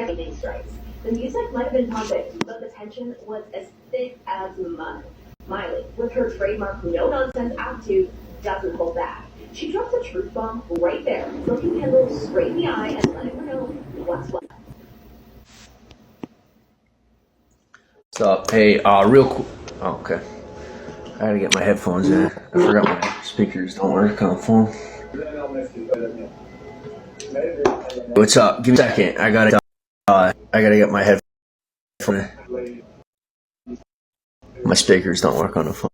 lightning strikes. The music might have been pumping, but the tension was as thick as mud. Miley, with her trademark no-nonsense attitude, doesn't hold back. She drops a truth bomb right there, looking Kendall straight in the eye and letting her know what's what. What's up? Hey, real quick. Oh, okay. I gotta get my headphones in. I forgot my speakers don't work on the phone. What's up? Give me a second. I gotta get my headphones. My speakers don't work on the phone.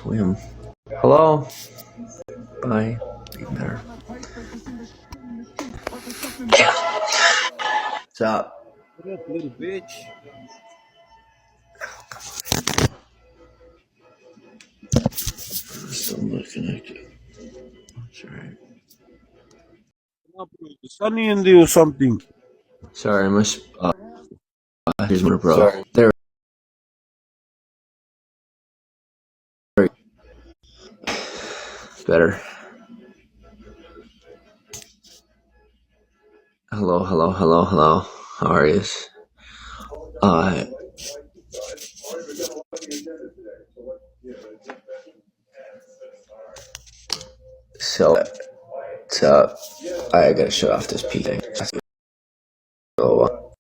William. Hello. Bye. Even better. What's up? What up, little bitch? Still not connected. That's alright. Is Sunny in there or something? Sorry, I must. Here's my bro. Sorry. There. Better. Hello. How are you? So, I gotta shut off this P thing. So,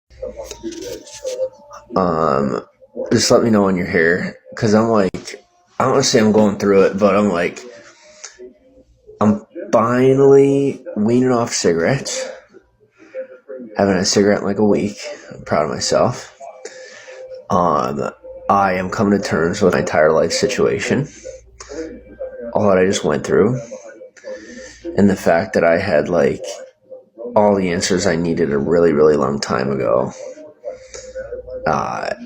just let me know when you're here, cause I'm like, I don't want to say I'm going through it, but I'm like, I'm finally weaning off cigarettes. Haven't had a cigarette in like a week. I'm proud of myself. I am coming to terms with my entire life situation, all that I just went through, and the fact that I had like all the answers I needed a really, really long time ago.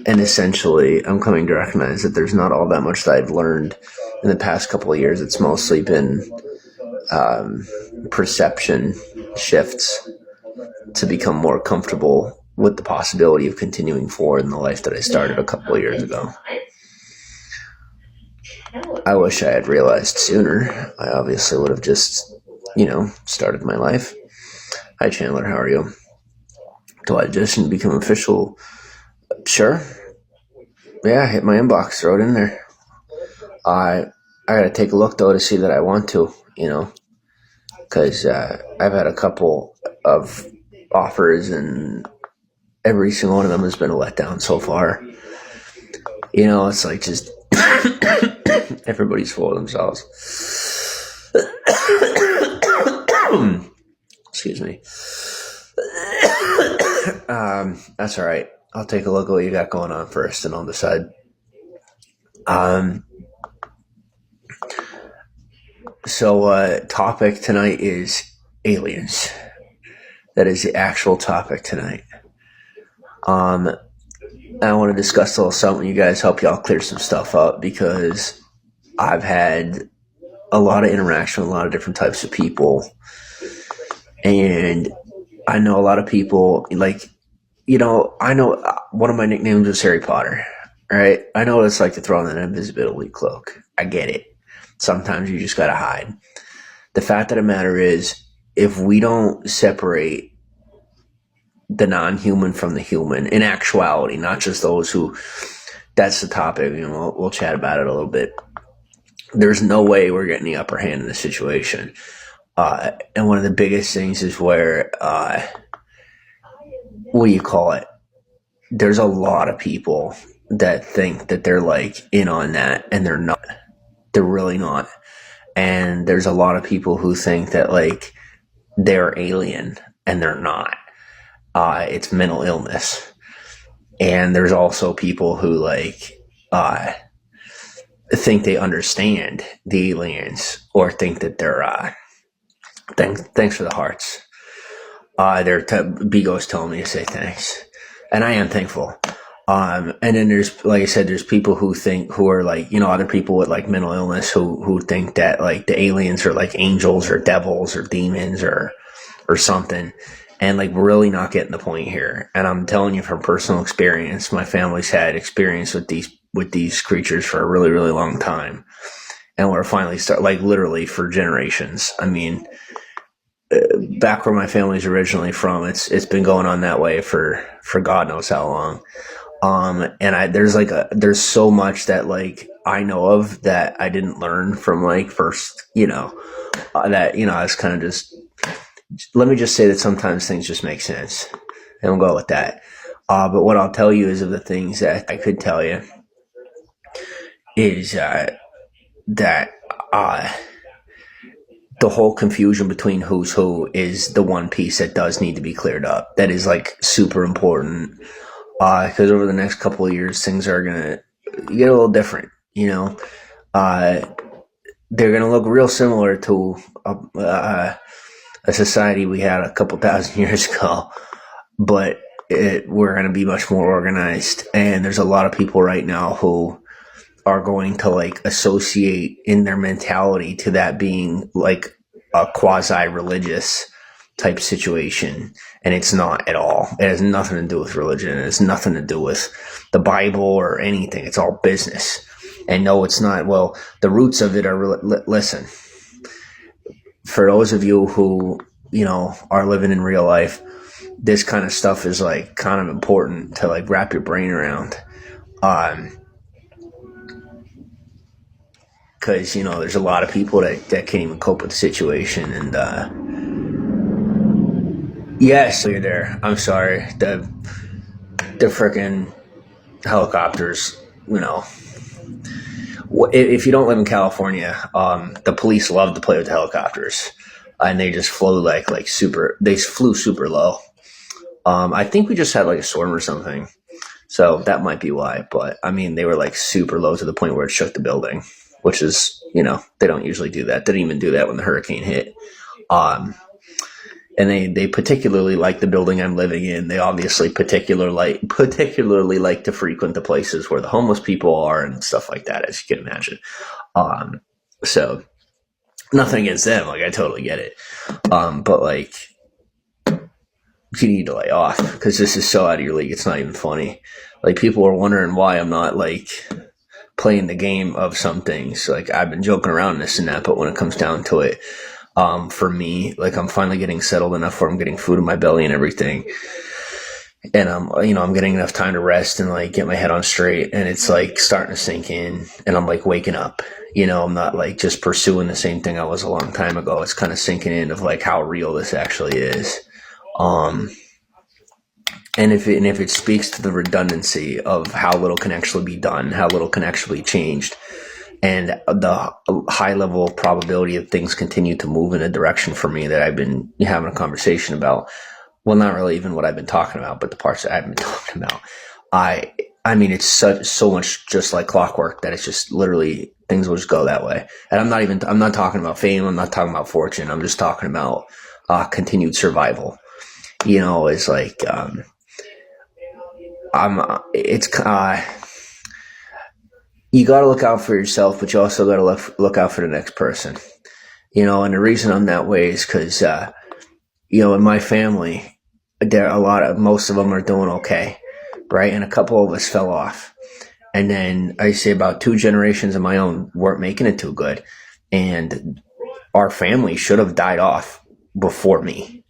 And essentially, I'm coming to recognize that there's not all that much that I've learned in the past couple of years. It's mostly been perception shifts to become more comfortable with the possibility of continuing forward in the life that I started a couple of years ago. I wish I had realized sooner. I obviously would have just, started my life. Hi, Chandler. How are you? Do I audition to become official? Sure. Yeah, hit my inbox. Throw it in there. I gotta take a look, though, to see that I want to, because I've had a couple of offers and every single one of them has been a letdown so far. It's like just everybody's full of themselves. Excuse me. That's all right. I'll take a look at what you got going on first, and I'll decide. So topic tonight is aliens. That is the actual topic tonight. I want to discuss a little something with you guys, help y'all clear some stuff up, because I've had a lot of interaction with a lot of different types of people, and I know a lot of people, I know one of my nicknames was Harry Potter, right? I know what it's like to throw on an invisibility cloak. I get it. Sometimes you just gotta hide. The fact of the matter is, if we don't separate the non-human from the human, in actuality, not just those who, that's the topic, we'll chat about it a little bit. There's no way we're getting the upper hand in this situation. And one of the biggest things is where, there's a lot of people that think that they're like in on that, and they're not. They're really not. And there's a lot of people who think that like they're alien, and they're not. It's mental illness. And there's also people who think they understand the aliens, or think that they're thanks for the hearts. Bigo's telling me to say thanks, and I am thankful. And then there's, like I said, there's people who are like, other people with like mental illness who think that like the aliens are like angels or devils or demons or something, and like we're really not getting the point here. And I'm telling you from personal experience, my family's had experience with these creatures for a really, really long time. and we're finally literally for generations. I mean, back where my family's originally from, it's been going on that way for God knows how long. And there's so much that like I know of that I didn't learn from like first, that, I was kind of just, let me just say that sometimes things just make sense, and we'll go with that. But what I'll tell you is, of the things that I could tell you is, that, the whole confusion between who's who is the one piece that does need to be cleared up. That is like super important. Because over the next couple of years, things are going to get a little different, they're going to look real similar to a society we had a couple thousand years ago, but we're going to be much more organized. And there's a lot of people right now who are going to like associate in their mentality to that being like a quasi-religious type situation, and it's not at all. It has nothing to do with religion. It has nothing to do with the Bible or anything. It's all business. And no, it's not. Well, the roots of it are, listen, for those of you who, are living in real life, this kind of stuff is like kind of important to like wrap your brain around. Because, there's a lot of people that can't even cope with the situation. And, yes, you're there. I'm sorry. The freaking helicopters, if you don't live in California, the police love to play with the helicopters, and they just flew they flew super low. I think we just had like a storm or something, so that might be why. But I mean, they were like super low to the point where it shook the building, which is, they don't usually do that. They didn't even do that when the hurricane hit. And they particularly like the building I'm living in. They obviously particularly like to frequent the places where the homeless people are and stuff like that, as you can imagine. So nothing against them. Like, I totally get it. But like, you need to lay off, because this is so out of your league. It's not even funny. Like, people are wondering why I'm not like playing the game of some things. Like, I've been joking around this and that, but when it comes down to it, for me, like, I'm finally getting settled enough where I'm getting food in my belly and everything. And I'm getting enough time to rest and like get my head on straight, and it's like starting to sink in, and I'm like waking up. I'm not like just pursuing the same thing I was a long time ago. It's kind of sinking in of like how real this actually is. And if it speaks to the redundancy of how little can actually be done, how little can actually be changed, and the high level of probability of things continue to move in a direction for me that I've been having a conversation about. Well, not really even what I've been talking about, but the parts that I've been talking about. I mean, it's so much just like clockwork that it's just literally things will just go that way. And I'm not talking about fame. I'm not talking about fortune. I'm just talking about continued survival. It's like, you got to look out for yourself, but you also got to look out for the next person. And the reason I'm that way is because, in my family, most of them are doing okay, right? And a couple of us fell off. And then I say about 2 generations of my own weren't making it too good. And our family should have died off before me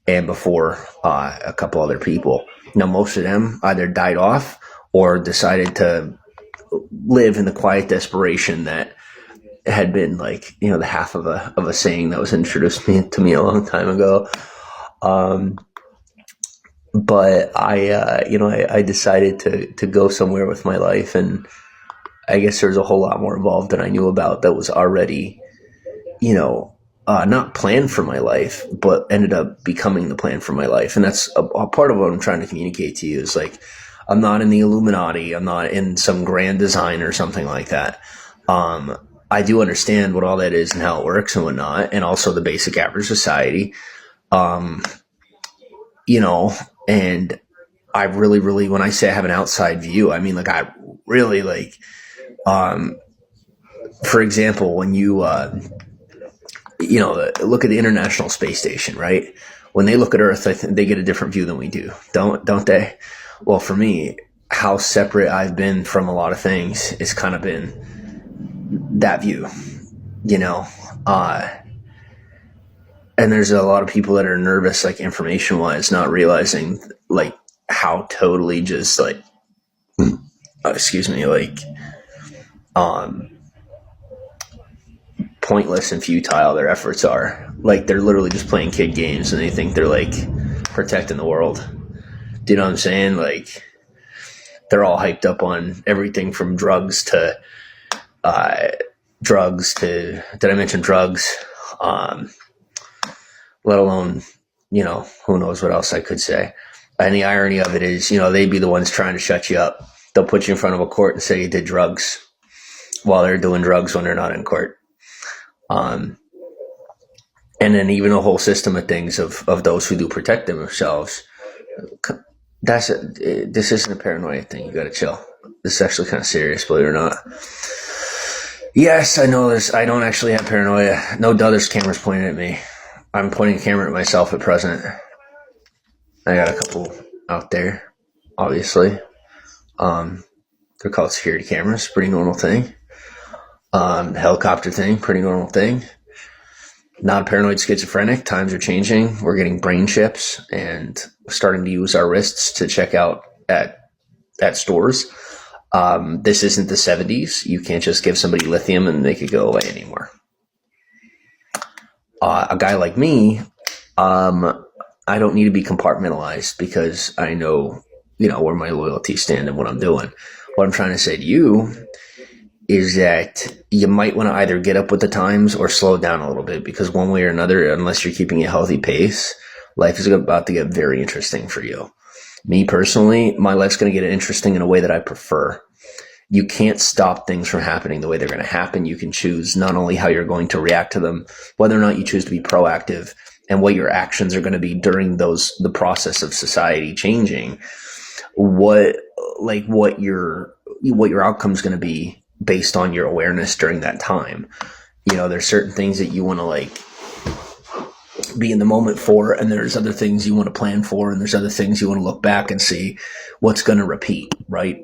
and before a couple other people. Most of them either died off or decided to live in the quiet desperation that had been like, the half of a saying that was introduced to me a long time ago. But I decided to go somewhere with my life, and I guess there was a whole lot more involved than I knew about that was already, not planned for my life, but ended up becoming the plan for my life. And that's a part of what I'm trying to communicate to you is like, I'm not in the Illuminati. I'm not in some grand design or something like that. I do understand what all that is and how it works and whatnot, and also the basic average society. And I really, really, when I say I have an outside view, I mean, like, I really like, for example, when you, look at the International Space Station, right? When they look at Earth, I think they get a different view than we do. Don't they? Well, for me, how separate I've been from a lot of things, it's kind of been that view. you know, and there's a lot of people that are nervous, like information wise, not realizing like how totally just like, excuse me, like, um, pointless and futile their efforts are. Like they're literally just playing kid games and they think they're like protecting the world. Do you know what I'm saying? Like they're all hyped up on everything from drugs to did I mention drugs? Let alone, who knows what else I could say. And the irony of it is, they'd be the ones trying to shut you up. They'll put you in front of a court and say you did drugs while they're doing drugs when they're not in court. And then even a whole system of things of those who do protect themselves. This isn't a paranoia thing. You got to chill. This is actually kind of serious, believe it or not. Yes, I know this. I don't actually have paranoia. No, there's cameras pointing at me. I'm pointing a camera at myself at present. I got a couple out there, obviously. They're called security cameras. Pretty normal thing. Helicopter thing. Pretty normal thing. Not a paranoid schizophrenic. Times are changing. We're getting brain chips and starting to use our wrists to check out at stores. This isn't the 70s. You can't just give somebody lithium and make it go away anymore. A guy like me, I don't need to be compartmentalized because I know, where my loyalties stand and what I'm doing. What I'm trying to say to you is that you might want to either get up with the times or slow down a little bit, because one way or another, unless you're keeping a healthy pace, life is about to get very interesting for you. Me personally, my life's going to get interesting in a way that I prefer. You can't stop things from happening the way they're going to happen. You can choose not only how you're going to react to them, whether or not you choose to be proactive, and what your actions are going to be during the process of society changing. What your outcome is going to be based on your awareness during that time. There's certain things that you want to be in the moment for, and there's other things you want to plan for, and there's other things you want to look back and see what's going to repeat, right?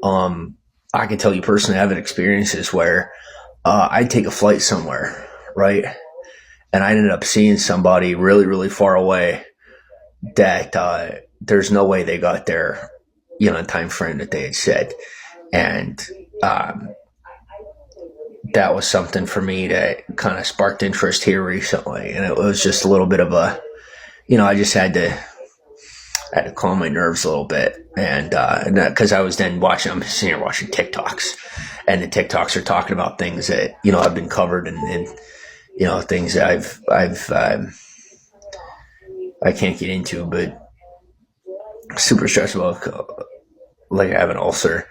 I can tell you personally, I've had experiences where I'd take a flight somewhere, right? And I ended up seeing somebody really, really far away that there's no way they got there, in the time frame that they had said. And that was something for me that kind of sparked interest here recently. And it was just a little bit of a, I just had to calm my nerves a little bit. And because I was then I'm sitting here watching TikToks, and the TikToks are talking about things that, have been covered and things that I can't get into, but super stressed about, like I have an ulcer.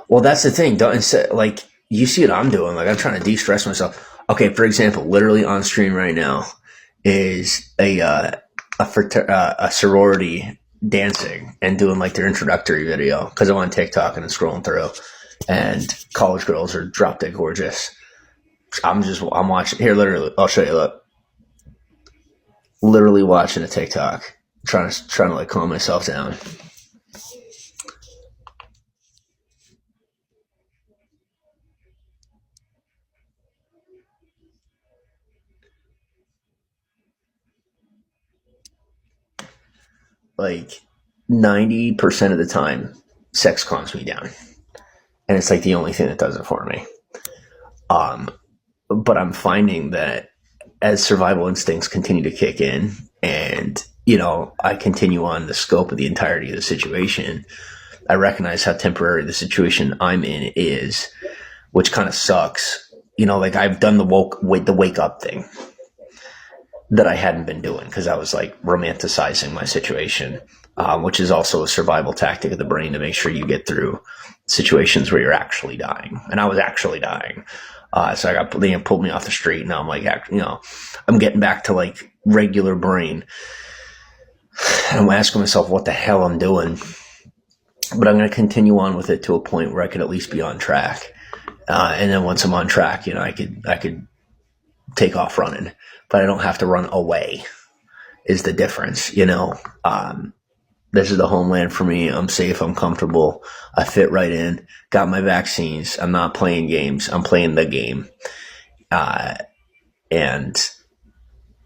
Well, that's the thing. Like, you see what I'm doing. Like, I'm trying to de-stress myself. Okay, for example, literally on stream right now is a sorority dancing and doing like their introductory video, because I'm on TikTok and I'm scrolling through, and college girls are drop dead gorgeous. I'm watching here. Literally, I'll show you. Look, literally watching a TikTok, trying to like calm myself down. Like 90% of the time, sex calms me down, and it's like the only thing that does it for me. But I'm finding that as survival instincts continue to kick in, and I continue on the scope of the entirety of the situation, I recognize how temporary the situation I'm in is, which kind of sucks. Like I've done the wake up thing that I hadn't been doing, because I was like romanticizing my situation, which is also a survival tactic of the brain to make sure you get through situations where you're actually dying. And I was actually dying. So they pulled me off the street. Now I'm like, I'm getting back to like regular brain. And I'm asking myself what the hell I'm doing. But I'm going to continue on with it to a point where I could at least be on track. And then once I'm on track, I could take off running, but I don't have to run away is the difference. This is the homeland for me. I'm safe. I'm comfortable. I fit right in. Got my vaccines. I'm not playing games. I'm playing the game. and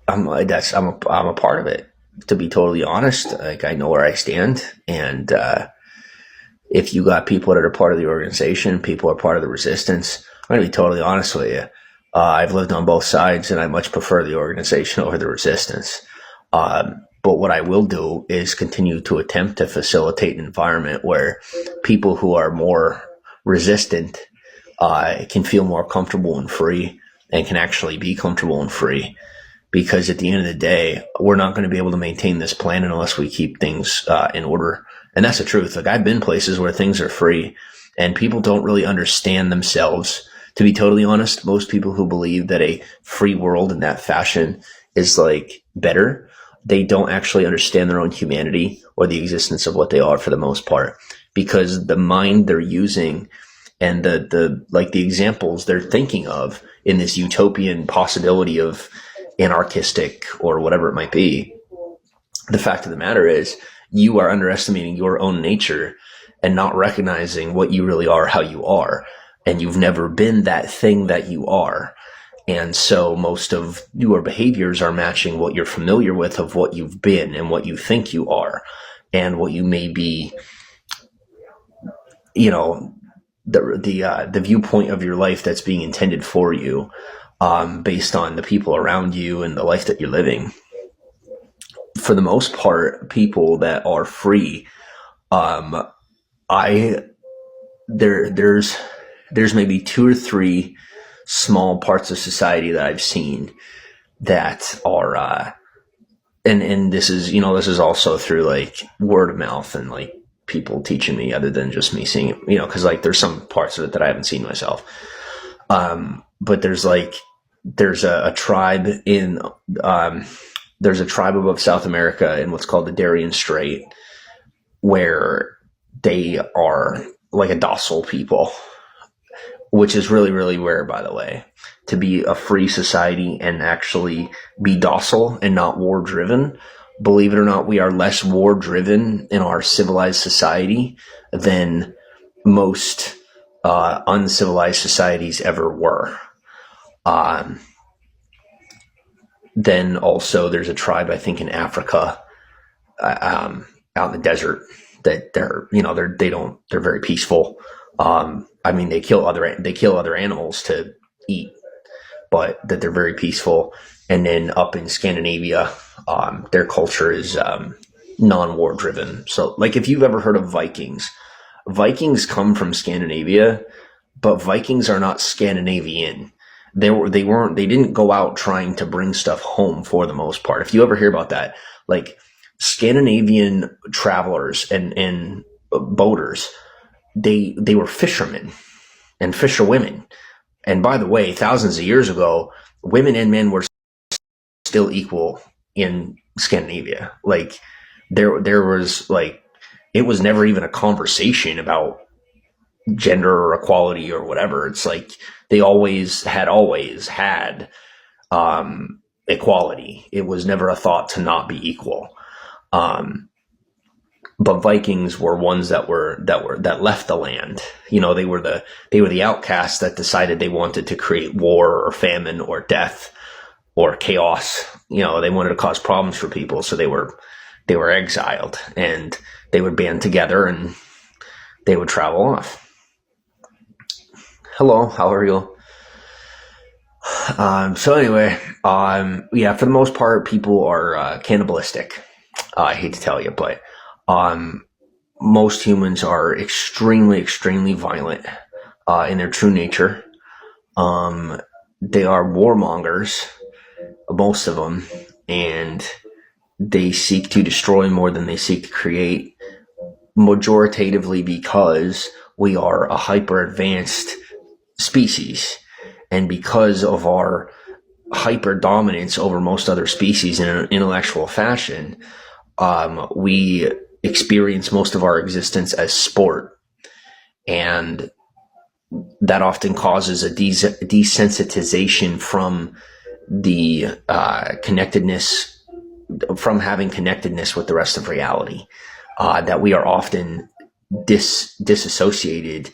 I'm a part of it. To be totally honest, like I know where I stand, and if you got people that are part of the organization, people are part of the resistance. I'm gonna be totally honest with you. I've lived on both sides, and I much prefer the organization over the resistance. But what I will do is continue to attempt to facilitate an environment where people who are more resistant can feel more comfortable and free, and can actually be comfortable and free. Because at the end of the day, we're not going to be able to maintain this planet unless we keep things in order. And that's the truth. Like I've been places where things are free and people don't really understand themselves. To be totally honest, most people who believe that a free world in that fashion is like better, they don't actually understand their own humanity or the existence of what they are for the most part, because the mind they're using and the examples they're thinking of in this utopian possibility of anarchistic or whatever it might be, the fact of the matter is you are underestimating your own nature and not recognizing what you really are, how you are, and you've never been that thing that you are. And so most of your behaviors are matching what you're familiar with of what you've been and what you think you are and what you may be, the viewpoint of your life that's being intended for you, based on the people around you and the life that you're living. For the most part, people that are free, there's maybe 2 or 3 small parts of society that I've seen that are, and this is also through like word of mouth and like people teaching me, other than just me seeing it, because like there's some parts of it that I haven't seen myself. But there's a tribe there's a tribe above South America in what's called the Darien Strait, where they are like a docile people, which is really, really rare, by the way, to be a free society and actually be docile and not war driven. Believe it or not, we are less war driven in our civilized society than most uncivilized societies ever were. Then also there's a tribe, I think in Africa, out in the desert, that they're very peaceful. They kill other animals to eat, but that they're very peaceful. And then up in Scandinavia, their culture is non-war driven. So like if you've ever heard of Vikings come from Scandinavia, but Vikings are not Scandinavian. They didn't go out trying to bring stuff home for the most part. If you ever hear about that, like Scandinavian travelers and boaters, they were fishermen and fisherwomen. And by the way, thousands of years ago, women and men were still equal in Scandinavia. Like there was like, it was never even a conversation about gender or equality or whatever. It's like they always had equality. It was never a thought to not be equal. But Vikings were ones that left the land. They were the outcasts that decided they wanted to create war or famine or death or chaos. They wanted to cause problems for people, so they were exiled, and they would band together and they would travel off. Hello, how are you? So anyway, for the most part, people are cannibalistic. I hate to tell you, but most humans are extremely, extremely violent in their true nature. They are warmongers, most of them, and they seek to destroy more than they seek to create, majoritatively because we are a hyper advanced species, and because of our hyper dominance over most other species in an intellectual fashion, we experience most of our existence as sport, and that often causes a desensitization from the connectedness, from having connectedness with the rest of reality, that we are often dissociated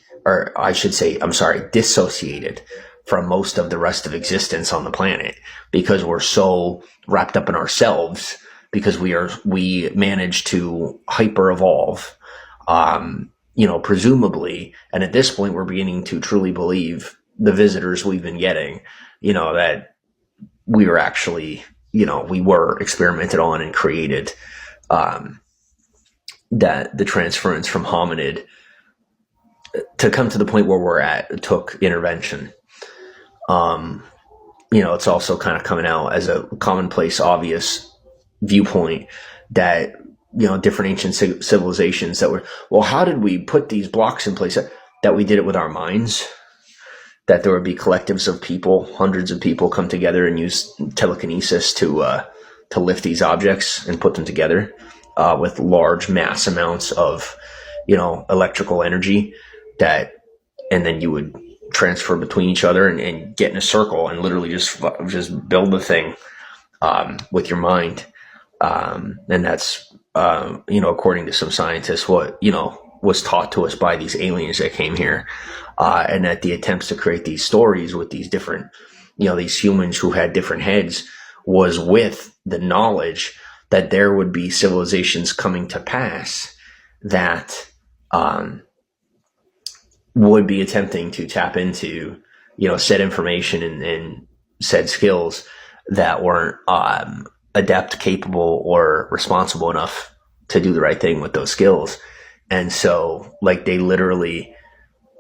from most of the rest of existence on the planet, because we're so wrapped up in ourselves, because we managed to hyper evolve, presumably. And at this point, we're beginning to truly believe, the visitors we've been getting, that we were actually, we were experimented on and created, that the transference from hominid to come to the point where we're at took intervention. It's also kind of coming out as a commonplace, obvious viewpoint that, different ancient civilizations that were, well, how did we put these blocks in place? That we did it with our minds, that there would be collectives of people, hundreds of people come together and use telekinesis to lift these objects and put them together, with large mass amounts of, electrical energy, and then you would transfer between each other and get in a circle and literally just build the thing, with your mind. And that's, according to some scientists, what, was taught to us by these aliens that came here. And that the attempts to create these stories with these different, these humans who had different heads, was with the knowledge that there would be civilizations coming to pass that, would be attempting to tap into, said information and said skills that weren't, adept, capable, or responsible enough to do the right thing with those skills. And so, like, they literally,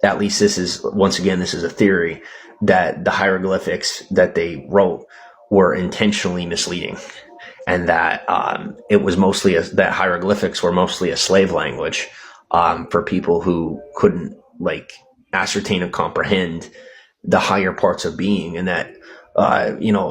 at least this is a theory, that the hieroglyphics that they wrote were intentionally misleading, and that it was mostly that hieroglyphics were mostly a slave language, for people who couldn't, like, ascertain and comprehend the higher parts of being, and that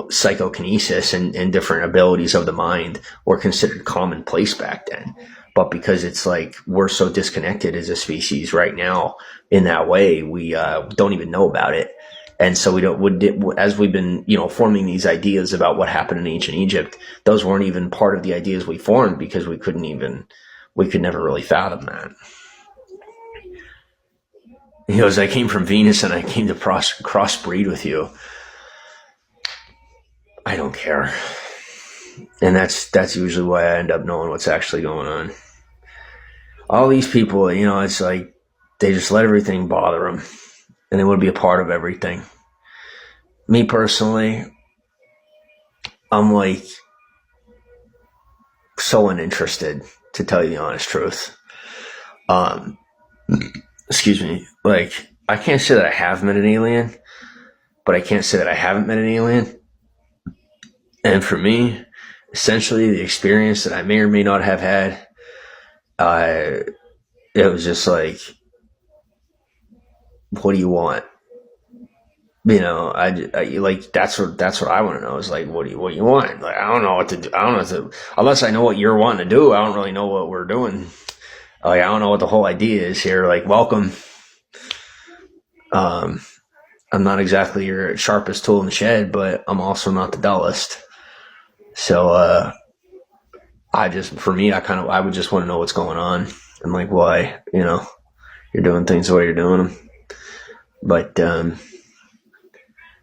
psychokinesis and different abilities of the mind were considered commonplace back then. But because it's like we're so disconnected as a species right now in that way, we don't even know about it. And so as we've been, forming these ideas about what happened in ancient Egypt, those weren't even part of the ideas we formed, because we could never really fathom that. As I came from Venus and I came to crossbreed with you, I don't care. And that's usually why I end up knowing what's actually going on. All these people, it's like they just let everything bother them, and they want to be a part of everything. Me personally, I'm like so uninterested, to tell you the honest truth. Excuse me. Like, I can't say that I have met an alien, but I can't say that I haven't met an alien. And for me, essentially, the experience that I may or may not have had, it was just like, what do you want? I like, that's what I want to know, is like, what do you want? Like, I don't know what to do. Unless I know what you're wanting to do, I don't really know what we're doing. Like, I don't know what the whole idea is here. Like, welcome. I'm not exactly your sharpest tool in the shed, but I'm also not the dullest. So, I would just want to know what's going on, and like why, you're doing things the way you're doing them. But,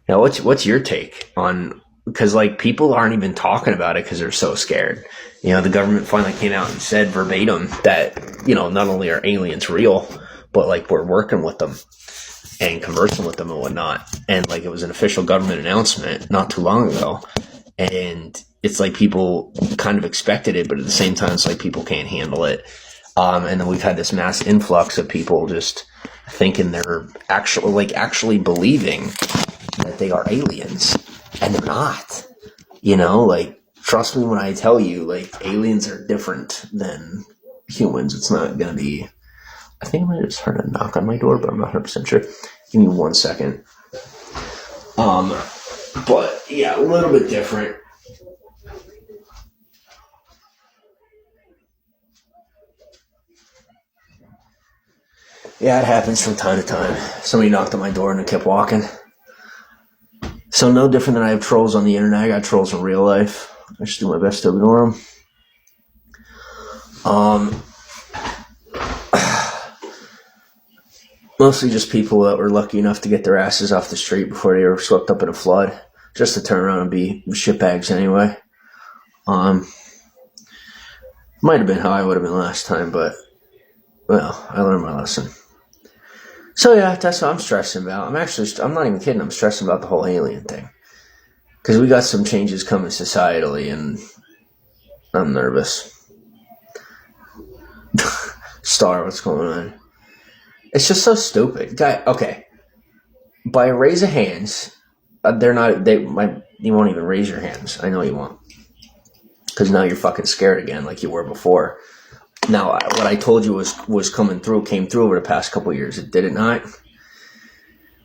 now what's your take on, because like people aren't even talking about it because they're so scared. The government finally came out and said verbatim that, not only are aliens real, but like we're working with them and conversing with them and whatnot. And like it was an official government announcement not too long ago. And it's like people kind of expected it, but at the same time, it's like people can't handle it. And then we've had this mass influx of people just thinking they're actually believing that they are aliens, and they're not. Like, trust me when I tell you, like, aliens are different than humans. It's not gonna be. I think I might have just heard a knock on my door, but I'm not 100% sure. Give me 1 second. But yeah, a little bit different. Yeah, it happens from time to time. Somebody knocked on my door and I kept walking. So no different than I have trolls on the internet. I got trolls in real life. I just do my best to ignore them. Mostly just people that were lucky enough to get their asses off the street before they were swept up in a flood, just to turn around and be shitbags anyway. Might have been how I would have been last time, but, well, I learned my lesson. So yeah, that's what I'm stressing about. I'm not even kidding, I'm stressing about the whole alien thing. Because we got some changes coming societally, and I'm nervous. Star, what's going on? It's just so stupid. Guy, okay. By a raise of hands, you won't even raise your hands. I know you won't. Because now you're fucking scared again like you were before. Now, what I told you came through over the past couple of years. Did it not?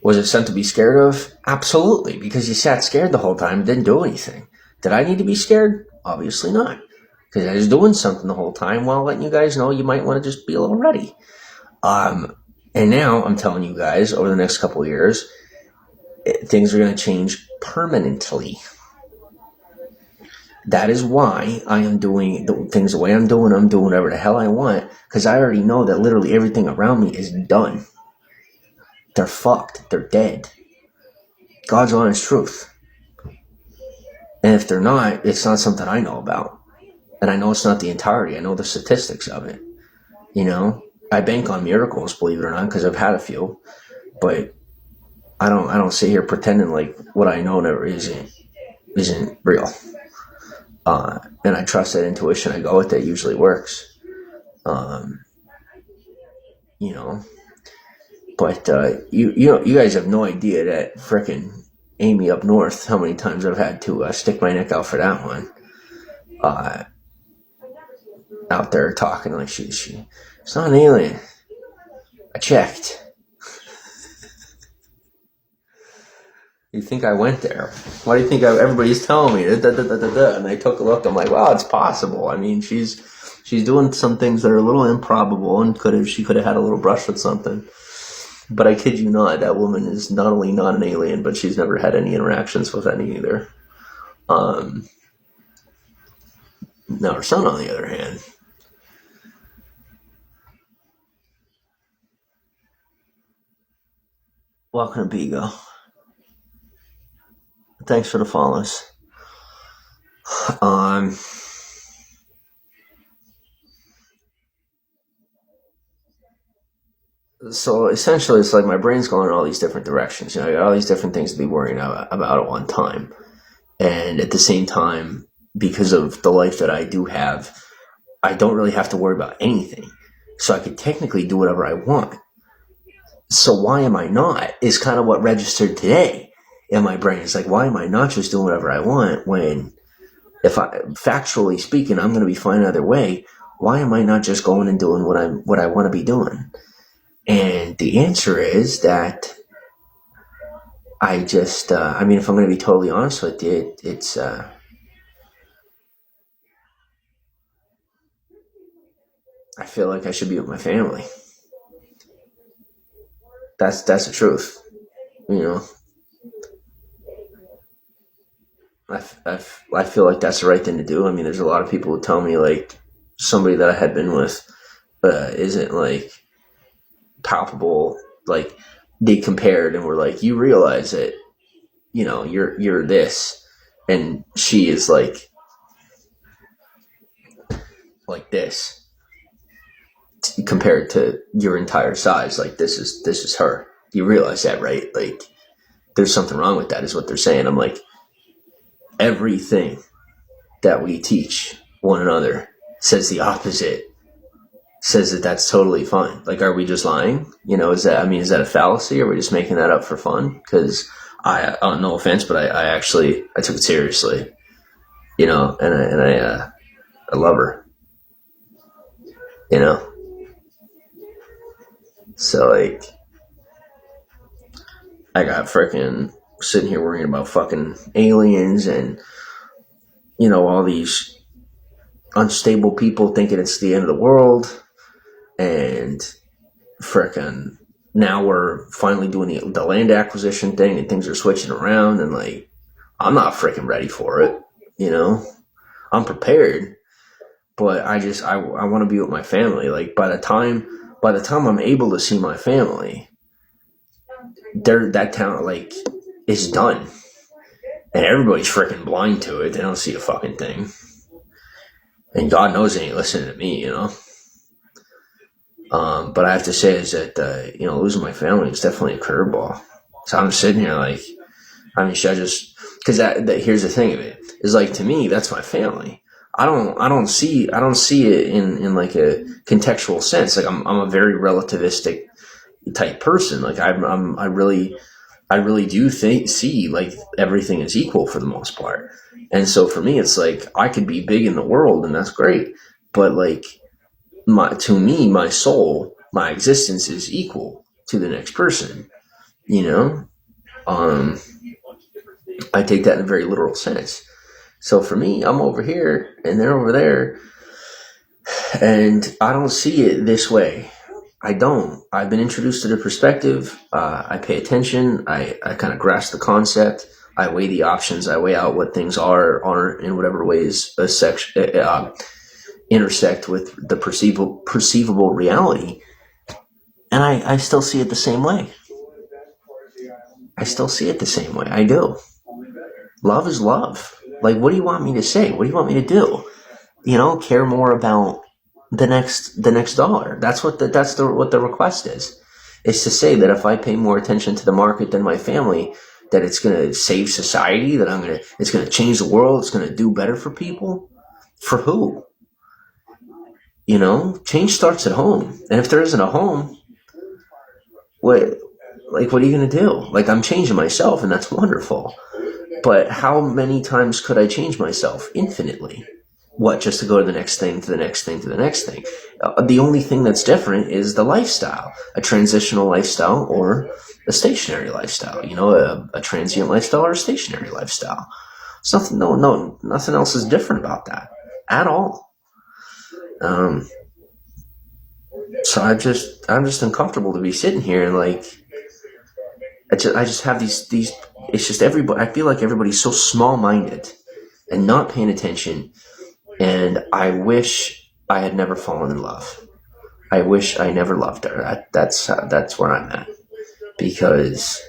Was it something to be scared of? Absolutely, because you sat scared the whole time and didn't do anything. Did I need to be scared? Obviously not. Because I was doing something the whole time while letting you guys know you might want to just be a little ready. And now I'm telling you guys, over the next couple of years, things are going to change permanently. That is why I am doing things the way I'm doing. I'm doing whatever the hell I want, because I already know that literally everything around me is done. They're fucked. They're dead. God's honest truth. And if they're not, it's not something I know about. And I know it's not the entirety. I know the statistics of it. You know? I bank on miracles, believe it or not, because I've had a few. But I don't sit here pretending like what I know never isn't real. And I trust that intuition. I go with it. It usually works. You know? But you guys have no idea that frickin' Amy up north, how many times I've had to stick my neck out for that one. Out there talking like she's not an alien. I checked. You think I went there? Why do you think everybody's telling me? And I took a look. I'm like, well, it's possible. I mean, she's doing some things that are a little improbable, and she could have had a little brush with something. But I kid you not, that woman is not only not an alien, but she's never had any interactions with any either. Now her son, on the other hand, welcome to Bigo. Thanks for the follows. So essentially, it's like my brain's going in all these different directions. You know, I got all these different things to be worrying about at one time. And at the same time, because of the life that I do have, I don't really have to worry about anything. So I could technically do whatever I want. So why am I not? Is kind of what registered today in my brain. It's like, why am I not just doing whatever I want when, factually speaking, I'm going to be fine either way. Why am I not just going and doing what I want to be doing? And the answer is that I just, if I'm going to be totally honest with you, it's, I feel like I should be with my family. That's the truth, you know. I feel like that's the right thing to do. I mean, there's a lot of people who tell me, like, somebody that I had been with isn't, like, palpable. Like, they compared and were like, you realize that, you know, you're this, and she is like this compared to your entire size. Like, this is her. You realize that, right? Like, there's something wrong with that, is what they're saying. I'm like, everything that we teach one another says the opposite. Says that that's totally fine. Like, are we just lying? You know, is that a fallacy? Or are we just making that up for fun? Because I no offense, but I took it seriously, you know, and I love her, you know. So, like, I got freaking sitting here worrying about fucking aliens and, you know, all these unstable people thinking it's the end of the world. And frickin' now we're finally doing the land acquisition thing, and things are switching around, and, like, I'm not frickin' ready for it, you know. I'm prepared, but I want to be with my family. Like, by the time I'm able to see my family, that talent like is done, and everybody's freaking blind to it. They don't see a fucking thing, and God knows they ain't listening to me, you know. But I have to say is that losing my family is definitely a curveball. So I'm sitting here like, I mean, should I just? Because that here's the thing of it is like, to me that's my family. I don't see it in like a contextual sense. Like I'm a very relativistic type person. Like I really do see like everything is equal for the most part. And so for me, it's like I could be big in the world and that's great, but like to me, my soul, my existence is equal to the next person. You know, I take that in a very literal sense. So for me, I'm over here and they're over there, and I don't see it this way. I don't. I've been introduced to the perspective. I pay attention. I kind of grasp the concept. I weigh the options. I weigh out what things are in whatever ways intersect with the perceivable reality. And I still see it the same way. I still see it the same way. I do. Love is love. Like, what do you want me to say? What do you want me to do? You know, care more about the next dollar. That's what the request is. Is to say that if I pay more attention to the market than my family, that it's going to save society, that it's going to change the world, it's going to do better for people. For who? You know, change starts at home. And if there isn't a home, what are you going to do? Like, I'm changing myself, and that's wonderful. But how many times could I change myself? Infinitely. What, just to go to the next thing, to the next thing, to the next thing? The only thing that's different is the lifestyle. A transitional lifestyle or a stationary lifestyle. You know, a transient lifestyle or a stationary lifestyle. It's nothing. No, nothing else is different about that at all. So I'm just uncomfortable to be sitting here and like, I just have these. It's just everybody. I feel like everybody's so small-minded and not paying attention. And I wish I had never fallen in love. I wish I never loved her. That's where I'm at, because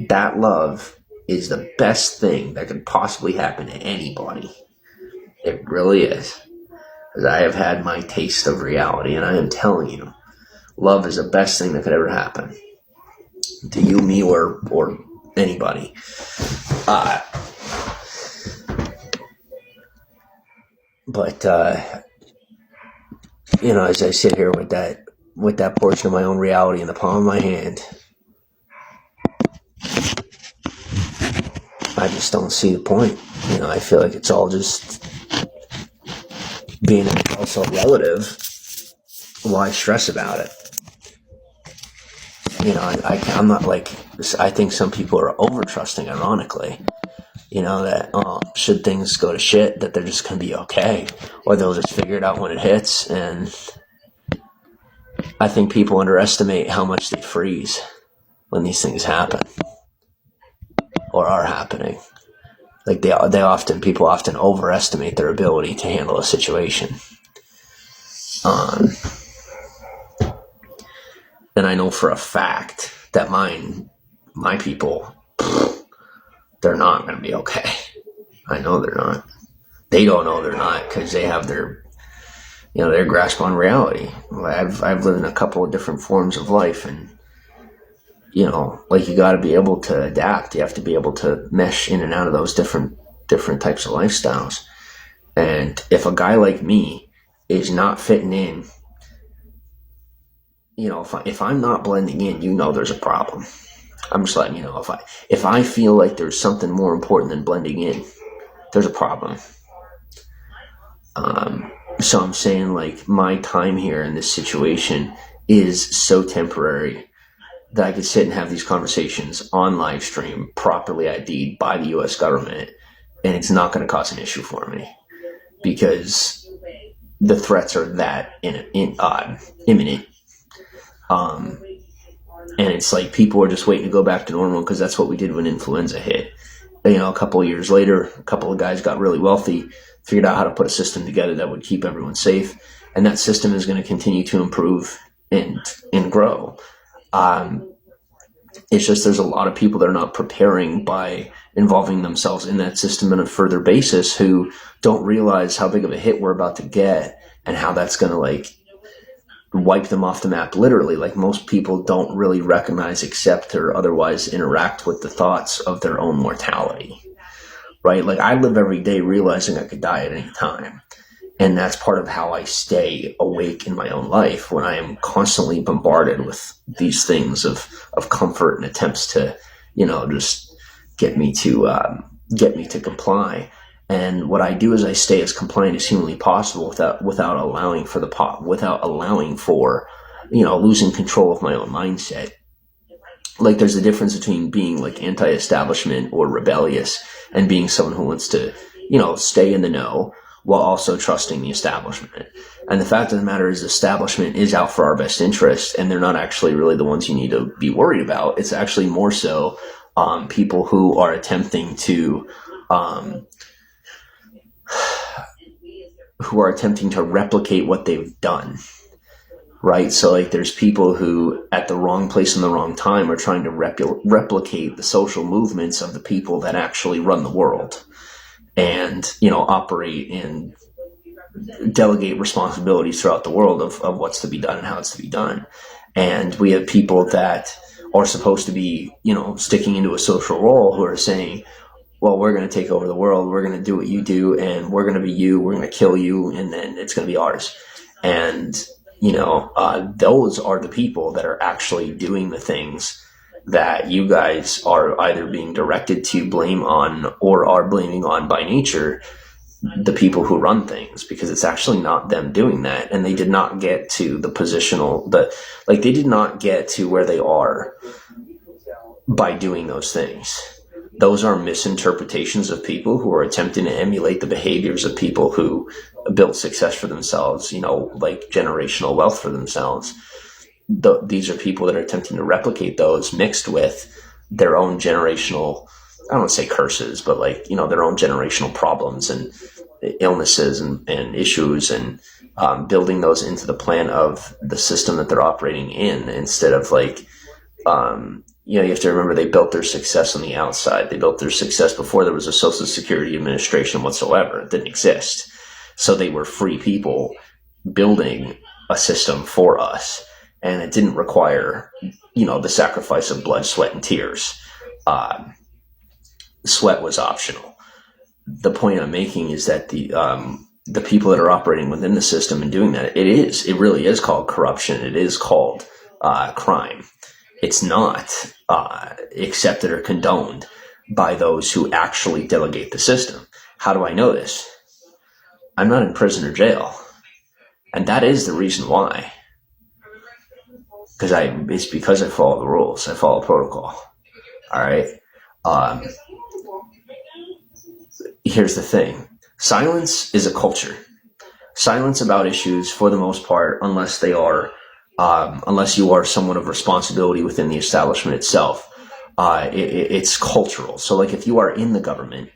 that love is the best thing that could possibly happen to anybody. It really is. Because I have had my taste of reality, and I am telling you, love is the best thing that could ever happen to you, me, or anybody. But as I sit here with that portion of my own reality in the palm of my hand, I just don't see the point. I feel like it's all just being also relative. Why stress about it? I'm not like, I think some people are over trusting, ironically. That should things go to shit, that they're just going to be okay, or they'll just figure it out when it hits. And I think people underestimate how much they freeze when these things happen or are happening. Like people often overestimate their ability to handle a situation. And I know for a fact that my people, they're not going to be okay. I know they're not. They don't know they're not, because they have their grasp on reality. I've lived in a couple of different forms of life, and you got to be able to adapt. You have to be able to mesh in and out of those different types of lifestyles. And if a guy like me is not fitting in, if I'm not blending in, there's a problem. I'm just letting you know, if I feel like there's something more important than blending in, there's a problem. So I'm saying, like, my time here in this situation is so temporary that I could sit and have these conversations on live stream, properly ID'd by the U.S. government, and it's not going to cause an issue for me, because the threats are that imminent. And it's like people are just waiting to go back to normal, because that's what we did when influenza hit. A couple of years later, a couple of guys got really wealthy, figured out how to put a system together that would keep everyone safe, and that system is going to continue to improve and grow. It's just there's a lot of people that are not preparing by involving themselves in that system on a further basis, who don't realize how big of a hit we're about to get and how that's going to like wipe them off the map, literally. Like, most people don't really recognize, accept, or otherwise interact with the thoughts of their own mortality, right? Like, I live every day realizing I could die at any time. And that's part of how I stay awake in my own life, when I am constantly bombarded with these things of comfort and attempts to, just get me to comply. And what I do is I stay as compliant as humanly possible without allowing for losing control of my own mindset. Like, there's a difference between being like anti-establishment or rebellious and being someone who wants to, stay in the know while also trusting the establishment. And the fact of the matter is, the establishment is out for our best interest, and they're not actually really the ones you need to be worried about. It's actually more so people who are attempting to replicate what they've done. Right? So like, there's people who at the wrong place in the wrong time are trying to replicate the social movements of the people that actually run the world, and, operate and delegate responsibilities throughout the world of what's to be done and how it's to be done. And we have people that are supposed to be, sticking into a social role, who are saying, well, we're going to take over the world. We're going to do what you do, and we're going to be you. We're going to kill you, and then it's going to be ours. And, those are the people that are actually doing the things that you guys are either being directed to blame on or are blaming on by nature, the people who run things, because it's actually not them doing that. And they did not get to they did not get to where they are by doing those things. Those are misinterpretations of people who are attempting to emulate the behaviors of people who built success for themselves, like generational wealth for themselves. These are people that are attempting to replicate those, mixed with their own generational, I don't want to say curses, but their own generational problems and illnesses and issues, and building those into the plan of the system that they're operating in, instead of you have to remember, they built their success on the outside. They built their success before there was a Social Security Administration whatsoever. It didn't exist. So they were free people building a system for us. And it didn't require, the sacrifice of blood, sweat, and tears. Sweat was optional. The point I'm making is that the people that are operating within the system and doing that, it really is called corruption. It is called crime. It's not accepted or condoned by those who actually delegate the system. How do I know this? I'm not in prison or jail. And that is the reason why. It's because I follow the rules. I follow protocol. All right. Here's the thing. Silence is a culture. Silence about issues, for the most part, unless you are someone of responsibility within the establishment itself, it's cultural. So like, if you are in the government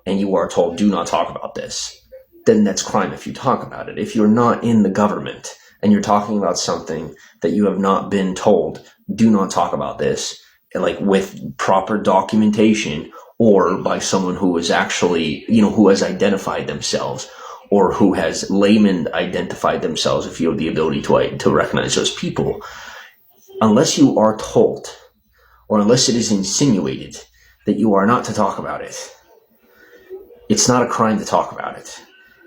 and you are told, do not talk about this, then that's crime if you talk about it. If you're not in the government and you're talking about something that you have not been told, do not talk about this, like with proper documentation, or by someone who is actually, who has identified themselves, or who has layman identified themselves, if you have the ability to recognize those people, unless you are told, or unless it is insinuated that you are not to talk about it, it's not a crime to talk about it.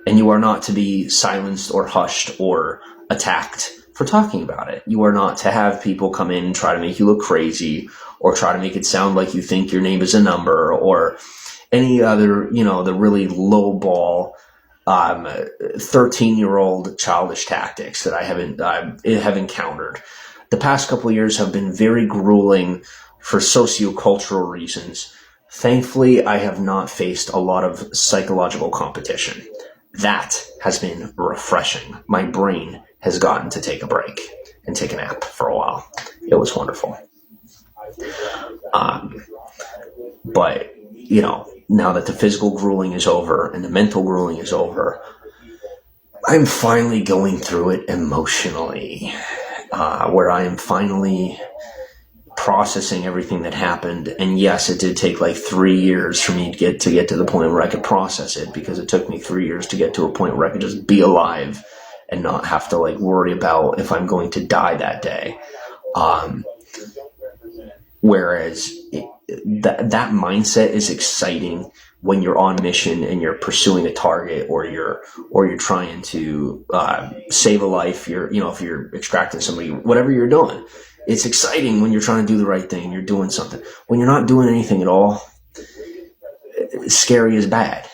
And you are not to be silenced or hushed or attacked for talking about it. You are not to have people come in and try to make you look crazy, or try to make it sound like you think your name is a number, or any other, the really low ball, 13-year-old childish tactics that I have encountered. The past couple of years have been very grueling for sociocultural reasons. Thankfully, I have not faced a lot of psychological competition. That has been refreshing. My brain has gotten to take a break and take a nap for a while. It was wonderful. But, now that the physical grueling is over and the mental grueling is over, I'm finally going through it emotionally, where I am finally processing everything that happened. And yes, it did take like 3 years for me to get to the point where I could process it, because it took me 3 years to get to a point where I could just be alive and not have to like worry about if I'm going to die that day. Whereas that mindset is exciting when you're on mission and you're pursuing a target, or you're trying to save a life. If you're extracting somebody, whatever you're doing, it's exciting when you're trying to do the right thing and you're doing something. When you're not doing anything at all, scary is bad,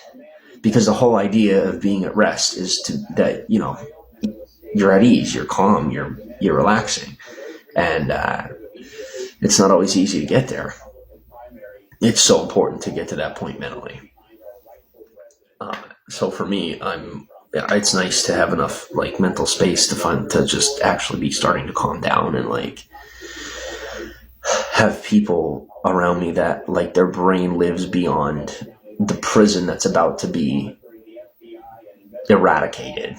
because the whole idea of being at rest is that you're at ease, you're calm, you're relaxing, and it's not always easy to get there. It's so important to get to that point mentally. So for me, it's nice to have enough like mental space to just actually be starting to calm down, and like have people around me that like their brain lives beyond the prison that's about to be eradicated.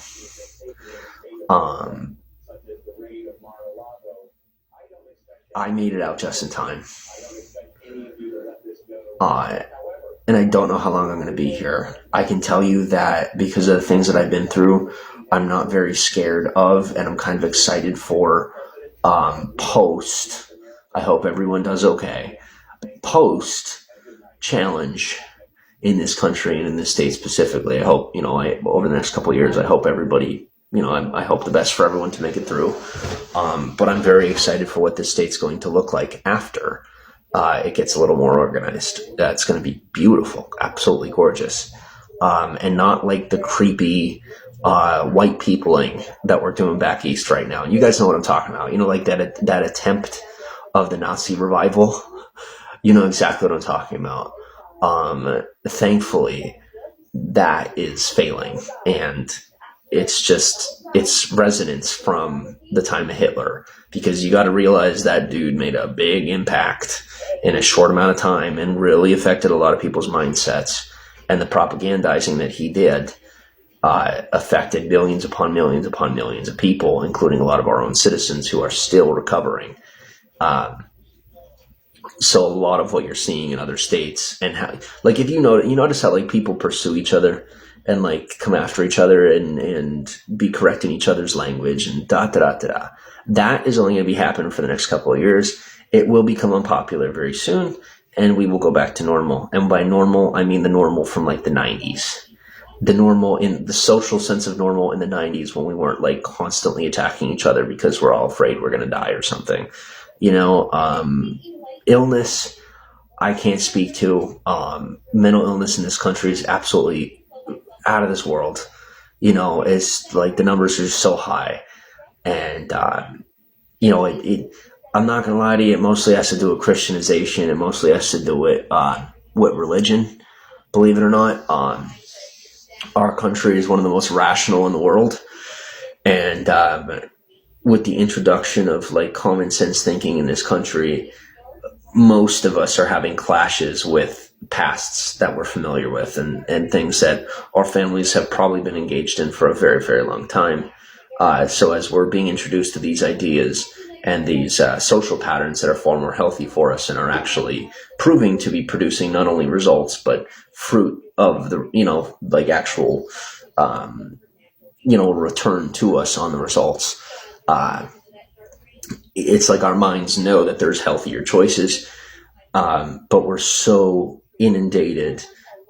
I made it out just in time. And I don't know how long I'm going to be here. I can tell you that because of the things that I've been through, I'm not very scared of, and I'm kind of excited for post. I hope everyone does okay. Post challenge in this country and in this state specifically. I hope, over the next couple of years, I hope everybody, I hope the best for everyone to make it through. But I'm very excited for what this state's going to look like after it gets a little more organized. It's going to be beautiful, absolutely gorgeous. And not like the creepy white peopling that we're doing back east right now. And you guys know what I'm talking about. Like that attempt of the Nazi revival. You know exactly what I'm talking about. Thankfully, that is failing, and it's resonance from the time of Hitler, because you got to realize that dude made a big impact in a short amount of time and really affected a lot of people's mindsets. And the propagandizing that he did affected millions upon millions upon millions of people, including a lot of our own citizens who are still recovering. So a lot of what you're seeing in other states, and how, like, if you notice how like people pursue each other and like come after each other and be correcting each other's language and that is only going to be happening for the next couple of years. It will become unpopular very soon, and we will go back to normal. And by normal, I mean the normal from like the 90s. The normal in the social sense of normal in the 90s, when we weren't like constantly attacking each other because we're all afraid we're going to die or something. Illness, I can't speak to. Mental illness in this country is absolutely out of this world. It's like the numbers are so high. And, I'm not going to lie to you, it mostly has to do with Christianization. It mostly has to do with religion, believe it or not. Our country is one of the most rational in the world. And with the introduction of like common sense thinking in this country, most of us are having clashes with pasts that we're familiar with and things that our families have probably been engaged in for a very, very long time. So as we're being introduced to these ideas and these social patterns that are far more healthy for us and are actually proving to be producing not only results, but fruit of the, actual, return to us on the results. It's like our minds know that there's healthier choices, but we're so inundated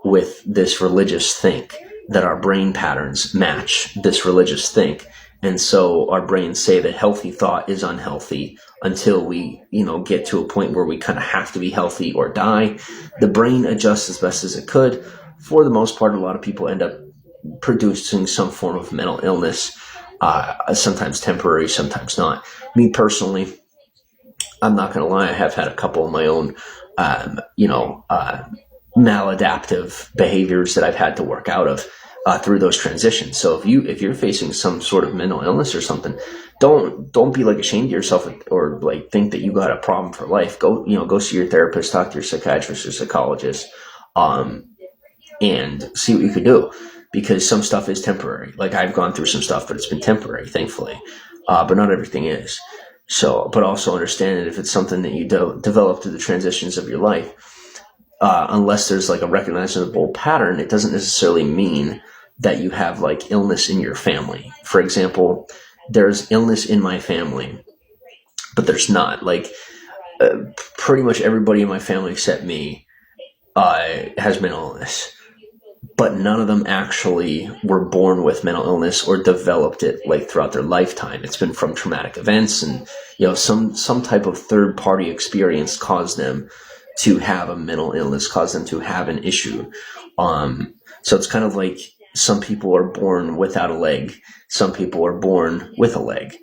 with this religious think that our brain patterns match this religious think. And so our brains say that healthy thought is unhealthy until we, get to a point where we kind of have to be healthy or die. The brain adjusts as best as it could. For the most part, a lot of people end up producing some form of mental illness, sometimes temporary, sometimes not. Me personally, I'm not going to lie, I have had a couple of my own, maladaptive behaviors that I've had to work out of through those transitions. So if you're facing some sort of mental illness or something, don't be like ashamed of yourself or like think that you got a problem for life. Go see your therapist, talk to your psychiatrist or psychologist, and see what you can do, because some stuff is temporary. Like I've gone through some stuff, but it's been temporary, thankfully. But not everything is. So, but also understand that if it's something that you develop through the transitions of your life, unless there's like a recognizable pattern, it doesn't necessarily mean that you have like illness in your family. For example, there's illness in my family, but there's not. Like pretty much everybody in my family except me has mental illness, but none of them actually were born with mental illness or developed it like throughout their lifetime. It's been from traumatic events and some type of third party experience caused them to have a mental illness, caused them to have an issue. So it's kind of like some people are born without a leg, some people are born with a leg.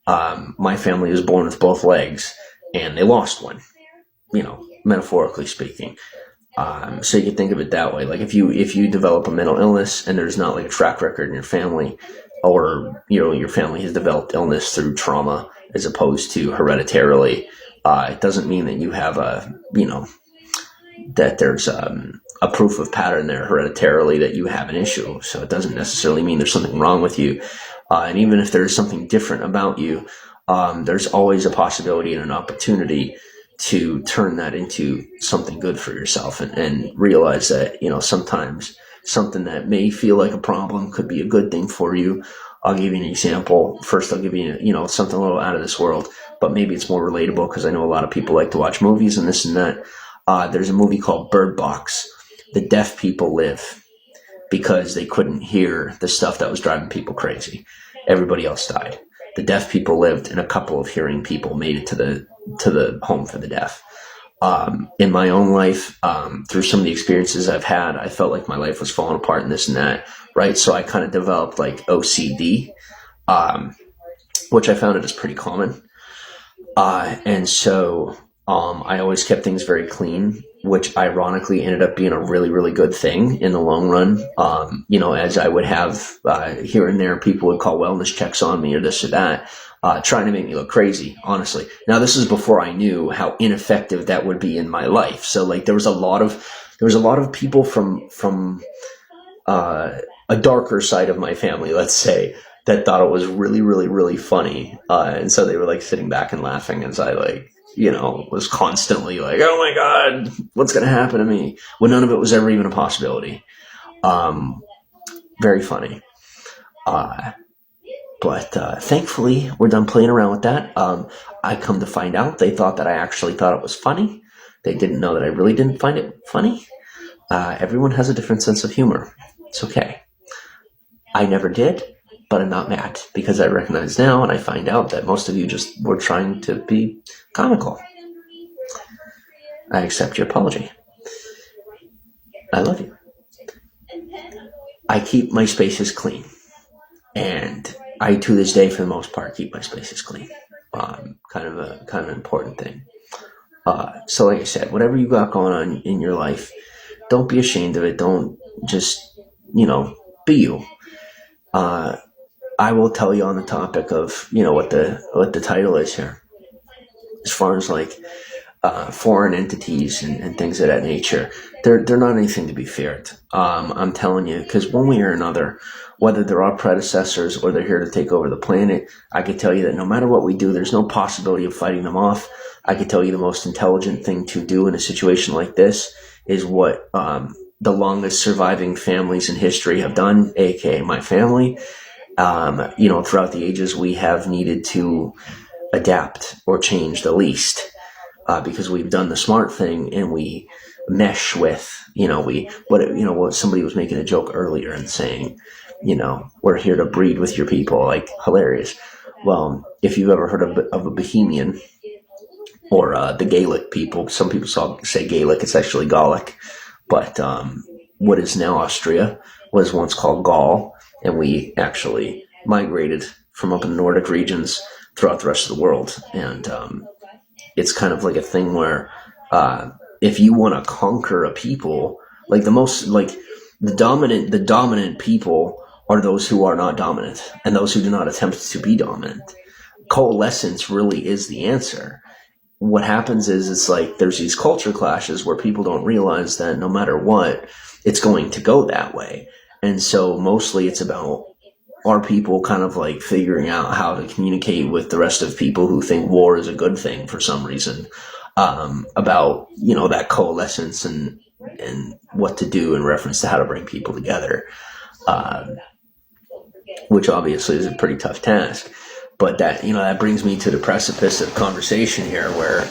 My family was born with both legs and they lost one, metaphorically speaking. So you can think of it that way. Like if you develop a mental illness and there's not like a track record in your family, or your family has developed illness through trauma as opposed to hereditarily, it doesn't mean that you have that there's a proof of pattern there hereditarily that you have an issue. So it doesn't necessarily mean there's something wrong with you. And even if there's something different about you, there's always a possibility and an opportunity to turn that into something good for yourself and realize that, sometimes something that may feel like a problem could be a good thing for you. I'll give you an example. First, I'll give you, something a little out of this world, but maybe it's more relatable because I know a lot of people like to watch movies and this and that. There's a movie called Bird Box. The deaf people live because they couldn't hear the stuff that was driving people crazy. Everybody else died. The deaf people lived, and a couple of hearing people made it to the home for the deaf. In my own life, through some of the experiences I've had, I felt like my life was falling apart and this and that, right? So I kind of developed like OCD, which I found it is pretty common. And so I always kept things very clean, which ironically ended up being a really, really good thing in the long run. As I would have here and there, people would call wellness checks on me or this or that, trying to make me look crazy, honestly. Now, this is before I knew how ineffective that would be in my life. So like there was a lot of people from a darker side of my family, let's say, that thought it was really, really, really funny. And so they were like sitting back and laughing as I was constantly like, oh my God, what's going to happen to me? When none of it was ever even a possibility. Very funny. But thankfully, we're done playing around with that. I come to find out they thought that I actually thought it was funny. They didn't know that I really didn't find it funny. Everyone has a different sense of humor. It's okay. I never did, but I'm not mad because I recognize now and I find out that most of you just were trying to be comical. I accept your apology. I love you. I keep my spaces clean. And I, to this day, for the most part, keep my spaces clean. Kind of an important thing. So like I said, whatever you got going on in your life, don't be ashamed of it. Don't just, be you. I will tell you on the topic of, what the title is here. As far as like foreign entities and things of that nature, they're not anything to be feared. I'm telling you, because one way or another, whether they're our predecessors or they're here to take over the planet, I can tell you that no matter what we do, there's no possibility of fighting them off. I can tell you the most intelligent thing to do in a situation like this is what the longest surviving families in history have done, aka my family. Throughout the ages, we have needed to adapt or change the least. Because we've done the smart thing and we mesh with, somebody was making a joke earlier and saying, we're here to breed with your people, like hilarious. Well, if you've ever heard of a Bohemian or the Gaelic people, some people say Gaelic, it's actually Gallic, but what is now Austria was once called Gaul, and we actually migrated from up in the Nordic regions throughout the rest of the world. And it's kind of like a thing where if you want to conquer a people, like the dominant people are those who are not dominant and those who do not attempt to be dominant. Coalescence really is the answer. What happens is it's like there's these culture clashes where people don't realize that no matter what, it's going to go that way. And so mostly it's about are people kind of like figuring out how to communicate with the rest of people who think war is a good thing for some reason, about, that coalescence and what to do in reference to how to bring people together, which obviously is a pretty tough task. But that brings me to the precipice of conversation here where,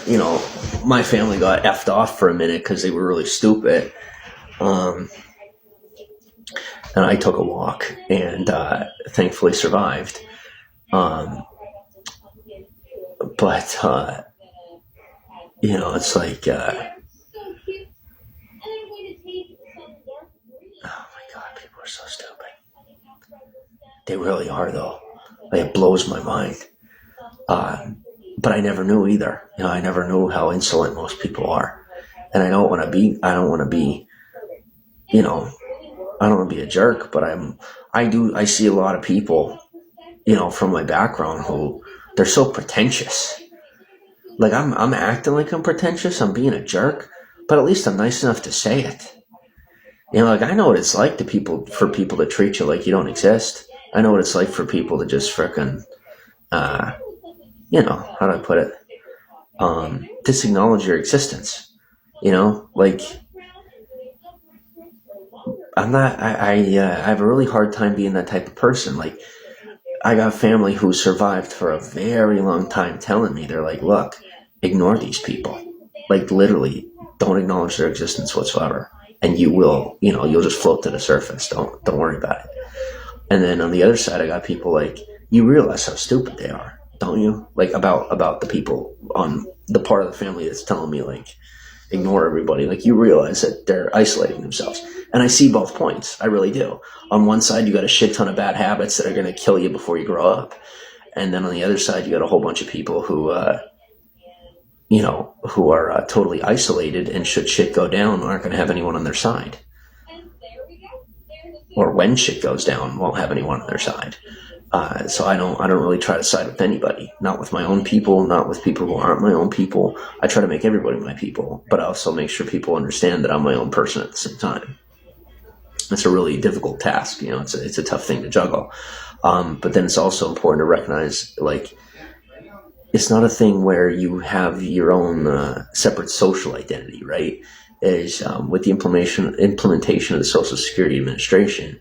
my family got effed off for a minute because they were really stupid. And I took a walk and thankfully survived. But it's like, oh my God, people are so stupid. They really are, though. Like, it blows my mind. But I never knew either. I never knew how insolent most people are. And I don't want to be a jerk, but I see a lot of people, from my background who they're so pretentious. Like, I'm acting like I'm pretentious. I'm being a jerk, but at least I'm nice enough to say it. I know what it's like for people to treat you like you don't exist. I know what it's like for people to just frickin', how do I put it? Disacknowledge your existence. I have a really hard time being that type of person. Like, I got family who survived for a very long time telling me, they're like, look, ignore these people. Like, literally, don't acknowledge their existence whatsoever. And you will, you'll just float to the surface. Don't worry about it. And then on the other side, I got people like, you realize how stupid they are, don't you? Like, about the people on the part of the family that's telling me, like, ignore everybody. Like, you realize that they're isolating themselves. And I see both points. I really do. On one side, you got a shit ton of bad habits that are going to kill you before you grow up. And then on the other side, you got a whole bunch of people who are totally isolated, and should shit go down, aren't going to have anyone on their side. Or when shit goes down, won't have anyone on their side. So I don't really try to side with anybody. Not with my own people, not with people who aren't my own people. I try to make everybody my people, but I also make sure people understand that I'm my own person at the same time. It's a really difficult task. It's a tough thing to juggle. But then it's also important to recognize, like, it's not a thing where you have your own separate social identity, right? With the implementation of the Social Security Administration,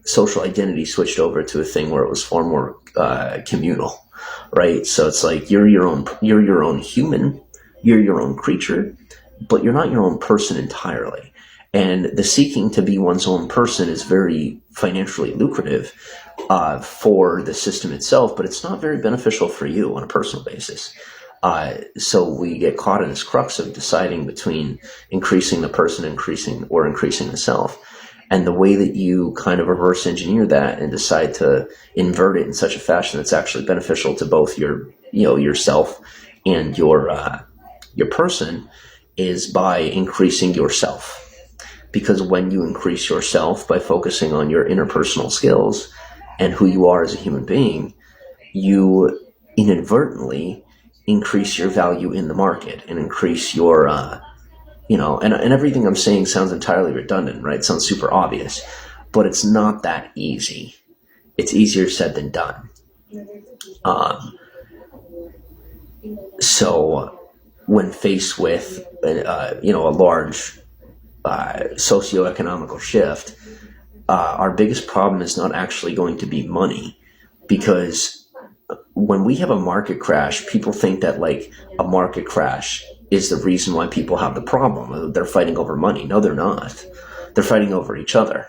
social identity switched over to a thing where it was far more communal, right? So it's like you're your own human, you're your own creature, but you're not your own person entirely. And the seeking to be one's own person is very financially lucrative for the system itself, but it's not very beneficial for you on a personal basis. So we get caught in this crux of deciding between increasing the person, increasing the self. And the way that you kind of reverse engineer that and decide to invert it in such a fashion that's actually beneficial to both yourself and your person is by increasing yourself. Because when you increase yourself by focusing on your interpersonal skills and who you are as a human being, you inadvertently increase your value in the market and increase your, and everything I'm saying sounds entirely redundant, right? It sounds super obvious, but it's not that easy. It's easier said than done. So when faced with, a large socioeconomical shift, our biggest problem is not actually going to be money, because when we have a market crash, people think that like a market crash is the reason why people have the problem. They're fighting over money. No, they're not. They're fighting over each other.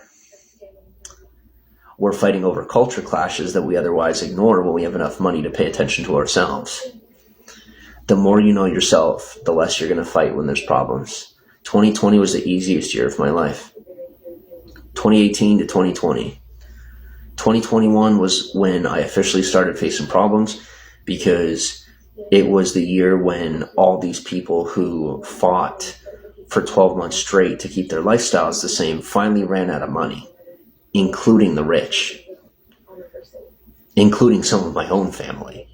We're fighting over culture clashes that we otherwise ignore when we have enough money to pay attention to ourselves. The more you know yourself, the less you're going to fight when there's problems. 2020 was the easiest year of my life. 2018 to 2020. 2021 was when I officially started facing problems, because it was the year when all these people who fought for 12 months straight to keep their lifestyles the same finally ran out of money, including the rich, including some of my own family.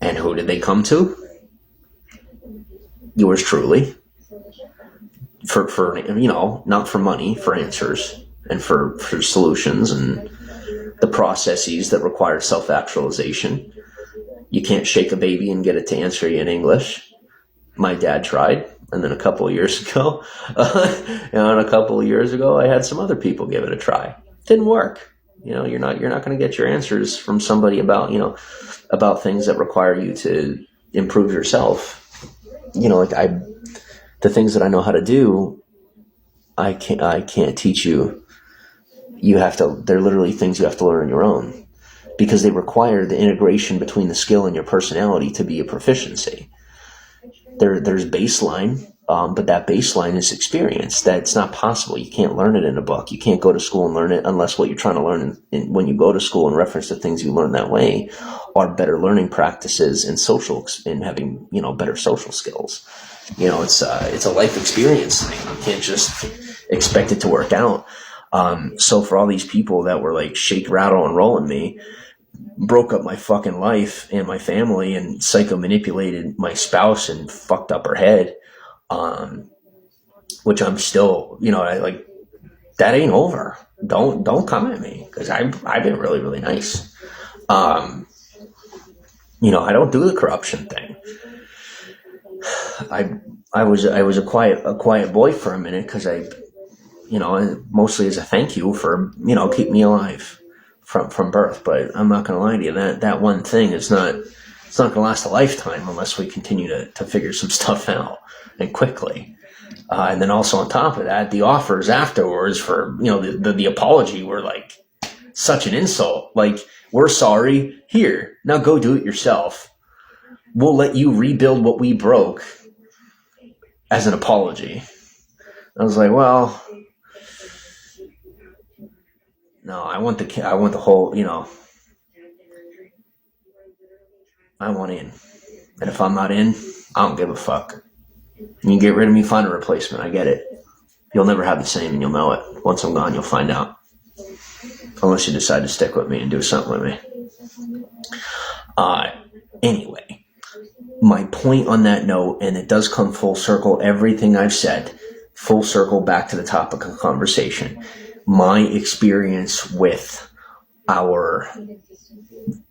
And who did they come to? Yours truly. For not for money, for answers and for solutions and the processes that require self-actualization. You can't shake a baby and get it to answer you in English. My dad tried, and then a couple of years ago, I had some other people give it a try. Didn't work. You're not going to get your answers from somebody about things that require you to improve yourself. The things that I know how to do, I can't teach you. They're literally things you have to learn on your own, because they require the integration between the skill and your personality to be a proficiency. There's baseline, but that baseline is experience. That's not possible. You can't learn it in a book. You can't go to school and learn it unless what you're trying to learn when you go to school and reference the things you learn that way are better learning practices and having, better social skills. It's a life experience thing. You can't just expect it to work out. So for all these people that were like shake, rattle, and rolling me, broke up my fucking life and my family and psycho-manipulated my spouse and fucked up her head, which I'm still, that ain't over. Don't come at me, because I've been really, really nice. I don't do the corruption thing. I was a quiet boy for a minute, because mostly as a thank you for, keep me alive from birth. But I'm not going to lie to you, that one thing it's not going to last a lifetime unless we continue to figure some stuff out, and quickly. And then also on top of that, the offers afterwards for, the apology were like such an insult. Like, we're sorry, here, now go do it yourself. We'll let you rebuild what we broke as an apology. I was like, well, no, I want the whole, I want in. And if I'm not in, I don't give a fuck. You get rid of me, find a replacement. I get it. You'll never have the same, and you'll know it. Once I'm gone, you'll find out. Unless you decide to stick with me and do something with me. Anyway, my point on that note, and it does come full circle, everything I've said, full circle back to the topic of conversation. My experience with our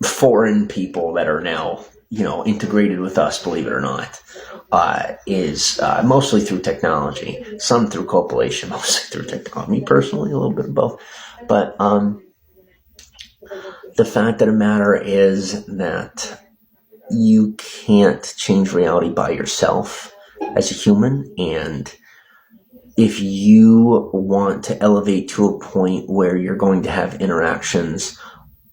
foreign people that are now, integrated with us, believe it or not, is mostly through technology, some through copulation, mostly through technology. Me personally, a little bit of both. But the fact of the matter is that you can't change reality by yourself as a human, and if you want to elevate to a point where you're going to have interactions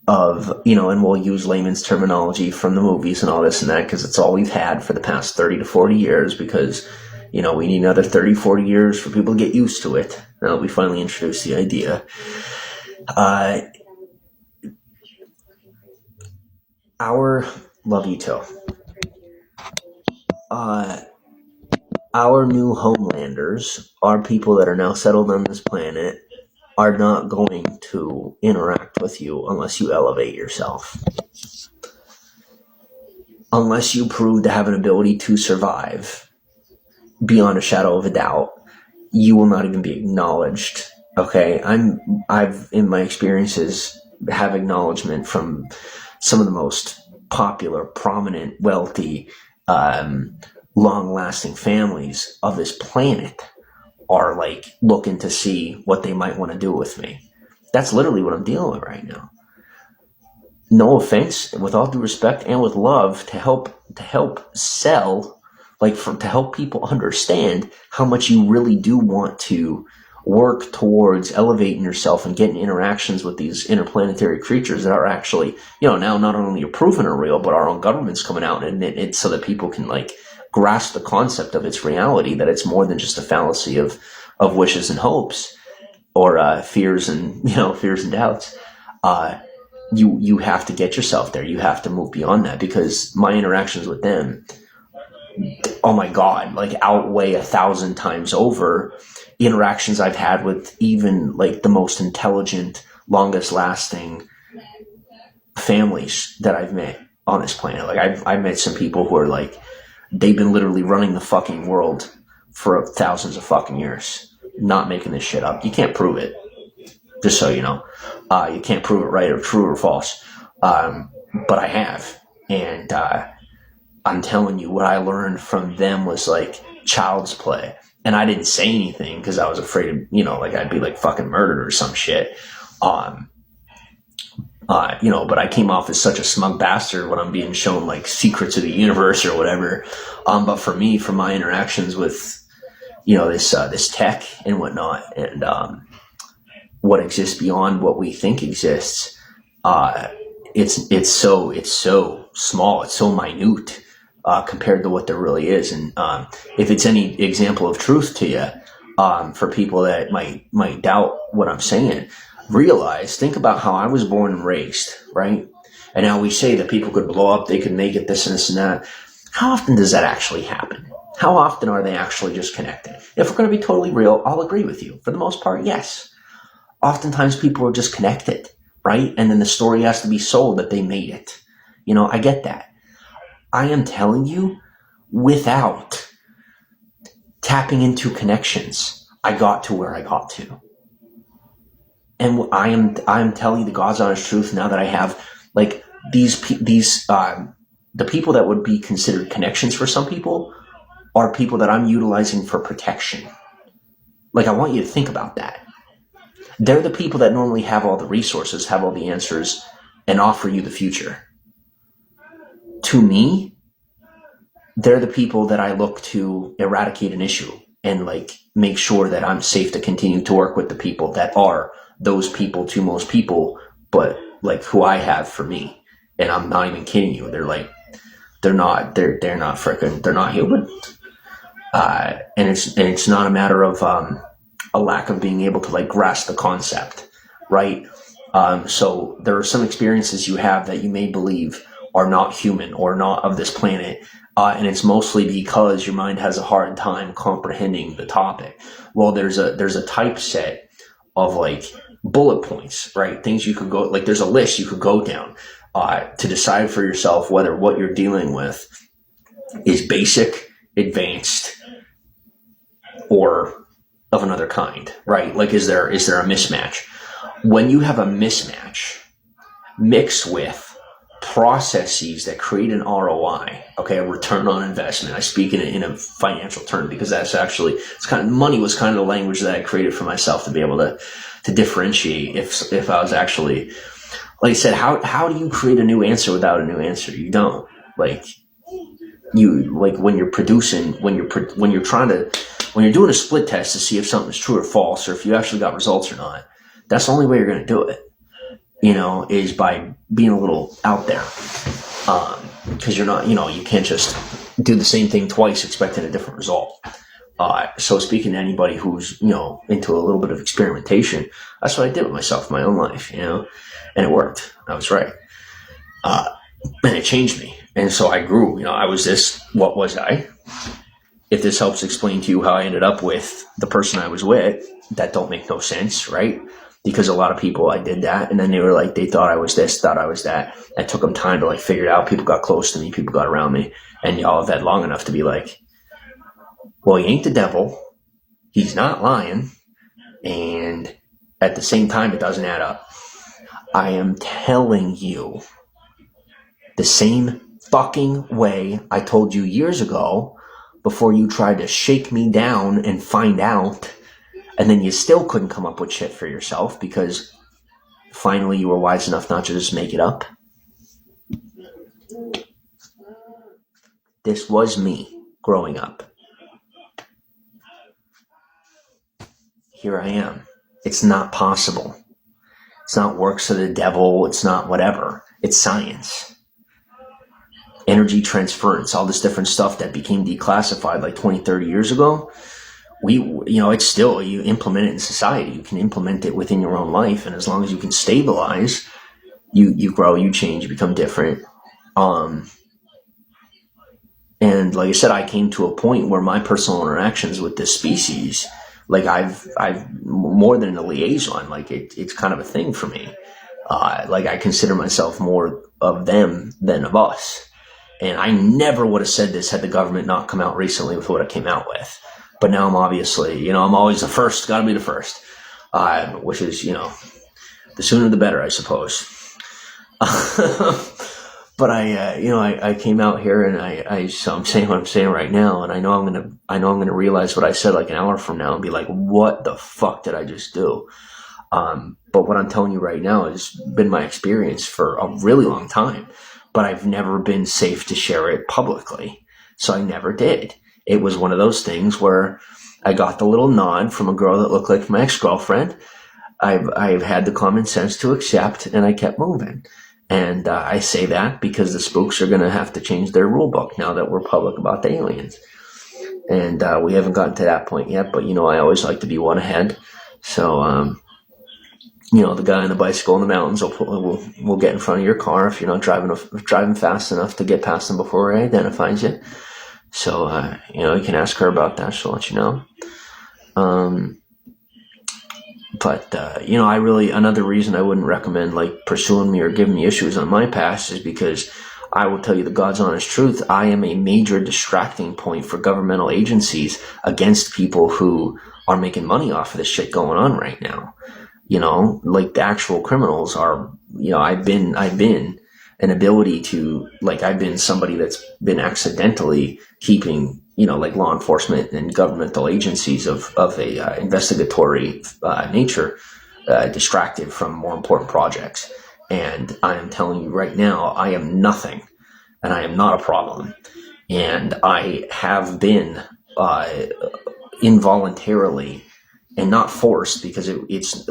of, and we'll use layman's terminology from the movies and all this and that, because it's all we've had for the past 30 to 40 years, because, we need another 30, 40 years for people to get used to it. Now that we finally introduced the idea. Love you too. Our new homelanders, our people that are now settled on this planet, are not going to interact with you unless you elevate yourself. Unless you prove to have an ability to survive beyond a shadow of a doubt, you will not even be acknowledged. Okay, I've in my experiences have acknowledgement from some of the most popular, prominent, wealthy, long-lasting families of this planet are like looking to see what they might want to do with me. That's literally what I'm dealing with right now. No offense, with all due respect and with love, to help sell, to help people understand how much you really do want to work towards elevating yourself and getting interactions with these interplanetary creatures that are actually, now not only are proven are real, but our own government's coming out and it so that people can grasp the concept of its reality, that it's more than just a fallacy of wishes and hopes, or fears and doubts. You have to get yourself there. You have to move beyond that, because my interactions with them, oh my God, outweigh 1,000 times over interactions I've had with even the most intelligent, longest lasting families that I've met on this planet. I've met some people who are they've been literally running the fucking world for thousands of fucking years, not making this shit up. You can't prove it. just so you know. You can't prove it right or true or false. But I have. And I'm telling you, what I learned from them was like child's play. And I didn't say anything because I was afraid of, like I'd be like fucking murdered or some shit. But I came off as such a smug bastard when I'm being shown like secrets of the universe or whatever. But for me, from my interactions with, this tech and whatnot, and what exists beyond what we think exists, it's so small, it's so minute compared to what there really is. And if it's any example of truth to you, for people that might doubt what I'm saying, think about how I was born and raised, right? And now we say that people could blow up, they could make it this and this and that. How often does that actually happen? How often are they actually just connected? If we're going to be totally real, I'll agree with you. For the most part, yes. Oftentimes people are just connected, right? And then the story has to be sold that they made it. I get that. I am telling you, without tapping into connections, I got to where I got to. And I'm telling you the God's honest truth now that I have like the people that would be considered connections for some people are people that I'm utilizing for protection. Like, I want you to think about that. They're the people that normally have all the resources, have all the answers, and offer you the future. To me, they're the people that I look to eradicate an issue and like make sure that I'm safe to continue to work with the people that are those people to most people, but like who I have for me. And I'm not even kidding you. They're not human. And it's not a matter of a lack of being able to like grasp the concept, right? So there are some experiences you have that you may believe are not human or not of this planet. And it's mostly because your mind has a hard time comprehending the topic. Well, there's a typeset of like bullet points, right? Things you could go, like there's a list you could go down to decide for yourself whether what you're dealing with is basic, advanced, or of another kind, right? Like, is there a mismatch? When you have a mismatch mixed with processes that create an ROI, okay, a return on investment. I speak in a financial term because that's actually, money was kind of the language that I created for myself to be able to differentiate if I was actually, like I said, how do you create a new answer without a new answer? You don't. When you're producing, when you're doing a split test to see if something's true or false, or if you actually got results or not, that's the only way you're going to do it, is by being a little out there. Because you're not, you can't just do the same thing twice expecting a different result. So speaking to anybody who's, into a little bit of experimentation, that's what I did with myself in my own life, and it worked. I was right. And it changed me. And so I grew, I was this, what was I? If this helps explain to you how I ended up with the person I was with, that don't make no sense, right? Because a lot of people, I did that, and then they were like, they thought I was this, thought I was that. It took them time to like figure it out. People got close to me, people got around me, and y'all have had long enough to be like, well, he ain't the devil, he's not lying, and at the same time, it doesn't add up. I am telling you, the same fucking way I told you years ago, before you tried to shake me down and find out, and then you still couldn't come up with shit for yourself because finally you were wise enough not to just make it up. This was me growing up. Here I am. It's not possible. It's not works of the devil. It's not whatever. It's science. Energy transference, all this different stuff that became declassified like 20, 30 years ago. It's still, you implement it in society. You can implement it within your own life. And as long as you can stabilize, you grow, you change, you become different. And like I said, I came to a point where my personal interactions with this species, like I've more than a liaison, like it's kind of a thing for me. Like I consider myself more of them than of us. And I never would have said this had the government not come out recently with what it came out with. But now I'm obviously, I'm always the first, gotta be the first. which is, the sooner the better, I suppose. But I came out here and so I'm saying what I'm saying right now, and I know I'm gonna realize what I said like an hour from now and be like, what the fuck did I just do? But what I'm telling you right now has been my experience for a really long time, but I've never been safe to share it publicly. So I never did. It was one of those things where I got the little nod from a girl that looked like my ex-girlfriend. I've had the common sense to accept, and I kept moving. And I say that because the spooks are going to have to change their rule book now that we're public about the aliens. And we haven't gotten to that point yet, but, I always like to be one ahead. So, the guy on the bicycle in the mountains will get in front of your car if you're not driving fast enough to get past them before he identifies you. So, you can ask her about that. She'll let you know. But another reason I wouldn't recommend pursuing me or giving me issues on my past is because I will tell you the God's honest truth. I am a major distracting point for governmental agencies against people who are making money off of this shit going on right now. The actual criminals are, I've been an ability to, I've been somebody that's been accidentally keeping, law enforcement and governmental agencies of a investigatory nature distracted from more important projects. And I am telling you right now, I am nothing, and I am not a problem. And I have been involuntarily, and not forced, because it's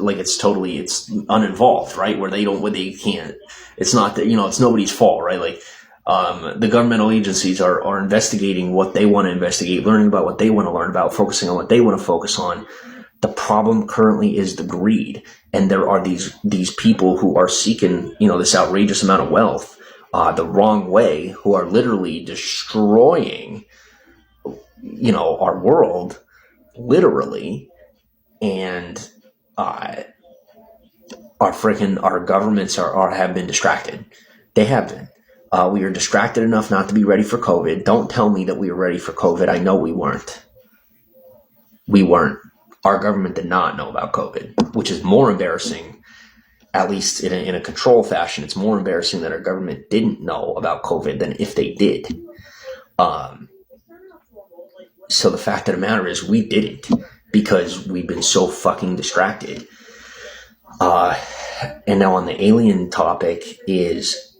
uninvolved, right? Where they can't, it's not that, it's nobody's fault, right? The governmental agencies are investigating what they want to investigate, learning about what they want to learn about, focusing on what they want to focus on. The problem currently is the greed. And there are these people who are seeking, this outrageous amount of wealth, the wrong way, who are literally destroying, our world, literally. And our governments have been distracted. They have been. We are distracted enough not to be ready for COVID. Don't tell me that we were ready for COVID. I know we weren't. We weren't. Our government did not know about COVID, which is more embarrassing, at least in a control fashion. It's more embarrassing that our government didn't know about COVID than if they did. So the fact of the matter is we didn't, because we've been so fucking distracted. And now on the alien topic is,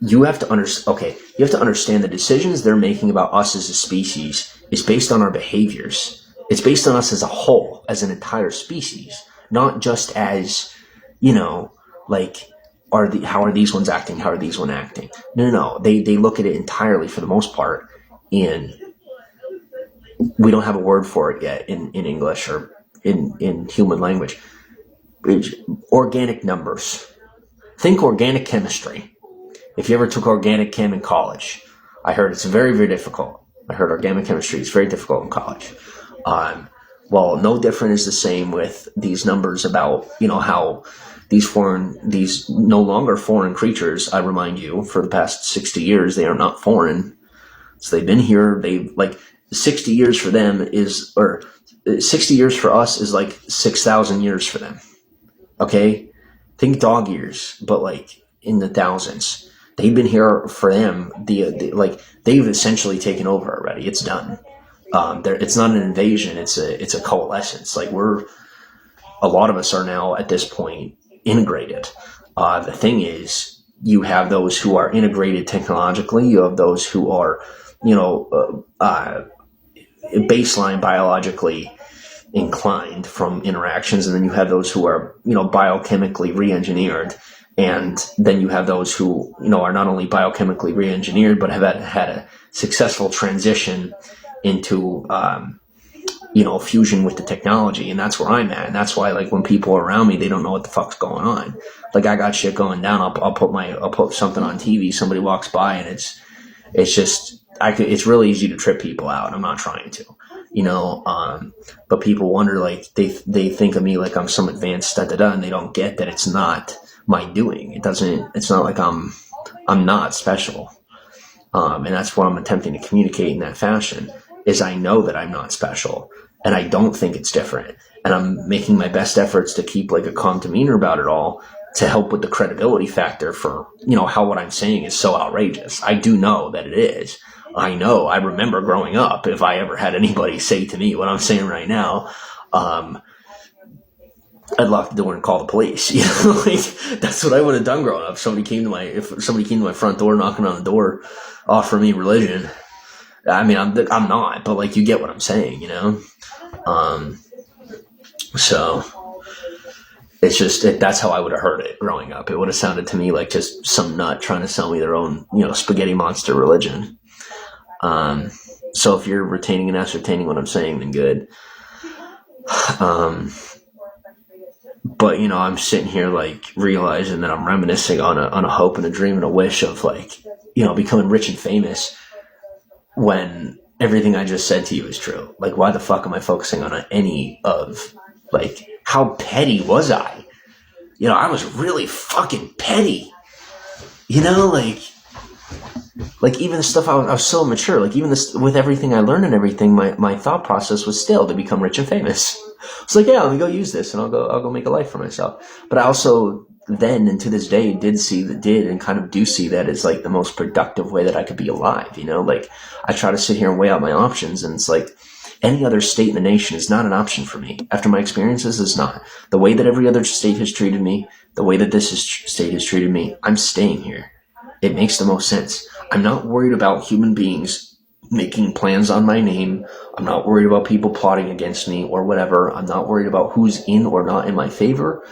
you have to understand the decisions they're making about us as a species is based on our behaviors. It's based on us as a whole, as an entire species, not just as, how are these ones acting? How are these ones acting? No. They look at it entirely, for the most part, in, we don't have a word for it yet in English or in human language. Organic numbers. Think organic chemistry. If you ever took organic chem in college, I heard it's very, very difficult. I heard organic chemistry is very difficult in college. Well, no different is the same with these numbers about, how these no longer foreign creatures, I remind you, for the past 60 years, they are not foreign. So they've been here. 60 years for them 60 years for us is like 6,000 years for them. Okay? Think dog years, but in the thousands. They've been here for them. They've essentially taken over already. It's done. It's not an invasion. It's a coalescence. A lot of us are now at this point integrated. The thing is, you have those who are integrated technologically. You have those who are, baseline biologically inclined from interactions, and then you have those who are, biochemically re-engineered. And then you have those who, are not only biochemically re-engineered, but have had a successful transition into, fusion with the technology. And that's where I'm at. And that's why, when people are around me, they don't know what the fuck's going on. I got shit going down. I'll put something on TV. Somebody walks by, and it's really easy to trip people out. I'm not trying to, but people wonder, they think of me like I'm some advanced da-da-da, and they don't get that it's not my doing. It's not like I'm not special. And that's what I'm attempting to communicate in that fashion, is I know that I'm not special, and I don't think it's different. and I'm making my best efforts to keep like a calm demeanor about it all to help with the credibility factor for, how what I'm saying is so outrageous. I do know that it is. I remember growing up, if I ever had anybody say to me what I'm saying right now, I'd lock the door and call the police. Like that's what I would have done growing up. If somebody came to my front door, knocking on the door, offering me religion. I mean, I'm not, but like you get what I'm saying, So it's just that's how I would have heard it growing up. It would have sounded to me like just some nut trying to sell me their own, spaghetti monster religion. So if you're retaining and ascertaining what I'm saying, then good. But I'm sitting here like realizing that I'm reminiscing on a hope and a dream and a wish of like, becoming rich and famous when everything I just said to you is true. Like, why the fuck am I focusing on any of like how petty was I? I was really fucking petty. Like even the stuff I was so mature. Like even this with everything I learned and everything, my thought process was still to become rich and famous. It's like, yeah, let me go use this and I'll go make a life for myself. But I also then and to this day and kind of do see that as like the most productive way that I could be alive. Like I try to sit here and weigh out my options, and it's like any other state in the nation is not an option for me. After my experiences, it's not. The way that every other state has treated me, the way that this state has treated me, I'm staying here. It makes the most sense. I'm not worried about human beings making plans on my name. I'm not worried about people plotting against me or whatever. I'm not worried about who's in or not in my favor.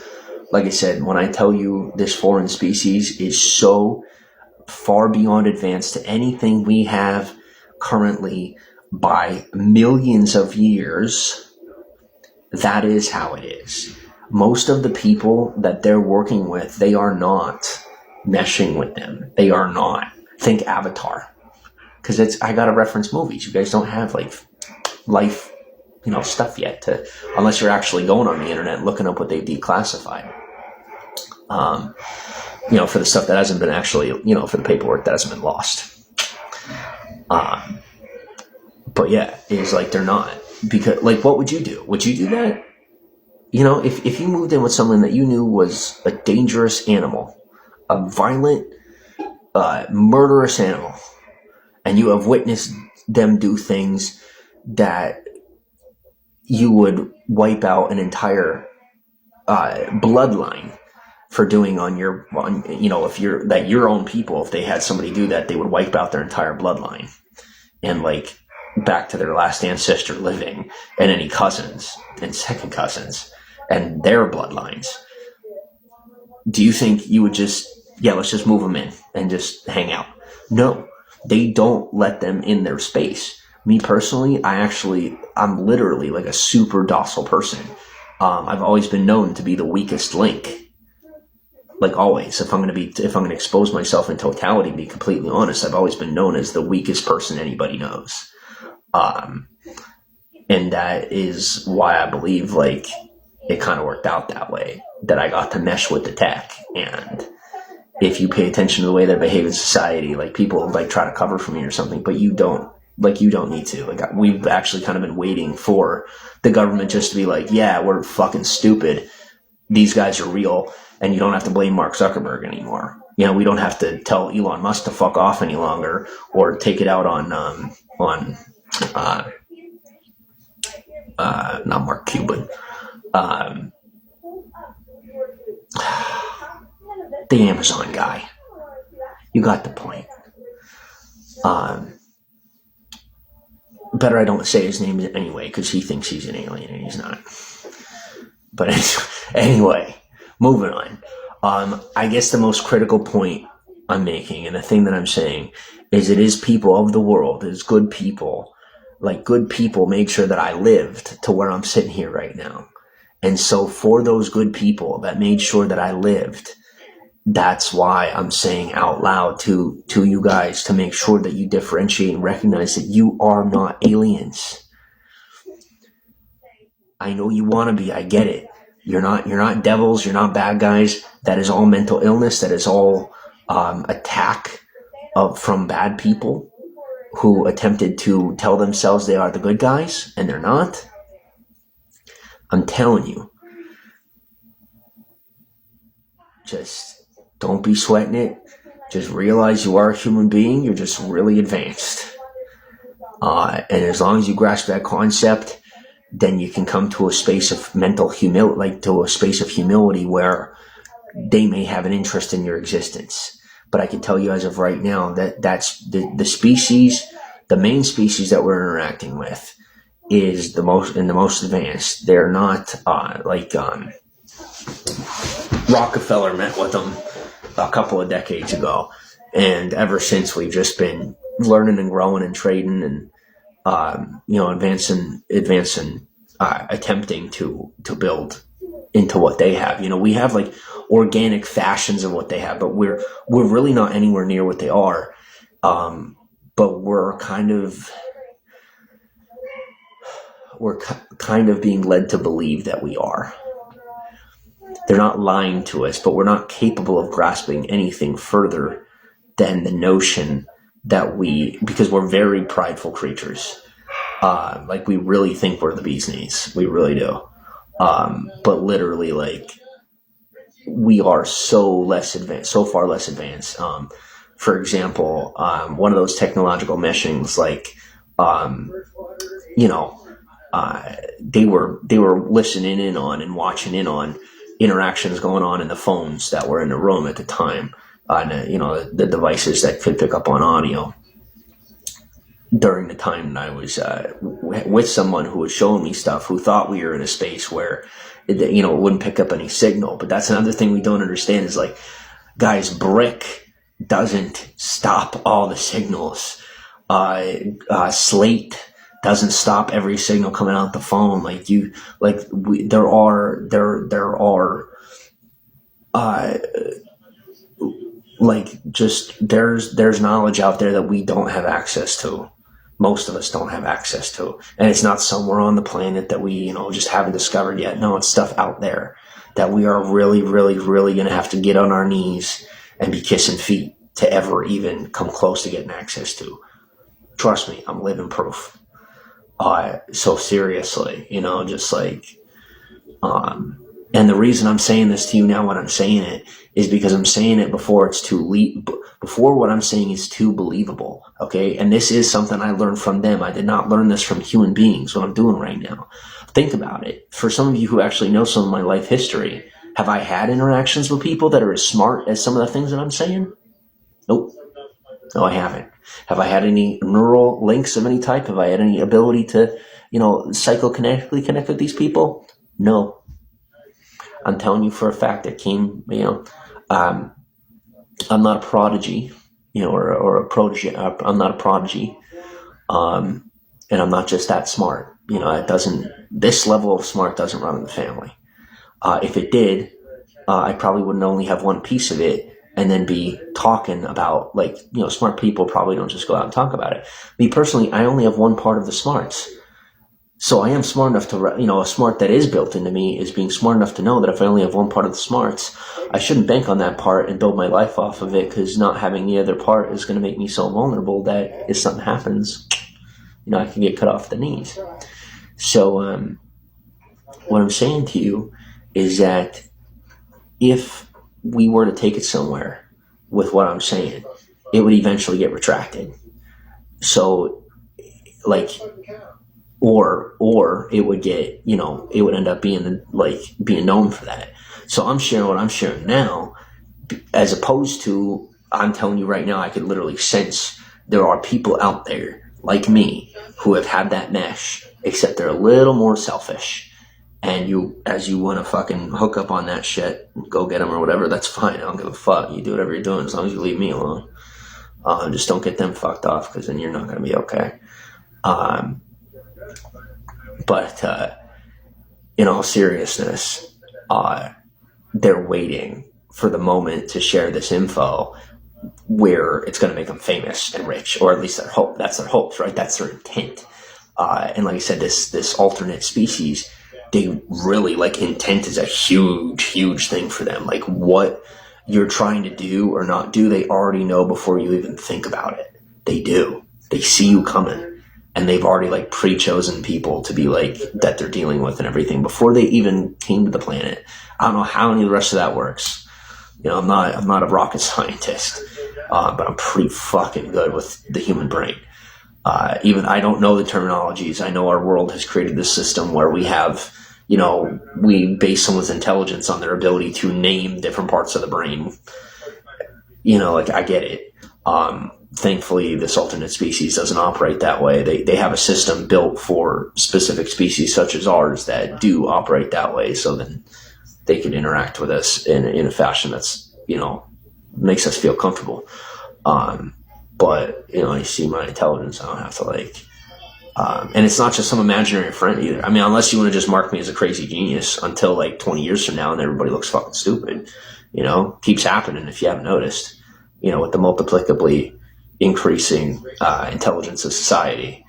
Like I said, when I tell you this foreign species is so far beyond advanced to anything we have currently by millions of years, that is how it is. Most of the people that they're working with, they are not meshing with them. They are not. Think Avatar. Because I gotta reference movies. You guys don't have like life, stuff yet unless you're actually going on the internet and looking up what they've declassified. For the stuff that hasn't been actually, for the paperwork that hasn't been lost. But yeah, it's like they're not. Because like, what would you do? Would you do that? If you moved in with someone that you knew was a dangerous animal, a violent, murderous animal, and you have witnessed them do things that you would wipe out an entire bloodline for doing if your own people, if they had somebody do that, they would wipe out their entire bloodline and like back to their last ancestor living, and any cousins and second cousins and their bloodlines. Do you think you would just, let's just move them in and just hang out? No, they don't let them in their space. Me personally, I'm literally like a super docile person. I've always been known to be the weakest link. Like always, if I'm going to expose myself in totality, to be completely honest, I've always been known as the weakest person anybody knows. And that is why I believe like it kind of worked out that way, that I got to mesh with the tech. And if you pay attention to the way that I behave in society, like people like try to cover for me or something, but you don't need to. Like we've actually kind of been waiting for the government just to be like, yeah, we're fucking stupid. These guys are real. And you don't have to blame Mark Zuckerberg anymore. We don't have to tell Elon Musk to fuck off any longer or take it out on not Mark Cuban. The Amazon guy. You got the point. Better I don't say his name anyway, because he thinks he's an alien and he's not. But anyway, moving on. I guess the most critical point I'm making, and the thing that I'm saying, is it is people of the world, it is good people. Like good people made sure that I lived to where I'm sitting here right now. And so for those good people that made sure that I lived, that's why I'm saying out loud to you guys to make sure that you differentiate and recognize that you are not aliens. I know you want to be. I get it. You're not devils. You're not bad guys. That is all mental illness. That is all attack from bad people who attempted to tell themselves they are the good guys and they're not. I'm telling you, just don't be sweating it. Just realize you are a human being. You're just really advanced. And as long as you grasp that concept, then you can come to a space of mental humility, like to a space of humility where they may have an interest in your existence. But I can tell you as of right now that that's the species, the main species that we're interacting with is the most advanced. They're not Rockefeller met with them a couple of decades ago, and ever since we've just been learning and growing and trading and advancing, attempting to build into what they have. We have like organic fashions of what they have, but we're really not anywhere near what they are. But we're kind of being led to believe that we are. They're not lying to us, but we're not capable of grasping anything further than the notion that because we're very prideful creatures. Like we really think we're the bee's knees. We really do. But literally, like, we are so far less advanced. For example, one of those technological meshings, like, they were listening in on and watching in on interactions going on in the phones that were in the room at the time, the devices that could pick up on audio. During the time that I was with someone who was showing me stuff, who thought we were in a space where it wouldn't pick up any signal. But that's another thing we don't understand is, like, guys, brick doesn't stop all the signals. Slate doesn't stop every signal coming out the phone. There's knowledge out there that we don't have access to. Most of us don't have access to. And it's not somewhere on the planet that we, just haven't discovered yet. No, it's stuff out there that we are really, really, really going to have to get on our knees and be kissing feet to ever even come close to getting access to. Trust me, I'm living proof. So seriously, and the reason I'm saying this to you now when I'm saying it is because I'm saying it before what I'm saying is too believable, okay? And this is something I learned from them. I did not learn this from human beings, what I'm doing right now. Think about it. For some of you who actually know some of my life history, have I had interactions with people that are as smart as some of the things that I'm saying? Nope. No, I haven't. Have I had any neural links of any type? Have I had any ability to, psychokinetically connect with these people? No. I'm telling you for a fact it came, I'm not a prodigy, or a protege. I'm not a prodigy. And I'm not just that smart. This level of smart doesn't run in the family. If it did, I probably wouldn't only have one piece of it and then be talking about, smart people probably don't just go out and talk about it. Me personally, I only have one part of the smarts. So I am smart enough to, a smart that is built into me is being smart enough to know that if I only have one part of the smarts, I shouldn't bank on that part and build my life off of it, because not having the other part is going to make me so vulnerable that if something happens, I can get cut off the knees. So what I'm saying to you is that if we were to take it somewhere with what I'm saying, it would eventually get retracted. So, or it would get, it would end up being known for that. So I'm sharing what I'm sharing now, as opposed to, I'm telling you right now, I could literally sense there are people out there like me who have had that mesh, except they're a little more selfish. And as you want to fucking hook up on that shit, go get them or whatever, that's fine. I don't give a fuck. You do whatever you're doing as long as you leave me alone. Just don't get them fucked off, because then you're not going to be okay. But in all seriousness, they're waiting for the moment to share this info where it's going to make them famous and rich, or at least their hope. That's their hopes, right? That's their intent. And like I said, this alternate species, they really, intent is a huge, huge thing for them. Like, what you're trying to do or not do, they already know before you even think about it. They do. They see you coming. and they've already like pre-chosen people to be like that they're dealing with and everything before they even came to the planet. I don't know how any of the rest of that works. I'm not a rocket scientist, but I'm pretty fucking good with the human brain. Even I don't know the terminologies. I know our world has created this system where we have, we base someone's intelligence on their ability to name different parts of the brain. Like I get it. Thankfully, this alternate species doesn't operate that way. They have a system built for specific species such as ours that do operate that way. So then they can interact with us in a fashion that's, makes us feel comfortable. But, I see my intelligence. I don't have to and it's not just some imaginary friend either. I mean, unless you want to just mark me as a crazy genius until like 20 years from now and everybody looks fucking stupid, keeps happening if you haven't noticed, with the multiplicably increasing intelligence of society.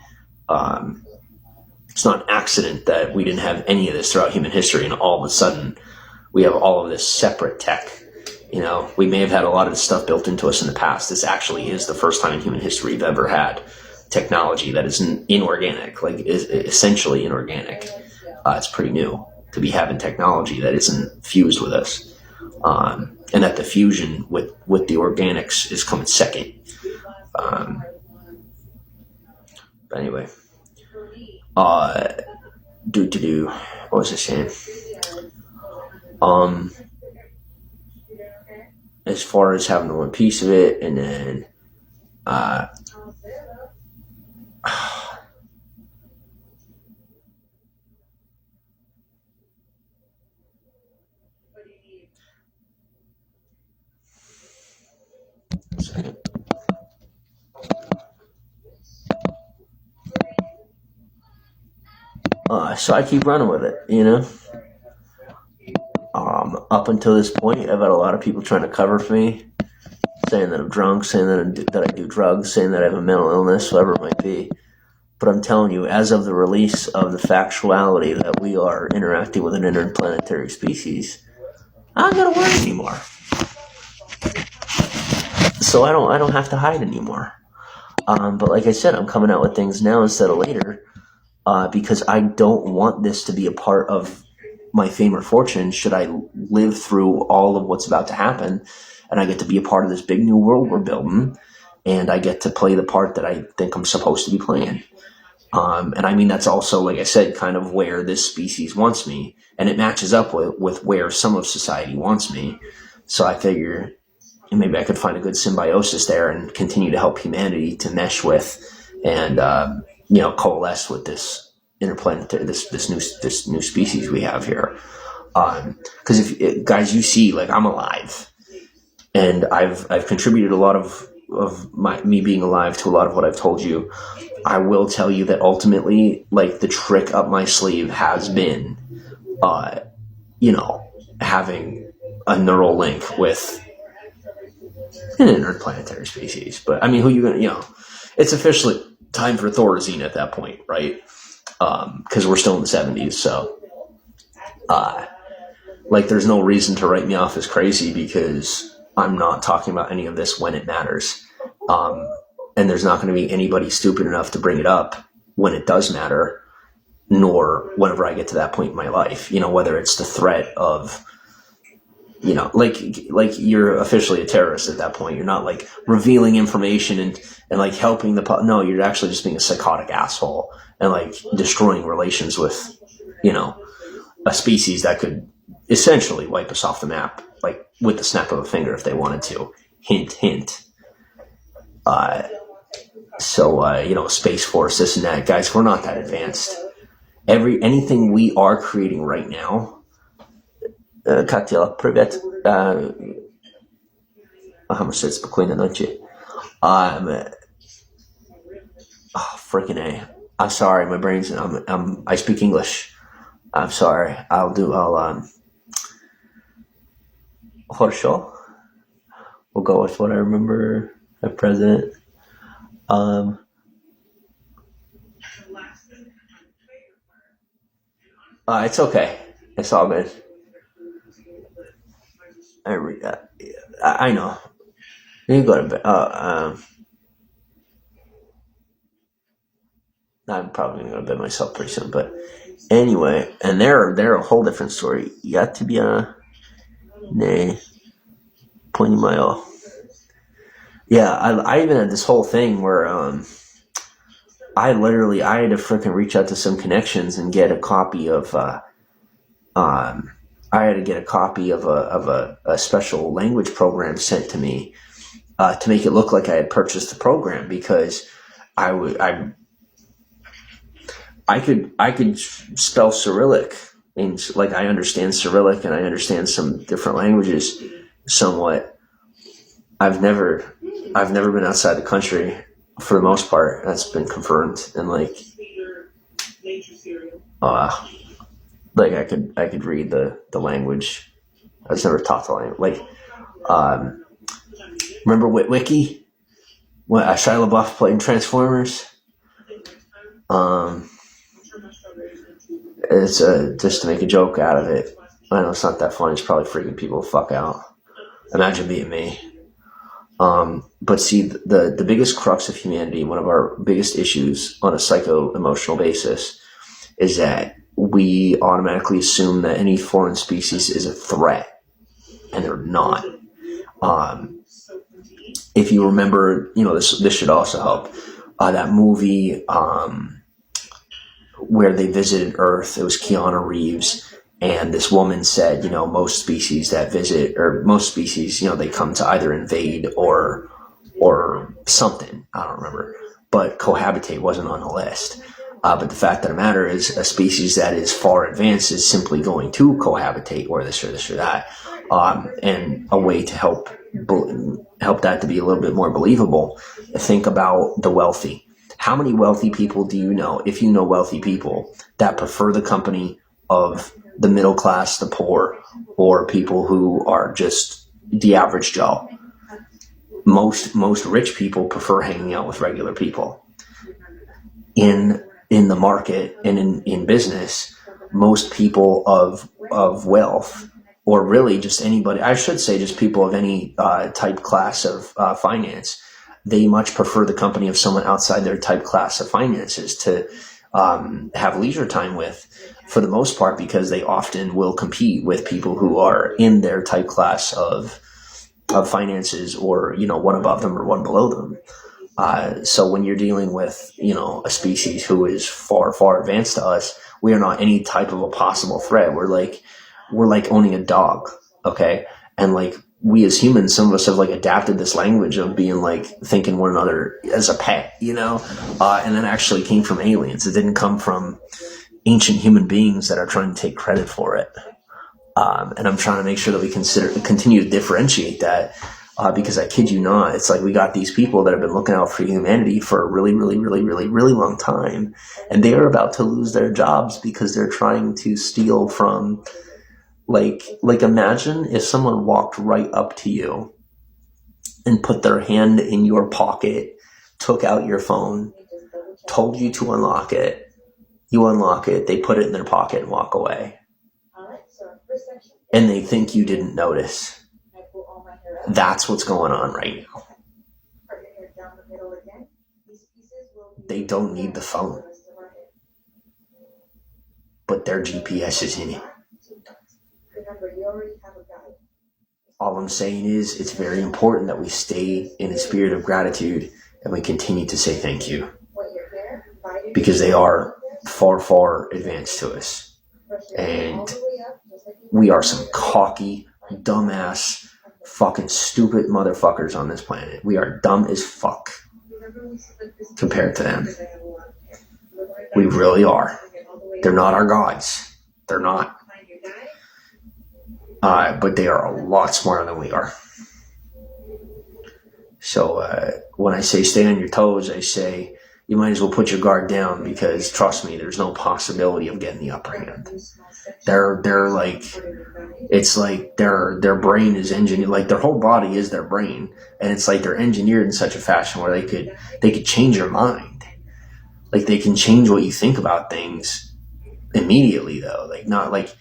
It's not an accident that we didn't have any of this throughout human history, and all of a sudden we have all of this separate tech. We may have had a lot of this stuff built into us in the past. This actually is the first time in human history we've ever had technology that is inorganic, like is essentially inorganic. It's pretty new to be having technology that isn't fused with us, and that the fusion with the organics is coming second. But anyway, what was I saying? As far as having the one piece of it, and then so I keep running with it, up until this point, I've had a lot of people trying to cover for me, saying that I'm drunk, saying that I do drugs, saying that I have a mental illness, whatever it might be. But I'm telling you, as of the release of the factuality that we are interacting with an interplanetary species, I don't gotta worry anymore. So I don't have to hide anymore. But like I said, I'm coming out with things now instead of later, because I don't want this to be a part of my fame or fortune should I live through all of what's about to happen, and I get to be a part of this big new world we're building, and I get to play the part that I think I'm supposed to be playing. And I mean, that's also, like I said, kind of where this species wants me, and it matches up with where some of society wants me. So I figure maybe I could find a good symbiosis there and continue to help humanity to mesh with and, coalesce with this interplanetary, this new species we have here. Because if guys, you see, like, I'm alive, and I've contributed a lot of me being alive to a lot of what I've told you. I will tell you that ultimately, like, the trick up my sleeve has been, having a neural link with an interplanetary species. But I mean, who you gonna, it's officially time for Thorazine at that point, right? Because we're still in the 70s, so there's no reason to write me off as crazy because I'm not talking about any of this when it matters. And there's not going to be anybody stupid enough to bring it up when it does matter, nor whenever I get to that point in my life, whether it's the threat of, like you're officially a terrorist at that point. You're not like revealing information and like helping no, you're actually just being a psychotic asshole and like destroying relations with, a species that could essentially wipe us off the map, like with the snap of a finger if they wanted to. Hint, hint. Space Force, this and that. Guys, we're not that advanced. Anything we are creating right now, Katya, привет. Ага, сидеть спокойной ночи. Freaking A. I'm sorry, my brain's, I speak English. I'm sorry. Хорошо. We'll go with what I remember at present. It's okay. It's all good. I know. You go to bed. I'm probably going to bet myself pretty soon, but anyway, and they're a whole different story. Ya te bien, ne, poñimayo. Yeah, I even had this whole thing where I had to freaking reach out to some connections and get a copy of I had to get a copy of a special language program sent to me to make it look like I had purchased the program, because I could spell Cyrillic, and like I understand Cyrillic and I understand some different languages somewhat. I've never been outside the country for the most part. That's been confirmed, and like I could read the language. I was never taught the language. Like, remember Witwicky? When Shia LaBeouf played in Transformers? It's just to make a joke out of it. I know it's not that funny. It's probably freaking people the fuck out. Imagine being me. But see, the biggest crux of humanity, one of our biggest issues on a psycho-emotional basis, is that we automatically assume that any foreign species is a threat, and they're not. If you remember, this should also help. That movie where they visited Earth, it was Keanu Reeves, and this woman said, most species, they come to either invade or something. I don't remember, but cohabitate wasn't on the list. But the fact of the matter is, a species that is far advanced is simply going to cohabitate, or this or that. And a way to help that to be a little bit more believable, think about the wealthy. How many wealthy people do you know, if you know wealthy people, that prefer the company of the middle class, the poor, or people who are just the average Joe? Most rich people prefer hanging out with regular people. In the market and in business, most people of wealth, or really just anybody, I should say just people of any type class of finance, they much prefer the company of someone outside their type class of finances to have leisure time with, for the most part, because they often will compete with people who are in their type class of finances, or one above them or one below them. So when you're dealing with a species who is far, far advanced to us, we are not any type of a possible threat. We're like owning a dog, okay? And like, we as humans, some of us have like adapted this language of being like thinking one another as a pet, and that actually came from aliens. It didn't come from ancient human beings that are trying to take credit for it. And I'm trying to make sure that we continue to differentiate that, because I kid you not, it's like we got these people that have been looking out for humanity for a really, really, really, really, really long time, and they are about to lose their jobs because they're trying to steal from. Like imagine if someone walked right up to you and put their hand in your pocket, took out your phone, told you to unlock it, you unlock it, they put it in their pocket and walk away. And they think you didn't notice. That's what's going on right now. They don't need the phone, but their GPS is in it. All I'm saying is, it's very important that we stay in a spirit of gratitude and we continue to say thank you, because they are far, far advanced to us. And we are some cocky, dumbass, fucking stupid motherfuckers on this planet. We are dumb as fuck compared to them. We really are. They're not our gods. They're not. But they are a lot smarter than we are. So when I say stay on your toes, I say you might as well put your guard down, because trust me, there's no possibility of getting the upper hand. They're like, it's like their brain is engineered, like their whole body is their brain, and it's like they're engineered in such a fashion where they could change your mind. Like, they can change what you think about things immediately, though. Like, not like,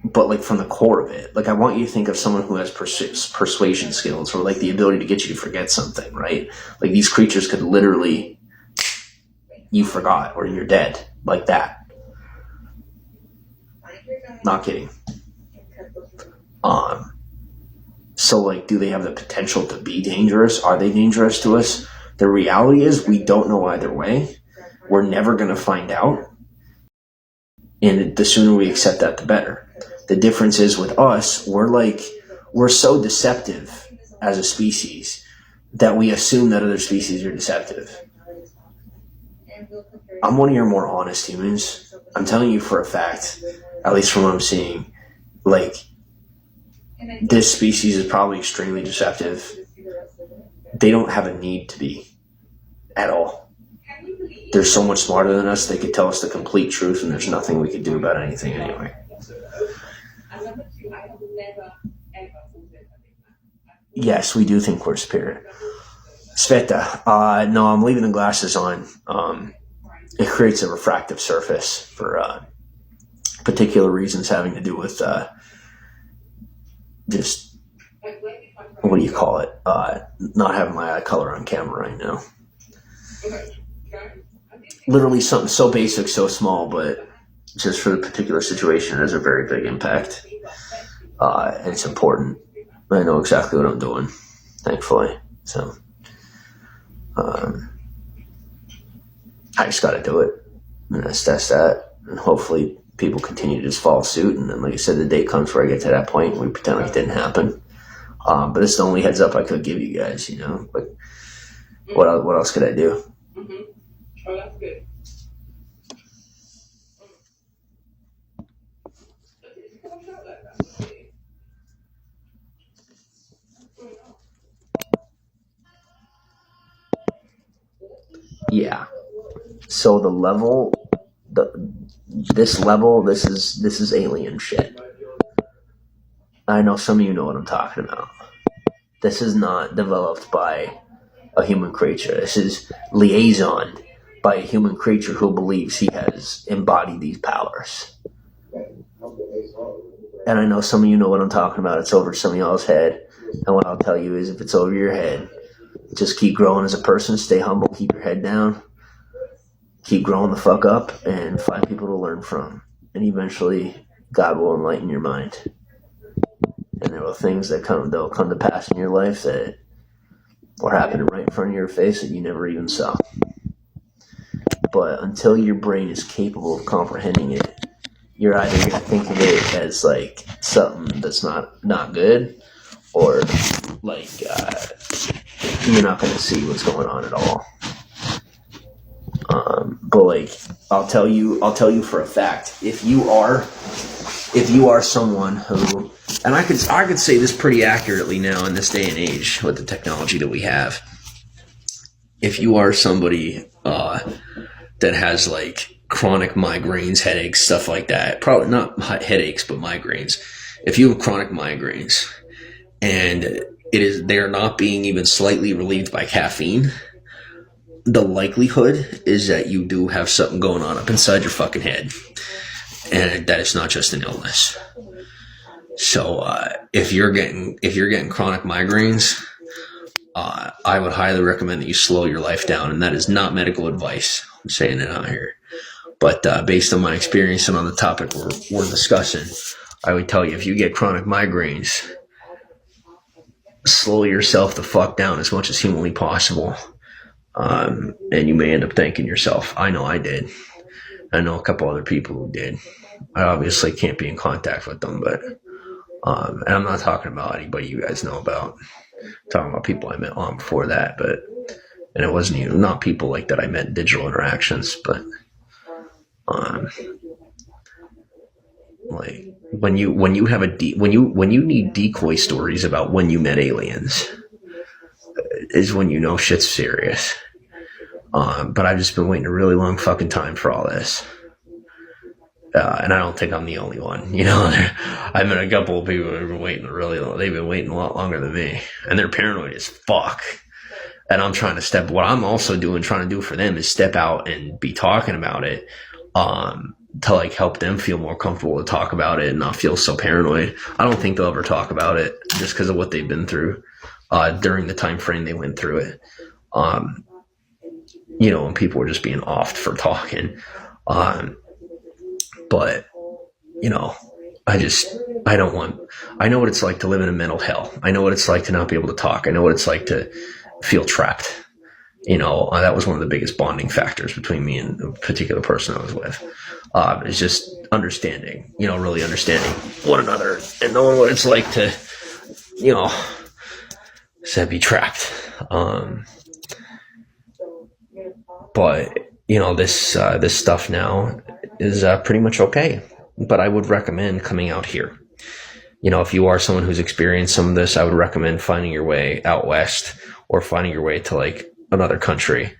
but like from the core of it. Like, I want you to think of someone who has persuasion skills, or like the ability to get you to forget something, right? Like, these creatures could literally you forgot or you're dead like that. Not kidding. So like, do they have the potential to be dangerous? Are they dangerous to us? The reality is we don't know either way. We're never going to find out. And the sooner we accept that, the better. The difference is with us, we're so deceptive as a species that we assume that other species are deceptive. I'm one of your more honest humans. I'm telling you for a fact, at least from what I'm seeing, like, this species is probably extremely deceptive. They don't have a need to be at all. They're so much smarter than us, they could tell us the complete truth, and there's nothing we could do about anything anyway. Yes, we do think we're spirit. Sveta, no, I'm leaving the glasses on. It creates a refractive surface for particular reasons having to do with just, what do you call it? Not having my eye color on camera right now. Literally something so basic, so small, but just for the particular situation, it has a very big impact. And it's important. I know exactly what I'm doing, thankfully. So, I just got to do it. And that's that. And hopefully people continue to just follow suit. And then, like I said, the day comes where I get to that point and we pretend like it didn't happen. But it's the only heads up I could give you guys, you know. But what else could I do? Mm-hmm. Oh, that's good. Yeah. So this is alien shit. I know some of you know what I'm talking about. This is not developed by a human creature. This is liaisoned by a human creature who believes he has embodied these powers. And I know some of you know what I'm talking about. It's over some of y'all's head. And what I'll tell you is, if it's over your head, just keep growing as a person, stay humble, keep your head down, keep growing the fuck up, and find people to learn from. And eventually, God will enlighten your mind. And there are things that'll come to pass in your life that are happening right in front of your face that you never even saw. But until your brain is capable of comprehending it, you're either going to think of it as like something that's not good, or like you're not going to see what's going on at all. But like, I'll tell you for a fact, if you are someone who, and I could say this pretty accurately now in this day and age with the technology that we have, if you are somebody that has like chronic migraines, headaches, stuff like that, probably not headaches, but migraines. If you have chronic migraines and they're not being even slightly relieved by caffeine, the likelihood is that you do have something going on up inside your fucking head, and that it's not just an illness. So if you're getting chronic migraines, I would highly recommend that you slow your life down, and that is not medical advice. I'm saying it out here, but based on my experience and on the topic we're discussing, I would tell you, if you get chronic migraines, slow yourself the fuck down as much as humanly possible. And you may end up thanking yourself. I know I did. I know a couple other people who did. I obviously can't be in contact with them, but and I'm not talking about anybody you guys know about. I'm talking about people I met long before that, and it wasn't not people like that I met in digital interactions, but like when you need decoy stories about when you met aliens is when you know shit's serious. But I've just been waiting a really long fucking time for all this. And I don't think I'm the only one. You know, I've met a couple of people who have been waiting they've been waiting a lot longer than me. And they're paranoid as fuck. And I'm trying to what I'm also trying to do for them is step out and be talking about it, to like help them feel more comfortable to talk about it and not feel so paranoid. I don't think they'll ever talk about it just because of what they've been through, during the time frame they went through it. and people were just being offed for talking. But, I don't want, I know what it's like to live in a mental hell. I know what it's like to not be able to talk. I know what it's like to feel trapped. That was one of the biggest bonding factors between me and a particular person I was with. Is just understanding, really understanding one another and knowing what it's like to, be trapped. But this stuff now is pretty much okay. But I would recommend coming out here. If you are someone who's experienced some of this, I would recommend finding your way out west or finding your way to like another country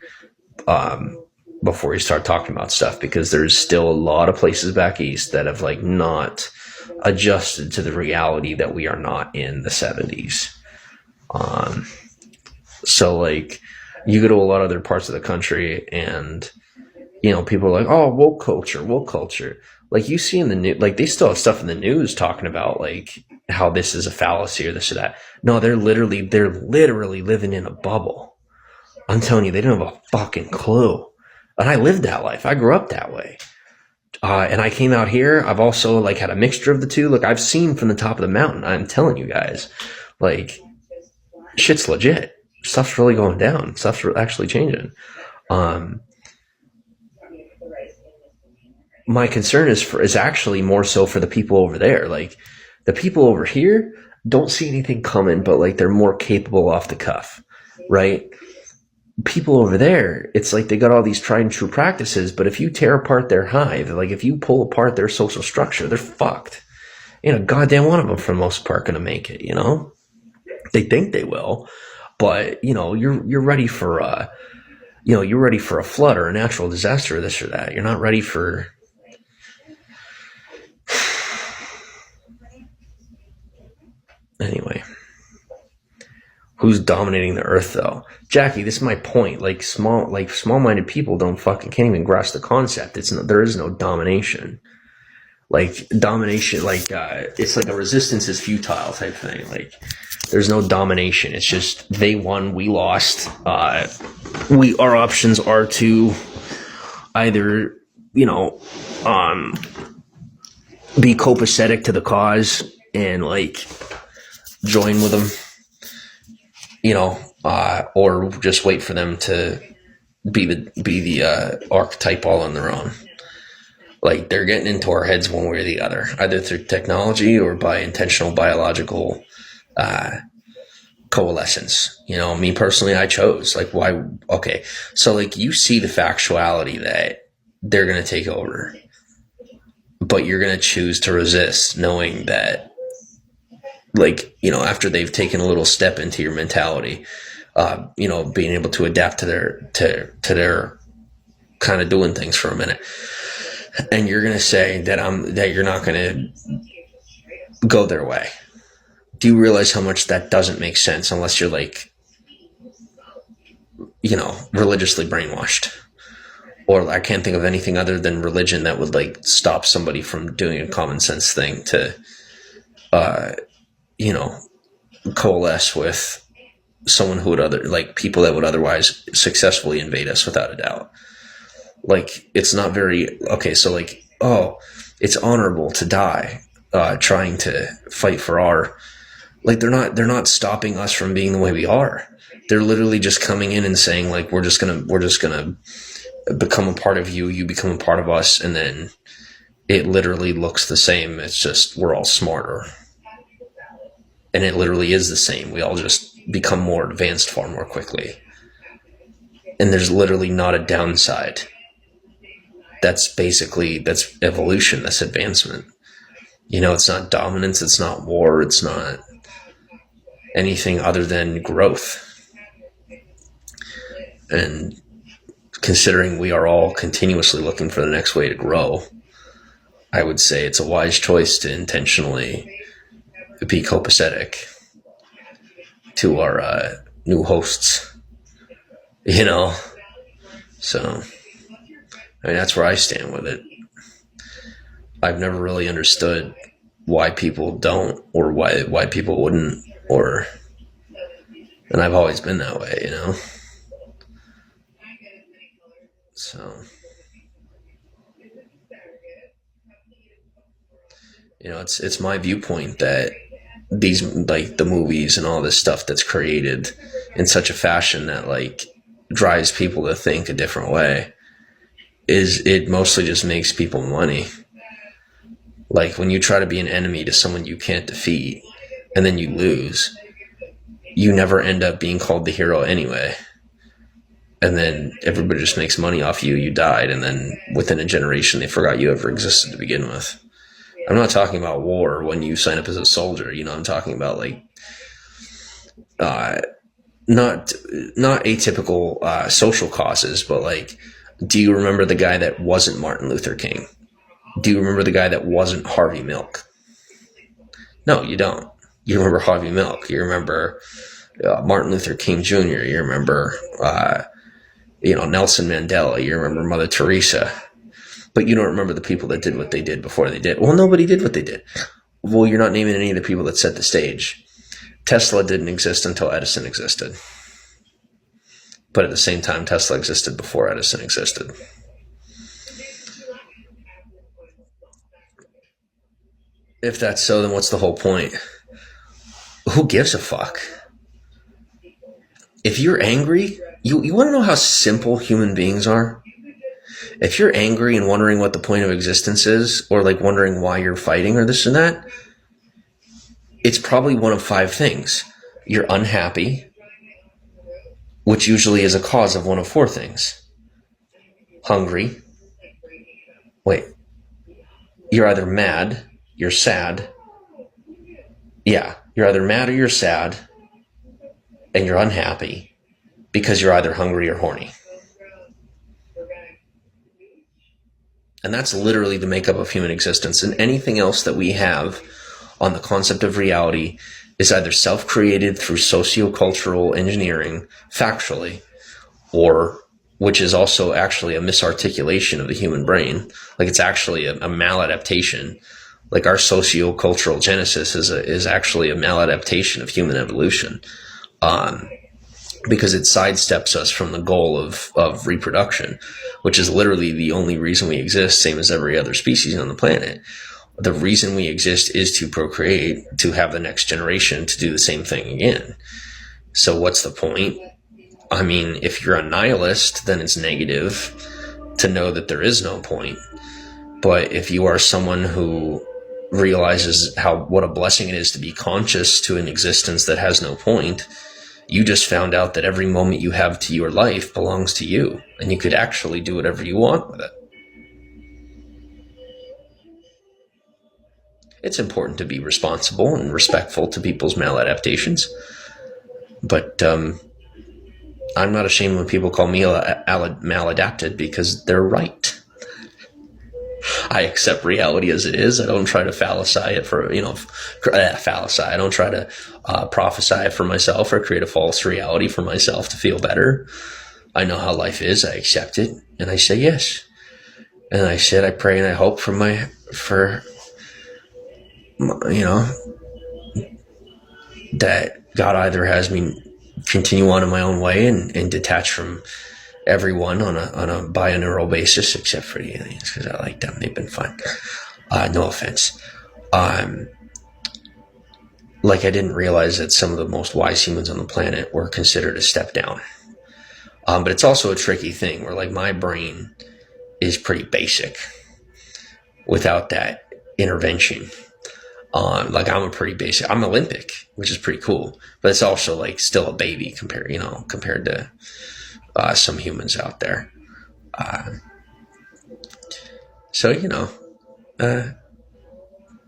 before you start talking about stuff, because there's still a lot of places back east that have like not adjusted to the reality that we are not in the 70s. So like you go to a lot of other parts of the country and people are like, oh, woke culture. Like you see in the news, like they still have stuff in the news talking about like how this is a fallacy or this or that. No, they're literally living in a bubble. I'm telling you, they don't have a fucking clue. And I lived that life. I grew up that way. And I came out here. I've also like had a mixture of the two. Look, I've seen from the top of the mountain. I'm telling you guys, like shit's legit. Stuff's really going down. Stuff's actually changing. My concern is actually more so for the people over there. Like the people over here don't see anything coming, but like they're more capable off the cuff, right? People over there, it's like they got all these tried and true practices, but if you tear apart their hive, like if you pull apart their social structure, they're fucked. Ain't a goddamn one of them for the most part gonna make it, They think they will, but you're ready for you're ready for a flood or a natural disaster or this or that. You're not ready for anyway. Who's dominating the earth though? Jackie, this is my point. Like small-minded people can't even grasp the concept. There is no domination. Like domination, it's like a resistance is futile type thing. Like there's no domination. It's just they won, we lost. Our options are to either, be copacetic to the cause and like join with them, or just wait for them to be the archetype all on their own. Like they're getting into our heads one way or the other, either through technology or by intentional biological coalescence. Me personally, I chose like why. Okay, so like you see the factuality that they're going to take over, but you're going to choose to resist, knowing that after they've taken a little step into your mentality, being able to adapt to their kind of doing things for a minute. And you're going to say that you're not going to go their way. Do you realize how much that doesn't make sense unless you're religiously brainwashed? Or I can't think of anything other than religion that would stop somebody from doing a common sense thing to, coalesce with someone who would people that would otherwise successfully invade us without a doubt. It's not very, okay. So it's honorable to die, trying to fight for our, they're not stopping us from being the way we are. They're literally just coming in and saying we're just gonna become a part of you, you become a part of us. And then it literally looks the same. It's just, we're all smarter. And it literally is the same. We all just become more advanced far more quickly. And there's literally not a downside. That's evolution. That's advancement. It's not dominance. It's not war. It's not anything other than growth. And considering we are all continuously looking for the next way to grow, I would say it's a wise choice to intentionally be copacetic to our new hosts, So, that's where I stand with it. I've never really understood why people don't, or why people wouldn't, and I've always been that way, So, it's my viewpoint that these, like, the movies and all this stuff that's created in such a fashion that, like, drives people to think a different way, is it mostly just makes people money. Like, when you try to be an enemy to someone you can't defeat and then you lose, you never end up being called the hero anyway. And then everybody just makes money off you. You died, and then within a generation they forgot you ever existed to begin with. I'm not talking about war when you sign up as a soldier. I'm talking about, like, not atypical social causes, but, like, do you remember the guy that wasn't Martin Luther King? Do you remember the guy that wasn't Harvey Milk? No, you don't. You remember Harvey Milk. You remember Martin Luther King Jr. You remember Nelson Mandela. You remember Mother Teresa. But you don't remember the people that did what they did before they did. Well, nobody did what they did. Well, you're not naming any of the people that set the stage. Tesla didn't exist until Edison existed. But at the same time, Tesla existed before Edison existed. If that's so, then what's the whole point? Who gives a fuck? If you're angry, you want to know how simple human beings are? If you're angry and wondering what the point of existence is, or, like, wondering why you're fighting or this and that, it's probably one of 5 things. You're unhappy, which usually is a cause of one of 4 things. Hungry. Wait. You're either mad, you're sad. Yeah, you're either mad or you're sad, and you're unhappy because you're either hungry or horny. And that's literally the makeup of human existence. And anything else that we have on the concept of reality is either self-created through sociocultural engineering, factually, or which is also actually a misarticulation of the human brain. Like, it's actually a maladaptation. Like, our sociocultural genesis is actually a maladaptation of human evolution, because it sidesteps us from the goal of reproduction, which is literally the only reason we exist, same as every other species on the planet. The reason we exist is to procreate, to have the next generation to do the same thing again. So what's the point? I mean, if you're a nihilist, then it's negative to know that there is no point. But if you are someone who realizes what a blessing it is to be conscious to an existence that has no point, you just found out that every moment you have to your life belongs to you, and you could actually do whatever you want with it. It's important to be responsible and respectful to people's maladaptations, but I'm not ashamed when people call me maladapted, because they're right. I accept reality as it is. I don't try to fallacy it for, fallacy. I don't try to prophesy it for myself or create a false reality for myself to feel better. I know how life is. I accept it, and I say yes. And I said, I pray and I hope that God either has me continue on in my own way and detach from everyone on a binaural basis, except for the aliens, because I like them. They've been fun. No offense. Like, I didn't realize that some of the most wise humans on the planet were considered a step down. But it's also a tricky thing where, like, my brain is pretty basic without that intervention. Like, I'm Olympic, which is pretty cool, but it's also, like, still a baby compared to some humans out there. So,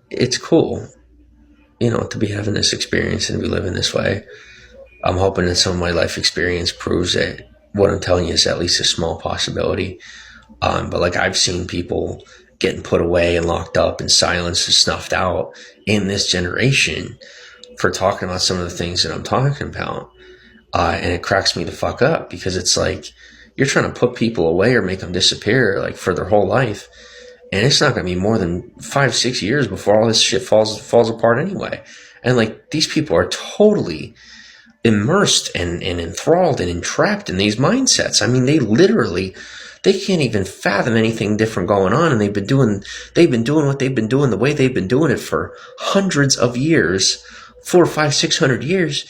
it's cool, to be having this experience and be living this way. I'm hoping that some of my life experience proves that what I'm telling you is at least a small possibility. But, like, I've seen people getting put away and locked up and silenced and snuffed out in this generation for talking about some of the things that I'm talking about. And it cracks me the fuck up, because it's like, you're trying to put people away or make them disappear, like, for their whole life. And it's not going to be more than 5-6 years before all this shit falls apart anyway. And, like, these people are totally immersed and enthralled and entrapped in these mindsets. I mean, they literally They can't even fathom anything different going on, and they've been doing what they've been doing the way they've been doing it for hundreds of years, 400, 500, 600 years,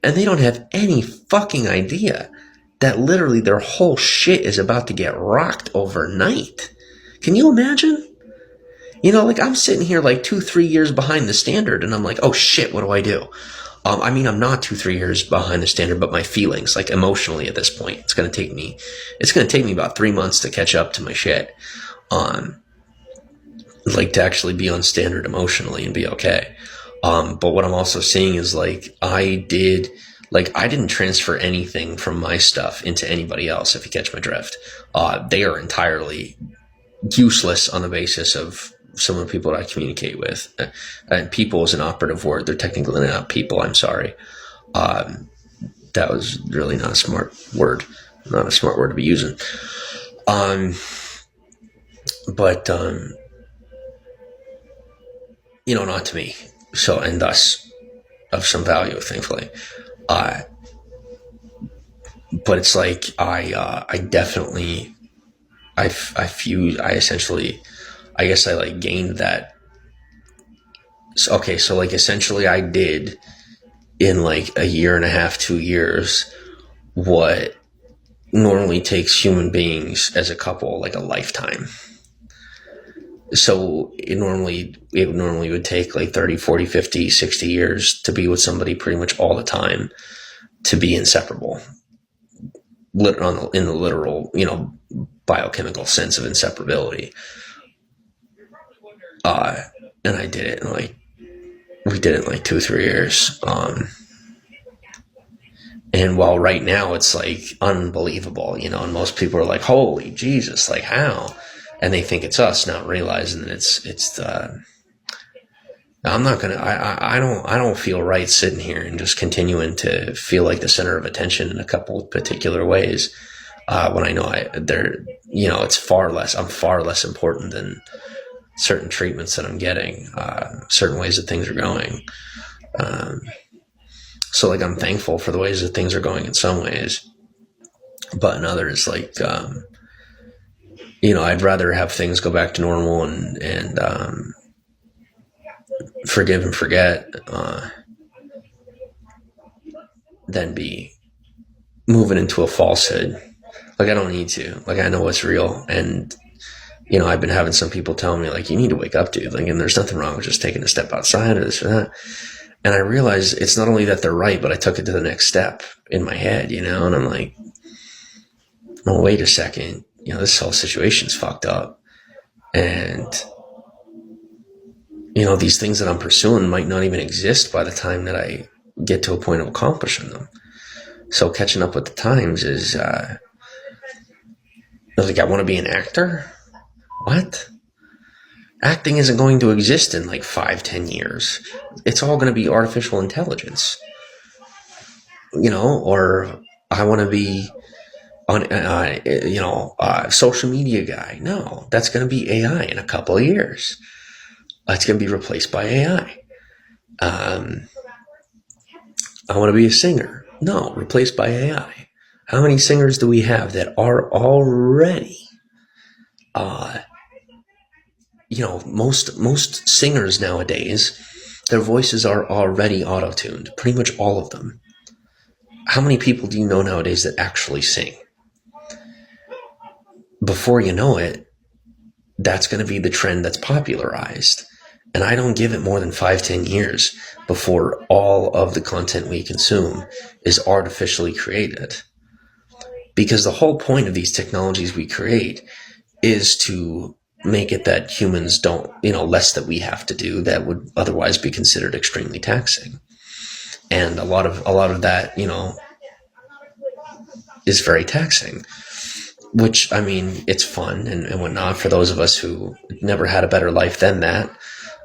and they don't have any fucking idea that literally their whole shit is about to get rocked overnight. Can you imagine? Like I'm sitting here like 2-3 years behind the standard, and I'm like, oh shit, what do I do? I'm not 2-3 years behind the standard, but my feelings, like emotionally at this point, it's going to take me about 3 months to catch up to my shit. Like to actually be on standard emotionally and be okay. But what I'm also seeing is like, I didn't transfer anything from my stuff into anybody else, if you catch my drift. They are entirely useless on the basis of some of the people that I communicate with. And people is an operative word. They're technically not people. I'm sorry. That was really not a smart word. Not a smart word to be using. But not to me. So, and thus of some value, thankfully. But it's like, I definitely, I guess I like gained that. Okay, so like essentially I did in like a year and a half, 2 years, what normally takes human beings as a couple like a lifetime. So it normally would take like 30, 40, 50, 60 years to be with somebody pretty much all the time, to be inseparable. In the literal, biochemical sense of inseparability. And I did it in we did it in like 2-3 years. And while right now it's like unbelievable, and most people are like, holy Jesus, like how? And they think it's us, not realizing that it's I'm not gonna, I don't feel right sitting here and just continuing to feel like the center of attention in a couple of particular ways, when I know I'm far less important than certain treatments that I'm getting, certain ways that things are going. So like I'm thankful for the ways that things are going in some ways, but in others, like, I'd rather have things go back to normal and forgive and forget, than be moving into a falsehood. Like I don't need to, like I know what's real. And I've been having some people tell me like, you need to wake up, dude. Like, and there's nothing wrong with just taking a step outside or this or that. And I realize it's not only that they're right, but I took it to the next step in my head, and I'm like, no, wait a second. This whole situation's fucked up. And, these things that I'm pursuing might not even exist by the time that I get to a point of accomplishing them. So catching up with the times is, like, I want to be an actor. What? Acting isn't going to exist in like 5-10 years. It's all going to be artificial intelligence. Or I want to be on, social media guy. No, that's going to be AI in a couple of years. It's going to be replaced by AI. I want to be a singer. No, replaced by AI. How many singers do we have that are already, most singers nowadays, their voices are already auto-tuned, pretty much all of them. How many people do you know nowadays that actually sing? Before you know it, that's going to be the trend that's popularized. And I don't give it more than 5-10 years before all of the content we consume is artificially created. Because the whole point of these technologies we create is to make it that humans don't, less that we have to do that would otherwise be considered extremely taxing. And a lot of that, is very taxing, which, it's fun and whatnot for those of us who never had a better life than that.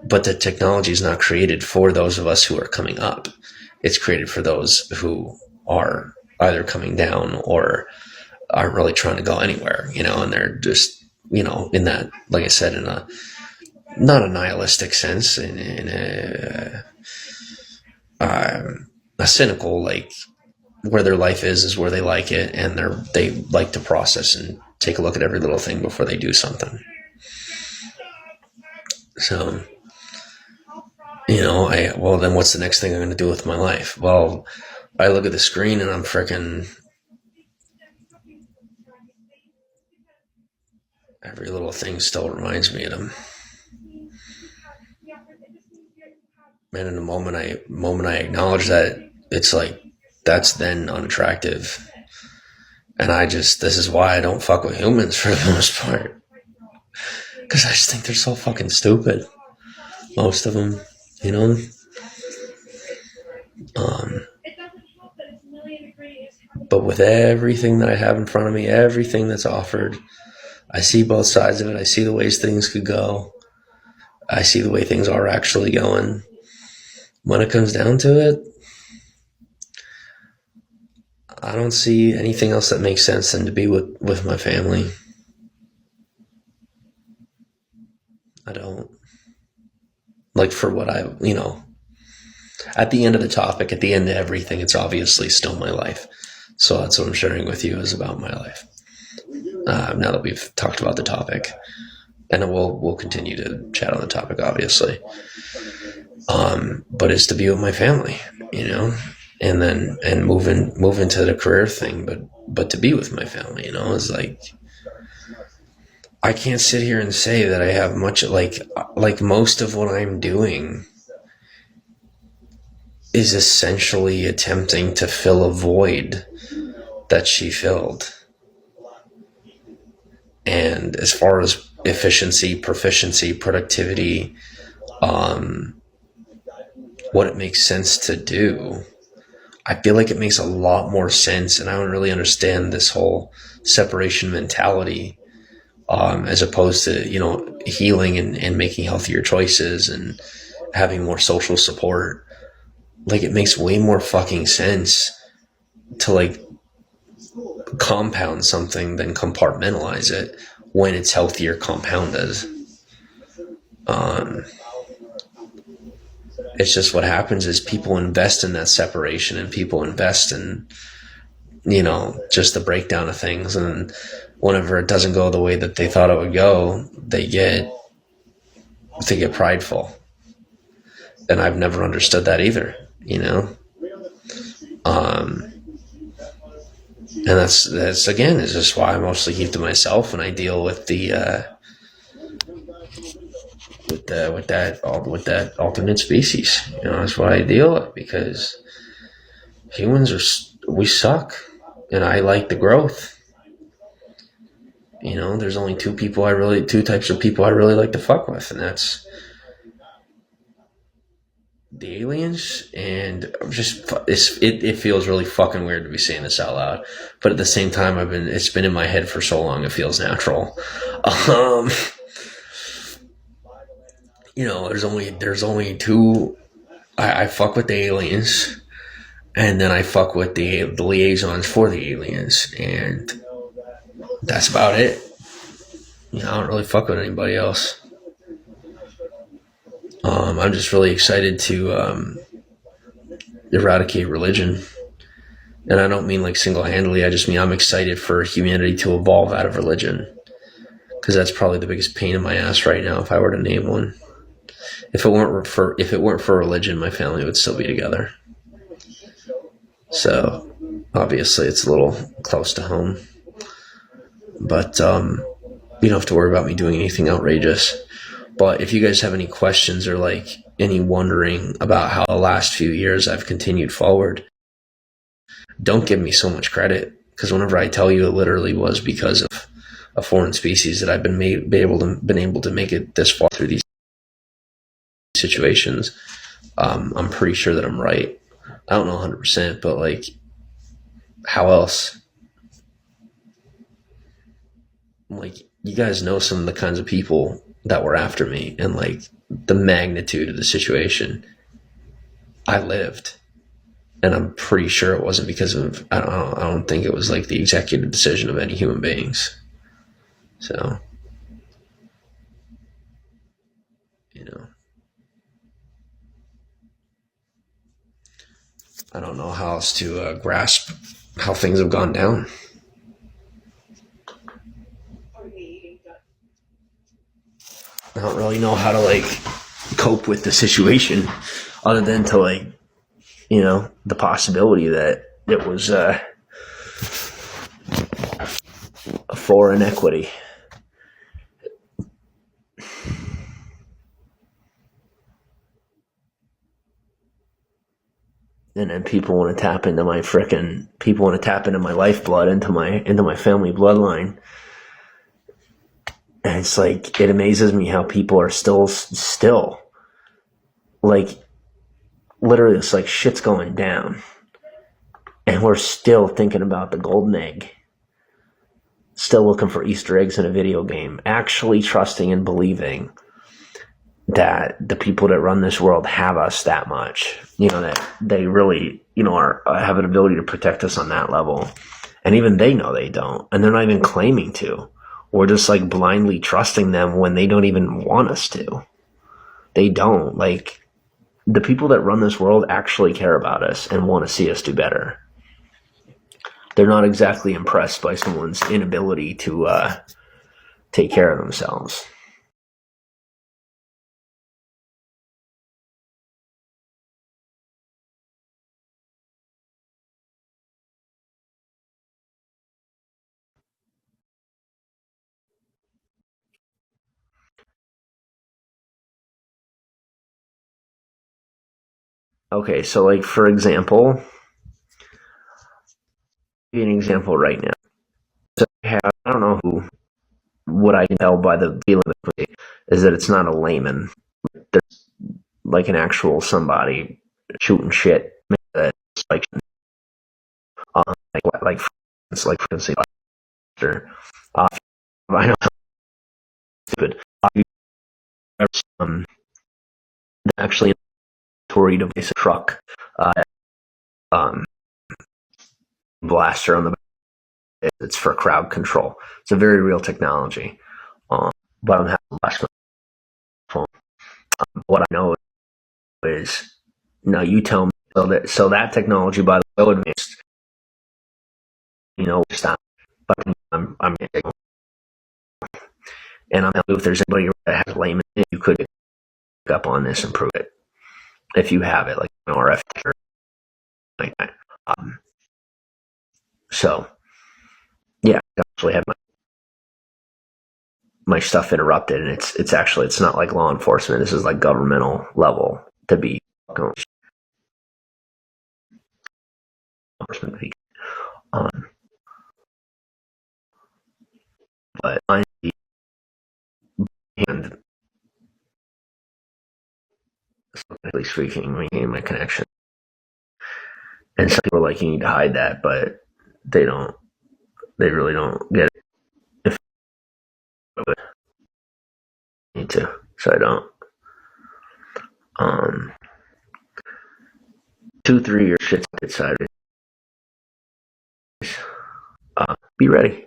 But the technology is not created for those of us who are coming up. It's created for those who are either coming down or aren't really trying to go anywhere, and they're just, in that, like I said, in a, not a nihilistic sense, in a cynical, like, where their life is where they like it, and they like to process and take a look at every little thing before they do something. So, then what's the next thing I'm going to do with my life? Well, I look at the screen and I'm freaking... every little thing still reminds me of them. And in the moment I acknowledge that, it's like, that's then unattractive. And this is why I don't fuck with humans for the most part. Because I just think they're so fucking stupid. Most of them, But with everything that I have in front of me, everything that's offered, I see both sides of it. I see the ways things could go. I see the way things are actually going. When it comes down to it, I don't see anything else that makes sense than to be with my family. I don't. Like, for what at the end of the topic, at the end of everything, it's obviously still my life. So that's what I'm sharing with you, is about my life. Now that we've talked about the topic, and we'll continue to chat on the topic, obviously. But it's to be with my family, and move into the career thing, but to be with my family, is like, I can't sit here and say that I have much, like most of what I'm doing is essentially attempting to fill a void that she filled. And as far as efficiency, proficiency, productivity, what it makes sense to do, I feel like it makes a lot more sense, and I don't really understand this whole separation mentality, as opposed to, healing and making healthier choices and having more social support. Like, it makes way more fucking sense to, like, compound something than compartmentalize it when it's healthier compounded. It's just, what happens is people invest in that separation, and people invest in, just the breakdown of things. And whenever it doesn't go the way that they thought it would go, they get prideful. And I've never understood that either, and that's again, is just why I mostly keep to myself, and I deal with with that alternate species. That's what I deal with, because humans we suck, and I like the growth. There's only two types of people I really like to fuck with, and that's the aliens, and it feels really fucking weird to be saying this out loud, but at the same time, it's been in my head for so long, it feels natural. There's only two. I fuck with the aliens, and then I fuck with the liaisons for the aliens, and that's about it. I don't really fuck with anybody else. I'm just really excited to eradicate religion. And I don't mean like single-handedly, I just mean I'm excited for humanity to evolve out of religion. Because that's probably the biggest pain in my ass right now, if I were to name one. If it weren't for religion, my family would still be together. So, obviously, it's a little close to home. But, you don't have to worry about me doing anything outrageous. But if you guys have any questions, or like any wondering about how the last few years I've continued forward, don't give me so much credit, because whenever I tell you, it literally was because of a foreign species that I've been able to make it this far through these situations. I'm pretty sure that I'm right. I don't know 100%, but like, how else? Like, you guys know some of the kinds of people that were after me, and like the magnitude of the situation. I lived, and I'm pretty sure it wasn't because of, I don't think it was like the executive decision of any human beings. So, I don't know how else to grasp how things have gone down. I don't really know how to like cope with the situation other than to like, the possibility that it was for inequity. And then people want to tap into my lifeblood, into my family bloodline. And it's like, it amazes me how people are still like, literally, it's like shit's going down. And we're still thinking about the golden egg. Still looking for Easter eggs in a video game. Actually trusting and believing that the people that run this world have us that much. That they really, have an ability to protect us on that level. And even they know they don't. And they're not even claiming to. We're just like blindly trusting them when they don't even want us to. They don't. Like, the people that run this world actually care about us and want to see us do better. They're not exactly impressed by someone's inability to take care of themselves. Okay, so like, for example, I'll give you an example right now. So I don't know what I can tell by the feeling is that it's not a layman. There's like an actual somebody shooting shit that's like it's like frequency. I know, stupid. Actually, Tory device, a truck, blaster on the back. It's for crowd control. It's a very real technology. But I don't have a last phone. What I know is, no, you tell me. So that technology, by the way, so advanced. Stop. But I'm and I'm if there's anybody that has layman, you could pick up on this and prove it if you have it, like an RF or like that. So yeah, I actually had my stuff interrupted, and it's not like law enforcement. This is like governmental level to be enforcement. But and specifically speaking, maintaining my connection. And some people are like, you need to hide that, but they don't. They really don't get it. If I need to, so I don't. 2-3 years shit's decided. Be ready.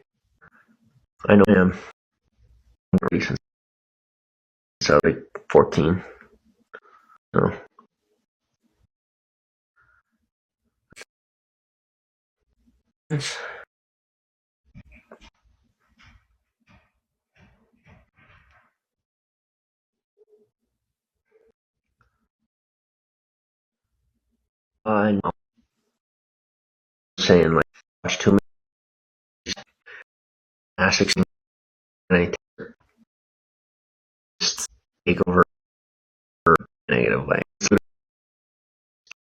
I know him. Recent. So like 14. So. I know. Saying like, watch too many classics and I just take over negative way.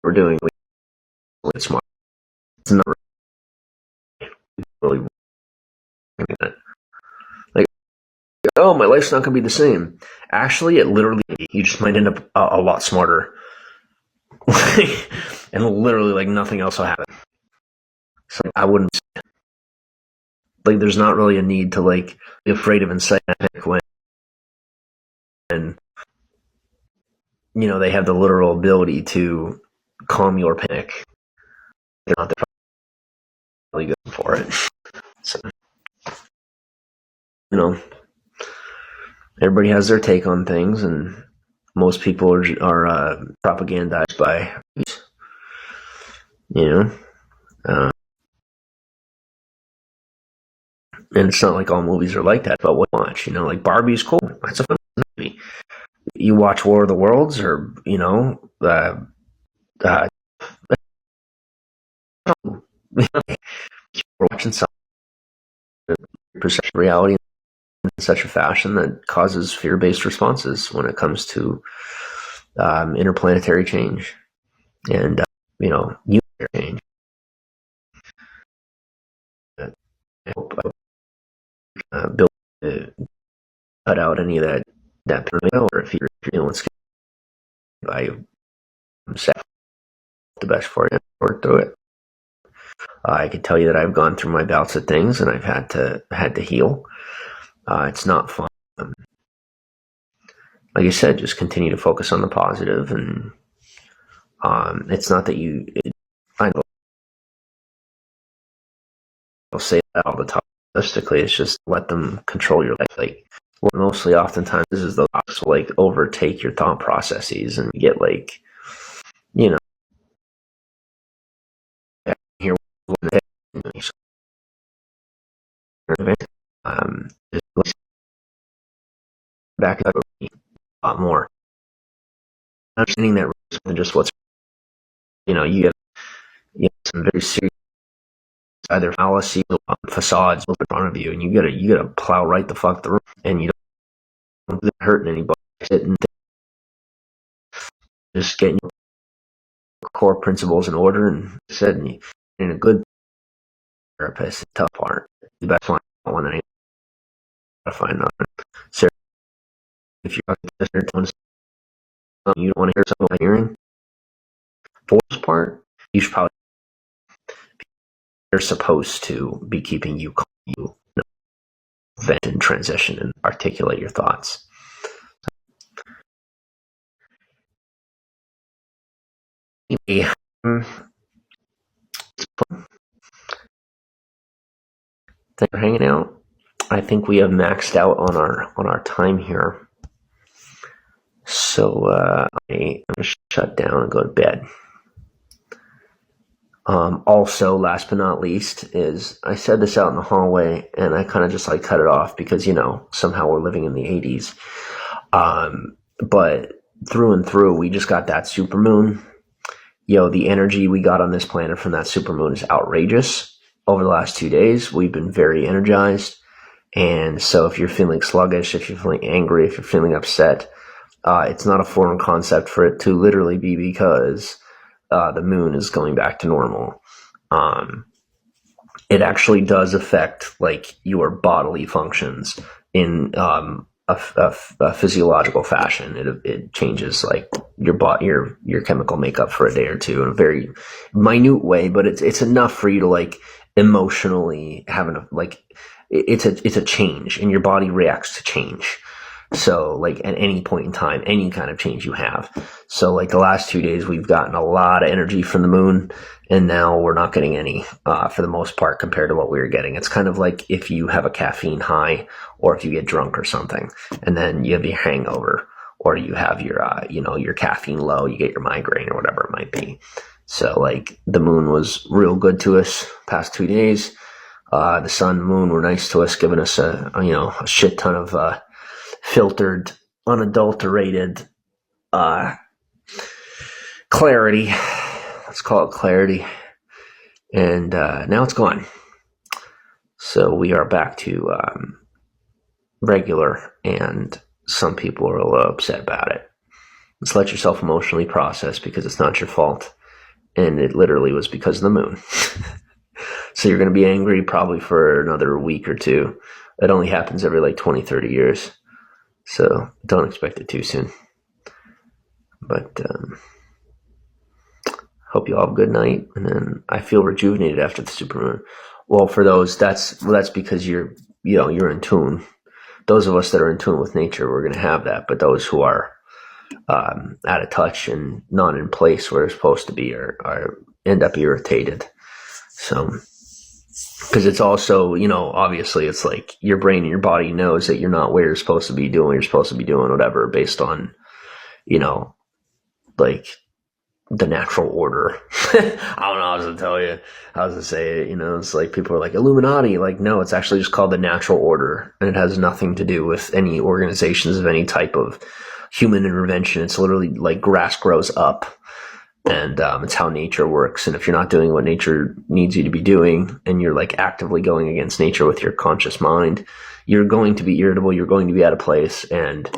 We're doing really smart. It's not really like, oh, my life's not gonna be the same. Actually, it literally, you just might end up a lot smarter, and literally like nothing else will happen. So I wouldn't like. There's not really a need to like be afraid of incitement when they have the literal ability to calm your panic. They're not really good for it. So, everybody has their take on things, and most people are propagandized by, and it's not like all movies are like that, but what watch, like Barbie's cool. That's a fun movie. you watch War of the Worlds, or we're watching some perception of reality in such a fashion that causes fear-based responses when it comes to interplanetary change and nuclear change. I hope Bill cut out any of that or if you're feeling scared, I'm sad the best for you. Work through it. I can tell you that I've gone through my bouts of things and I've had to heal. It's not fun. Like I said, just continue to focus on the positive, and it's not that I know I'll say that all the time. Realistically, it's just let them control your life. Like, mostly, oftentimes, this is the thoughts will overtake your thought processes, and you get here back up a lot more. Understanding that than just what's you get some very serious either fallacy or facades in front of you, and you gotta plow right the fuck through, and you don't hurt anybody. And just getting your core principles in order, and said in a good therapist, the tough part. The best one that I gotta find another. So if you're you don't want to hear something like hearing, for the most part, you should probably they're supposed to be keeping you vent and transition and articulate your thoughts. Anyway, thanks for hanging out. I think we have maxed out on our time here, so I'm gonna shut down and go to bed. Also, last but not least, is I said this out in the hallway, and I kind of just cut it off because somehow we're living in the 80s. But through and through, we just got that supermoon. The energy we got on this planet from that supermoon is outrageous. Over the last 2 days, we've been very energized. And so if you're feeling sluggish, if you're feeling angry, if you're feeling upset, it's not a foreign concept for it to literally be because the moon is going back to normal. It actually does affect your bodily functions in a physiological fashion. It changes your chemical makeup for a day or two in a very minute way, but it's enough for you to emotionally have it's a change, and your body reacts to change. So at any point in time, any kind of change you have. So the last 2 days, we've gotten a lot of energy from the moon, and now we're not getting any for the most part compared to what we were getting. It's kind of like if you have a caffeine high, or if you get drunk or something, and then you have your hangover, or you have your caffeine low, you get your migraine or whatever it might be. So the moon was real good to us past 2 days. The sun and moon were nice to us, giving us a shit ton of filtered, unadulterated clarity. Let's call it clarity. And now it's gone. So we are back to regular, and some people are a little upset about it. Let's let yourself emotionally process, because it's not your fault. And it literally was because of the moon. So you're going to be angry probably for another week or two. It only happens every 20, 30 years. So don't expect it too soon. But hope you all have a good night. And then I feel rejuvenated after the supermoon. Well, for those, that's because you're in tune. Those of us that are in tune with nature, we're going to have that. But those who are out of touch and not in place where they're supposed to be are end up irritated. So, because it's also, obviously it's your brain and your body knows that you're not where you're supposed to be doing what you're supposed to be doing, whatever, based on, the natural order. I don't know how to tell you, how to say it. It's people are Illuminati. No, it's actually just called the natural order, and it has nothing to do with any organizations of any type of human intervention. It's literally like grass grows up, and it's how nature works. And if you're not doing what nature needs you to be doing, and you're like actively going against nature with your conscious mind, you're going to be irritable, you're going to be out of place, and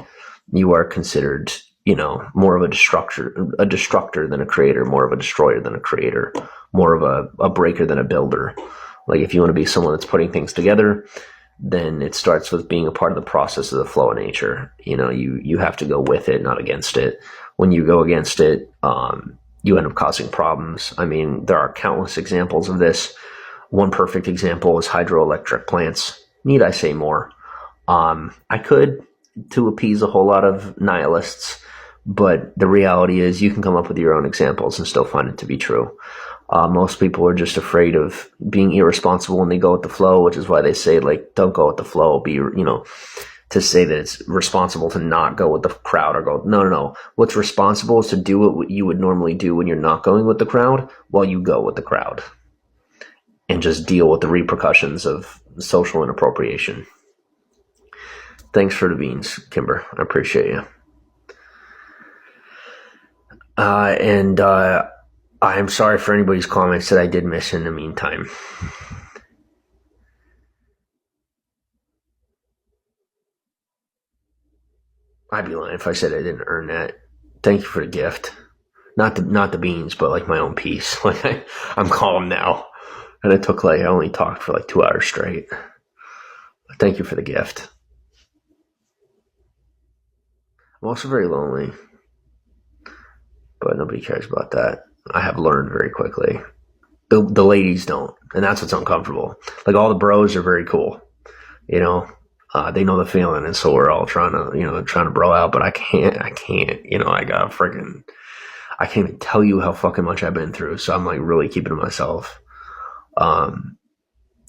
you are considered, more of a destructor than a creator, more of a destroyer than a creator, more of a breaker than a builder. Like if you want to be someone that's putting things together, then it starts with being a part of the process of the flow of nature. You have to go with it, not against it. When you go against it, you end up causing problems. I mean, there are countless examples of this. One perfect example is hydroelectric plants. Need I say more? I could, to appease a whole lot of nihilists, but the reality is you can come up with your own examples and still find it to be true. Most people are just afraid of being irresponsible when they go with the flow, which is why they say, like, don't go with the flow. To say that it's responsible to not go with the crowd or go, no. What's responsible is to do what you would normally do when you're not going with the crowd while you go with the crowd, and just deal with the repercussions of social inappropriation. Thanks for the beans, Kimber. I appreciate you. And I'm sorry for anybody's comments that I did miss in the meantime. I'd be lying if I said I didn't earn that. Thank you for the gift. Not the beans, but like my own peace. Like I'm calm now. And it took I only talked for 2 hours straight. But thank you for the gift. I'm also very lonely. But nobody cares about that. I have learned very quickly. The ladies don't. And that's what's uncomfortable. Like all the bros are very cool. They know the feeling, and so we're all trying to bro out, but I can't, I got I can't even tell you how fucking much I've been through, so I'm really keeping to myself. I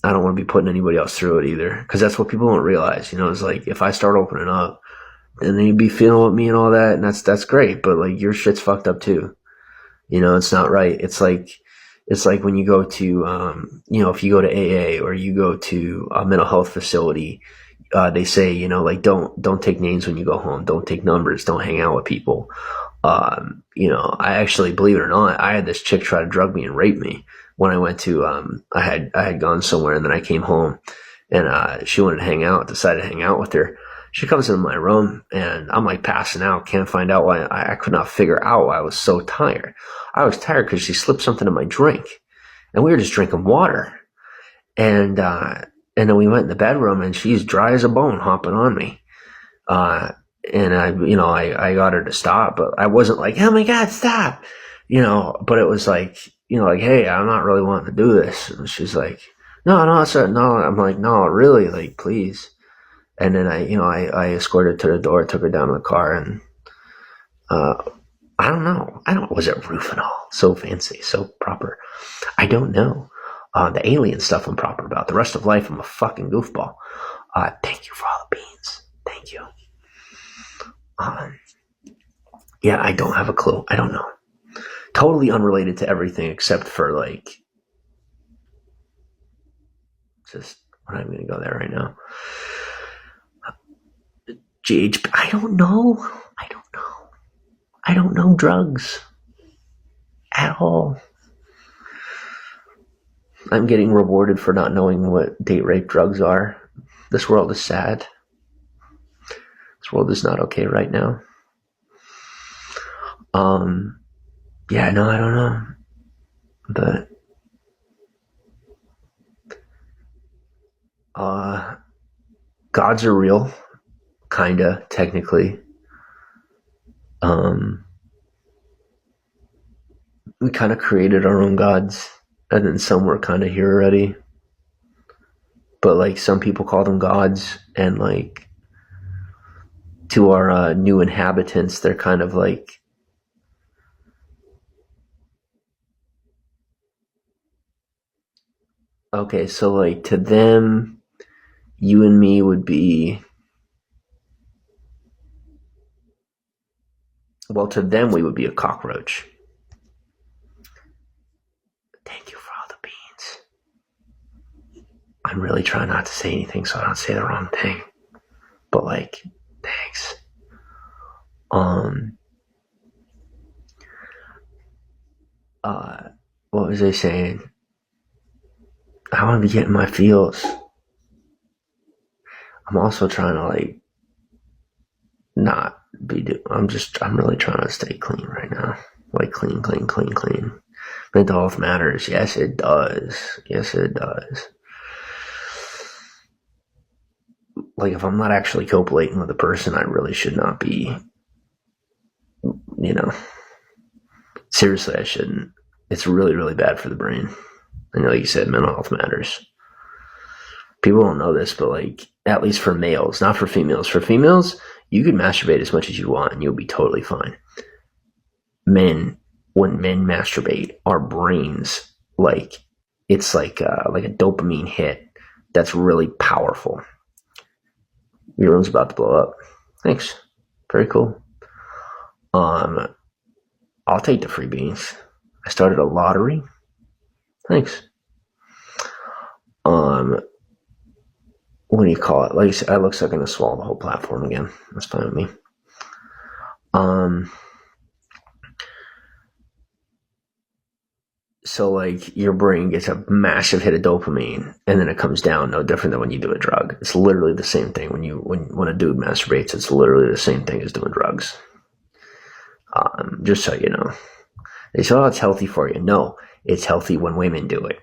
don't want to be putting anybody else through it either, because that's what people don't realize, it's if I start opening up, and then you'd be feeling with me and all that, and that's great, but your shit's fucked up too. It's not right. It's like when you go to, if you go to AA or you go to a mental health facility, they say, don't take names when you go home. Don't take numbers. Don't hang out with people. I actually, believe it or not, I had this chick try to drug me and rape me when I went to, I had gone somewhere, and then I came home, and she wanted to hang out, decided to hang out with her. She comes into my room, and I'm passing out. Can't find out why. I could not figure out why I was so tired. I was tired because she slipped something in my drink, and we were just drinking water. And then we went in the bedroom, and she's dry as a bone, hopping on me. And I got her to stop, but I wasn't oh my God, stop, but it was hey, I'm not really wanting to do this. And she's like, no, no. I'm like, no, really, please. And then I escorted her to the door, took her down to the car, and, I don't know. Was it Rufinol? So fancy, so proper. I don't know. The alien stuff I'm proper about. The rest of life, I'm a fucking goofball. Thank you for all the beans. Thank you. Yeah, I don't have a clue. I don't know. Totally unrelated to everything except for just, I'm not even going to go there right now. GHB, I don't know. I don't know drugs at all. I'm getting rewarded for not knowing what date rape drugs are. This world is sad. This world is not okay right now. Yeah, no, I don't know. But gods are real, kinda, technically. We kind of created our own gods, and then some were kind of here already. But some people call them gods, and to our new inhabitants, they're kind of okay, so to them, you and me would be, well, to them we would be a cockroach. Thank you for all the beans. I'm really trying not to say anything so I don't say the wrong thing. But thanks. Um, what was I saying? I want to be getting my feels. I'm also trying to like not be. I'm really trying to stay clean right now. Like clean. Mental health matters. Yes, it does. Like if I'm not actually copulating with a person, I really should not be. Seriously, I shouldn't. It's really, really bad for the brain. And like you said, mental health matters. People don't know this, but like, at least for males, not for females. For females, you can masturbate as much as you want and you'll be totally fine. When men masturbate, our brains, like, it's like a dopamine hit that's really powerful. Your room's about to blow up. Thanks. Very cool. I'll take the free beans. I started a lottery. Thanks. What do you call it? Like I said, it looks like I'm gonna swallow the whole platform again. That's fine with me. So like your brain gets a massive hit of dopamine and then it comes down, no different than when you do a drug. It's literally the same thing when a dude masturbates. It's literally the same thing as doing drugs. Just so you know. They say, oh, it's healthy for you. No, it's healthy when women do it.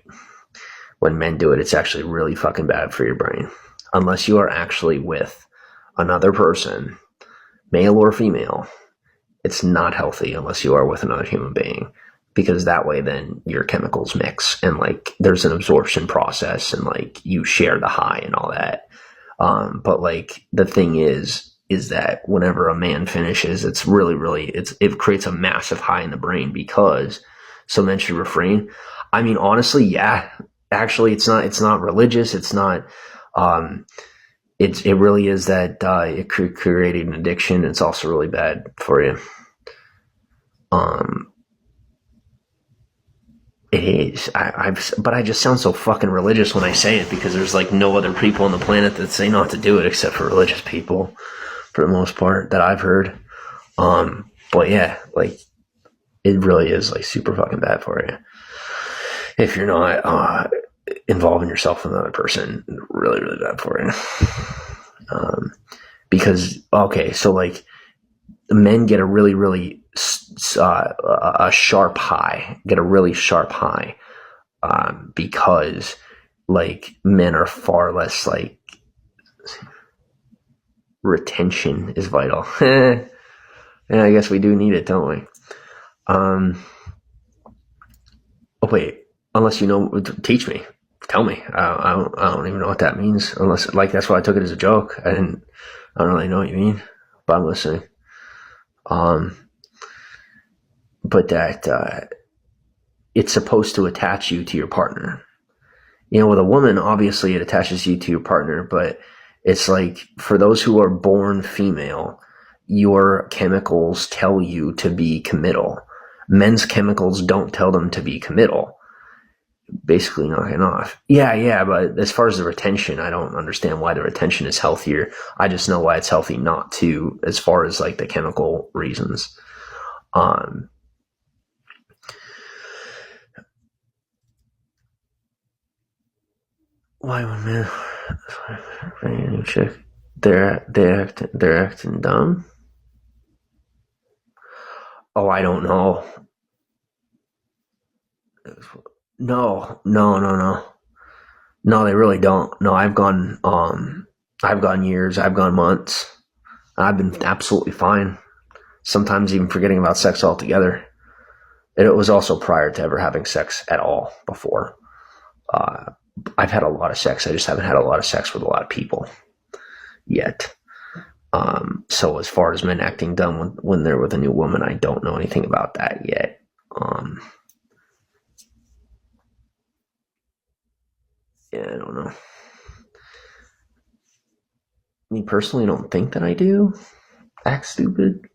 When men do it, it's actually really fucking bad for your brain. Unless you are actually with another person, male or female, it's not healthy unless you are with another human being. Because that way then your chemicals mix and like there's an absorption process and like you share the high and all that. But like the thing is that whenever a man finishes, it's really, it creates a massive high in the brain because so men should refrain. I mean, honestly, yeah, actually it's not religious. It's not, it really is that, it created an addiction. It's also really bad for you. It is. But I just sound so fucking religious when I say it because there's like no other people on the planet that say not to do it except for religious people, for the most part, that I've heard. But yeah, like it really is like super fucking bad for you if you're not involving yourself with another person. Really, really bad for you. Because okay, so like men get a really a sharp high, because like men are far less like retention is vital. Yeah, I guess we do need it, don't we? Oh wait, unless you know, teach me, tell me. I don't even know what that means. Unless like that's why I took it as a joke. I don't really know what you mean, but I'm listening. But that it's supposed to attach you to your partner. You know, with a woman, obviously it attaches you to your partner, but it's like for those who are born female, your chemicals tell you to be committal. Men's chemicals don't tell them to be committal. Basically knocking off. Yeah, but as far as the retention, I don't understand why the retention is healthier. I just know why it's healthy not to, as far as like the chemical reasons. Why would men a new chick? They're acting dumb. Oh, I don't know. No. No, they really don't. No, I've gone years, I've gone months. I've been absolutely fine. Sometimes even forgetting about sex altogether. And it was also prior to ever having sex at all before. I've had a lot of sex. I just haven't had a lot of sex with a lot of people yet. So as far as men acting dumb when they're with a new woman, I don't know anything about that yet. Yeah, I don't know. Me personally, don't think that I do act stupid.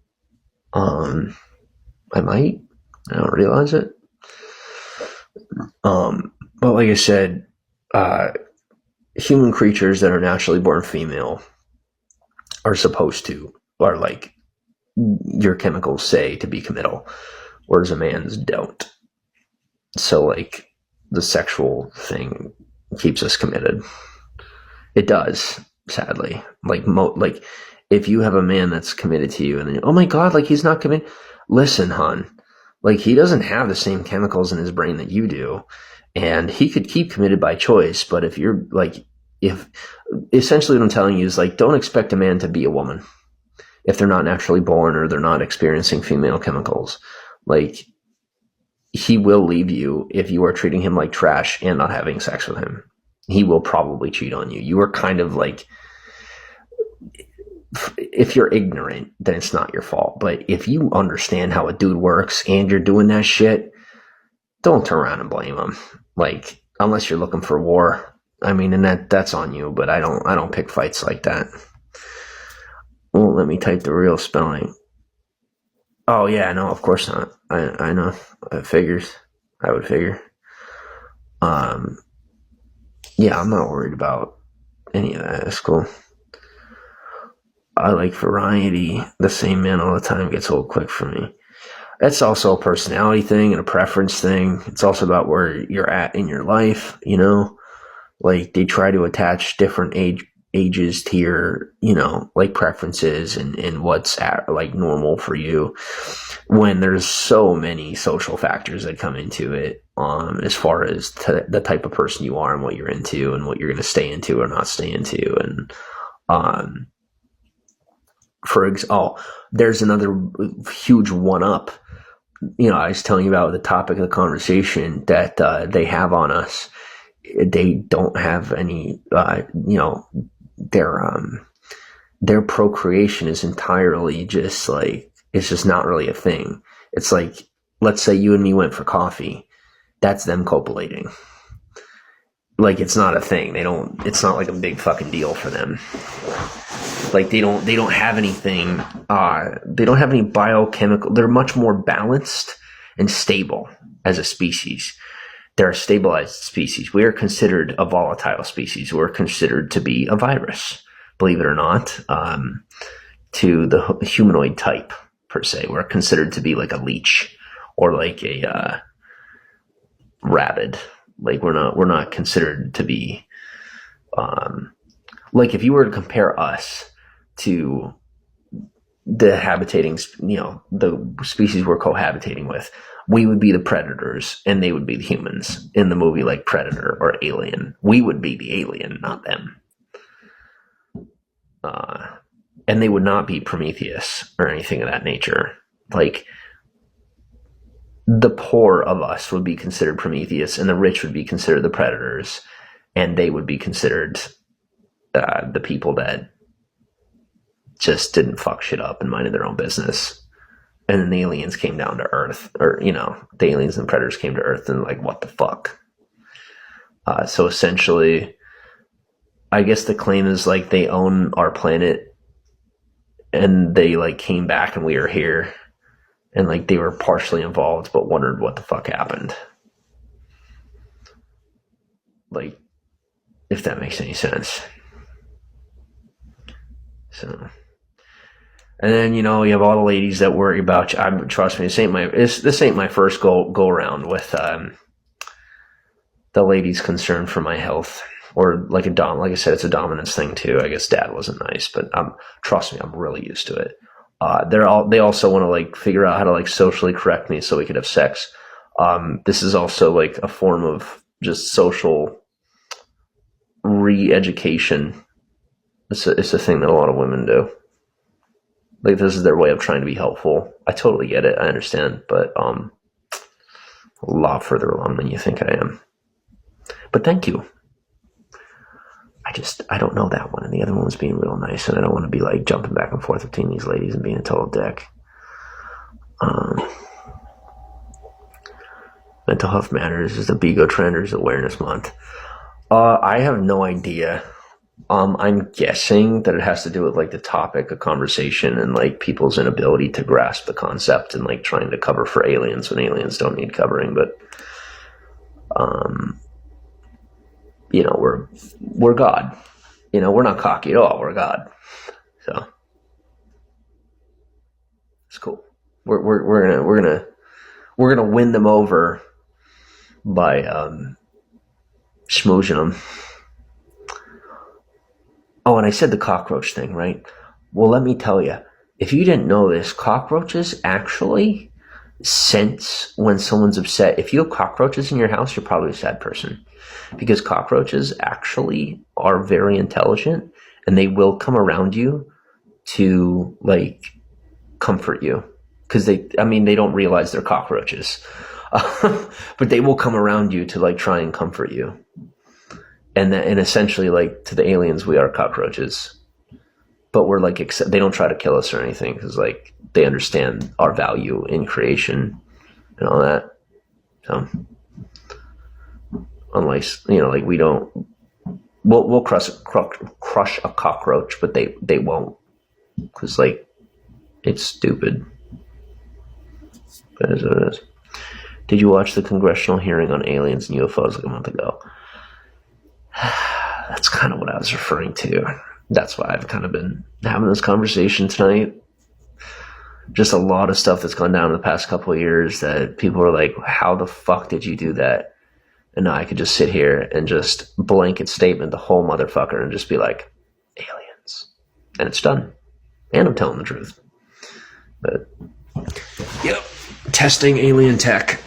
I might. I don't realize it. But like I said, human creatures that are naturally born female are supposed to, are like your chemicals say to be committal, whereas a man's don't. So like the sexual thing keeps us committed. It does, sadly. Like if you have a man that's committed to you and then, oh my God, like he's not committed. Listen, hon, like he doesn't have the same chemicals in his brain that you do. And he could keep committed by choice. But if you're like, if essentially what I'm telling you is like, don't expect a man to be a woman if they're not naturally born or they're not experiencing female chemicals. Like he will leave you if you are treating him like trash and not having sex with him. He will probably cheat on you. You are kind of like, if you're ignorant, then it's not your fault. But if you understand how a dude works and you're doing that shit, don't turn around and blame him. Like, unless you're looking for war. I mean, and that's on you, but I don't pick fights like that. Well, let me type the real spelling. Oh yeah, no, of course not. I know. It figures. I would figure. Yeah, I'm not worried about any of that. It's cool. I like variety. The same man all the time gets old quick for me. It's also a personality thing and a preference thing. It's also about where you're at in your life, you know? Like, they try to attach different ages to your, you know, like preferences and what's like normal for you, when there's so many social factors that come into it, as far as the type of person you are and what you're into and what you're going to stay into or not stay into. And there's another huge one-up. You know, I was telling you about the topic of the conversation that they have on us. They don't have any, you know, their procreation is entirely just like, it's just not really a thing. It's like, let's say you and me went for coffee. That's them copulating. Like, it's not a thing. It's not like a big fucking deal for them. Like, they don't have anything, they don't have any biochemical, they're much more balanced and stable as a species. They're a stabilized species. We are considered a volatile species. We're considered to be a virus, believe it or not, to the humanoid type, per se. We're considered to be like a leech or like a rabid. Like, we're not considered to be, like, if you were to compare us to the habitating, you know, the species we're cohabitating with, we would be the predators and they would be the humans in the movie, like Predator or Alien. We would be the alien, not them. And they would not be Prometheus or anything of that nature. Like, the poor of us would be considered Prometheus and the rich would be considered the predators, and they would be considered the people that just didn't fuck shit up and minded their own business. And then the aliens came down to Earth, or, you know, the aliens and predators came to Earth and like, what the fuck? So essentially, I guess the claim is like they own our planet and they like came back and we are here and like they were partially involved but wondered what the fuck happened. Like, if that makes any sense. So... And then, you know, you have all the ladies that worry about you. Trust me, this ain't my first go around with the ladies concerned for my health, or like like I said, it's a dominance thing too. I guess Dad wasn't nice, but trust me, I'm really used to it. They also want to like figure out how to like socially correct me so we could have sex. This is also like a form of just social re-education. It's a thing that a lot of women do. Like, this is their way of trying to be helpful. I totally get it. I understand. But a lot further along than you think I am. But thank you. I don't know that one. And the other one was being real nice. And I don't want to be, like, jumping back and forth between these ladies and being a total dick. Mental Health Matters is the Bigo Trenders Awareness Month. I have no idea. I'm guessing that it has to do with like the topic of conversation and like people's inability to grasp the concept and like trying to cover for aliens when aliens don't need covering. But, you know, we're God. You know, we're not cocky at all. We're God. So It's cool. We're gonna win them over by schmoozing them. Oh, and I said the cockroach thing, right? Well, let me tell you, if you didn't know this, cockroaches actually sense when someone's upset. If you have cockroaches in your house, you're probably a sad person, because cockroaches actually are very intelligent, and they will come around you to like comfort you, because they don't realize they're cockroaches, but they will come around you to like try and comfort you. And essentially, like, to the aliens, we are cockroaches, but we're like, they don't try to kill us or anything, because like they understand our value in creation and all that. So, unless like we don't, we'll crush a cockroach, but they won't, because like it's stupid. That is what it is. Did you watch the congressional hearing on aliens and UFOs like a month ago? That's kind of what I was referring to. That's why I've kind of been having this conversation tonight. Just a lot of stuff that's gone down in the past couple of years that people are like, how the fuck did you do that? And now I could just sit here and just blanket statement the whole motherfucker and just be like, aliens. And it's done. And I'm telling the truth. But, yep. Testing alien tech.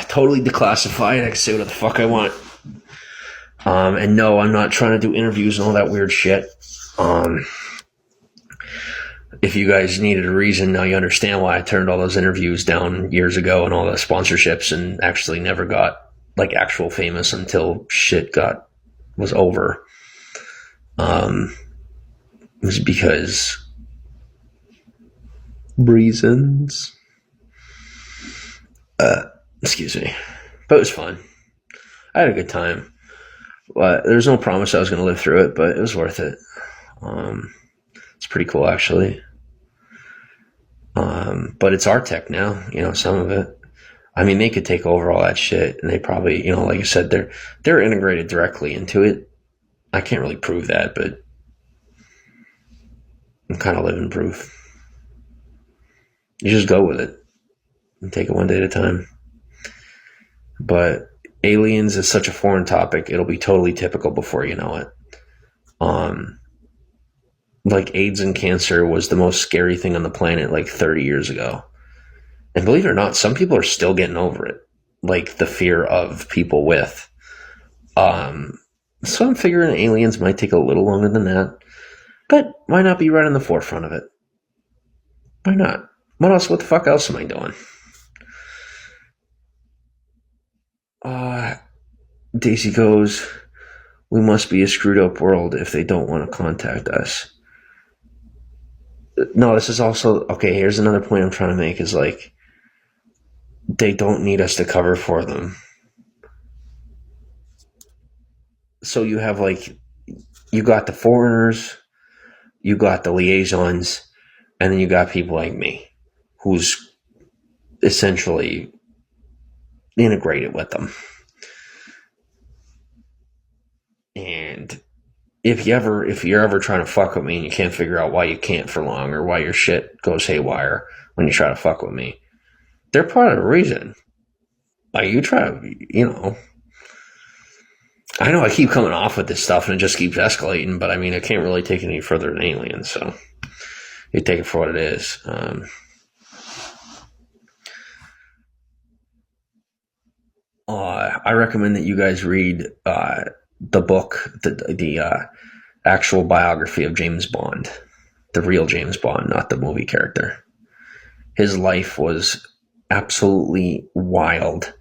Totally declassified. I can say what the fuck I want. And no, I'm not trying to do interviews and all that weird shit. If you guys needed a reason, now you understand why I turned all those interviews down years ago and all the sponsorships, and actually never got like actual famous until shit was over. It was because reasons. Excuse me. But it was fun. I had a good time. Well, there's no promise I was going to live through it, but it was worth it. It's pretty cool, actually. But it's our tech now, some of it. I mean, they could take over all that shit, and they probably, like I said, they're integrated directly into it. I can't really prove that, but I'm kind of living proof. You just go with it and take it one day at a time. But aliens is such a foreign topic, it'll be totally typical before you know it. Like AIDS and cancer was the most scary thing on the planet like 30 years ago. And believe it or not, some people are still getting over it. Like the fear of people with. So I'm figuring aliens might take a little longer than that. But why not be right on the forefront of it? Why not? What the fuck else am I doing? Daisy goes, we must be a screwed up world if they don't want to contact us. No, this is also, okay, here's another point I'm trying to make, is like, they don't need us to cover for them. So you have like, you got the foreigners, you got the liaisons, and then you got people like me, who's essentially integrated with them. And if you're ever trying to fuck with me and you can't figure out why you can't for long, or why your shit goes haywire when you try to fuck with me, they're part of the reason. Like, you try to, I know I keep coming off with this stuff and it just keeps escalating, but I mean, I can't really take it any further than aliens, so you take it for what it is. I recommend that you guys read the book, the actual biography of James Bond, the real James Bond, not the movie character. His life was absolutely wild,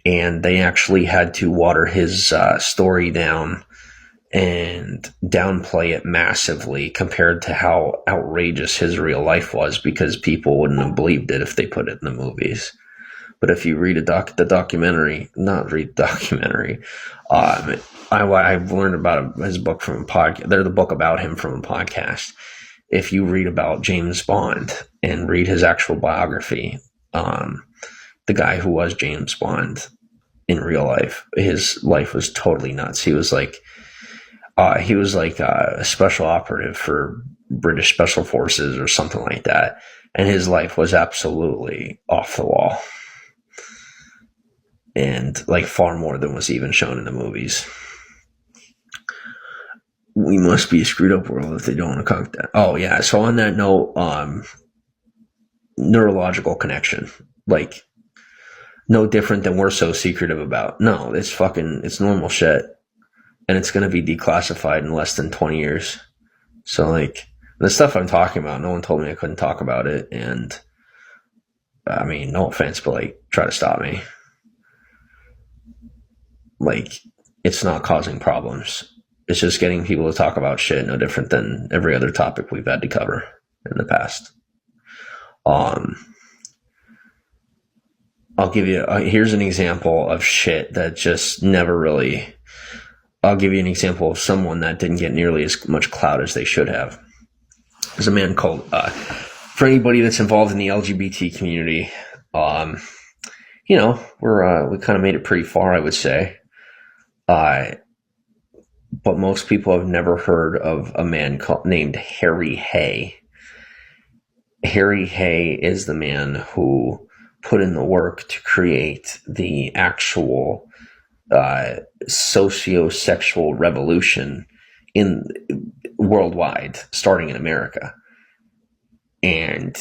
and they actually had to water his story down and downplay it massively compared to how outrageous his real life was, because people wouldn't have believed it if they put it in the movies. But if you read the documentary, I've learned about his book from a podcast. They're the book about him from a podcast. If you read about James Bond and read his actual biography, the guy who was James Bond in real life, his life was totally nuts. He was like a special operative for British Special Forces or something like that. and his life was absolutely off the wall, and like far more than was even shown in the movies. We must be a screwed up world if they don't want to cook that. Oh yeah. So on that note, neurological connection, like no different than we're so secretive about. No, it's normal shit, and it's going to be declassified in less than 20 years. So like the stuff I'm talking about, no one told me I couldn't talk about it, and I mean, no offense, but like try to stop me. Like it's not causing problems. It's just getting people to talk about shit, no different than every other topic we've had to cover in the past. I'll give you, here's an example of shit that just never really, I'll give you an example of someone that didn't get nearly as much clout as they should have. There's a man called, for anybody that's involved in the LGBT community, you know, we kind of made it pretty far, I would say. But most people have never heard of a man named Harry Hay. Harry Hay is the man who put in the work to create the actual socio-sexual revolution in worldwide, starting in America. And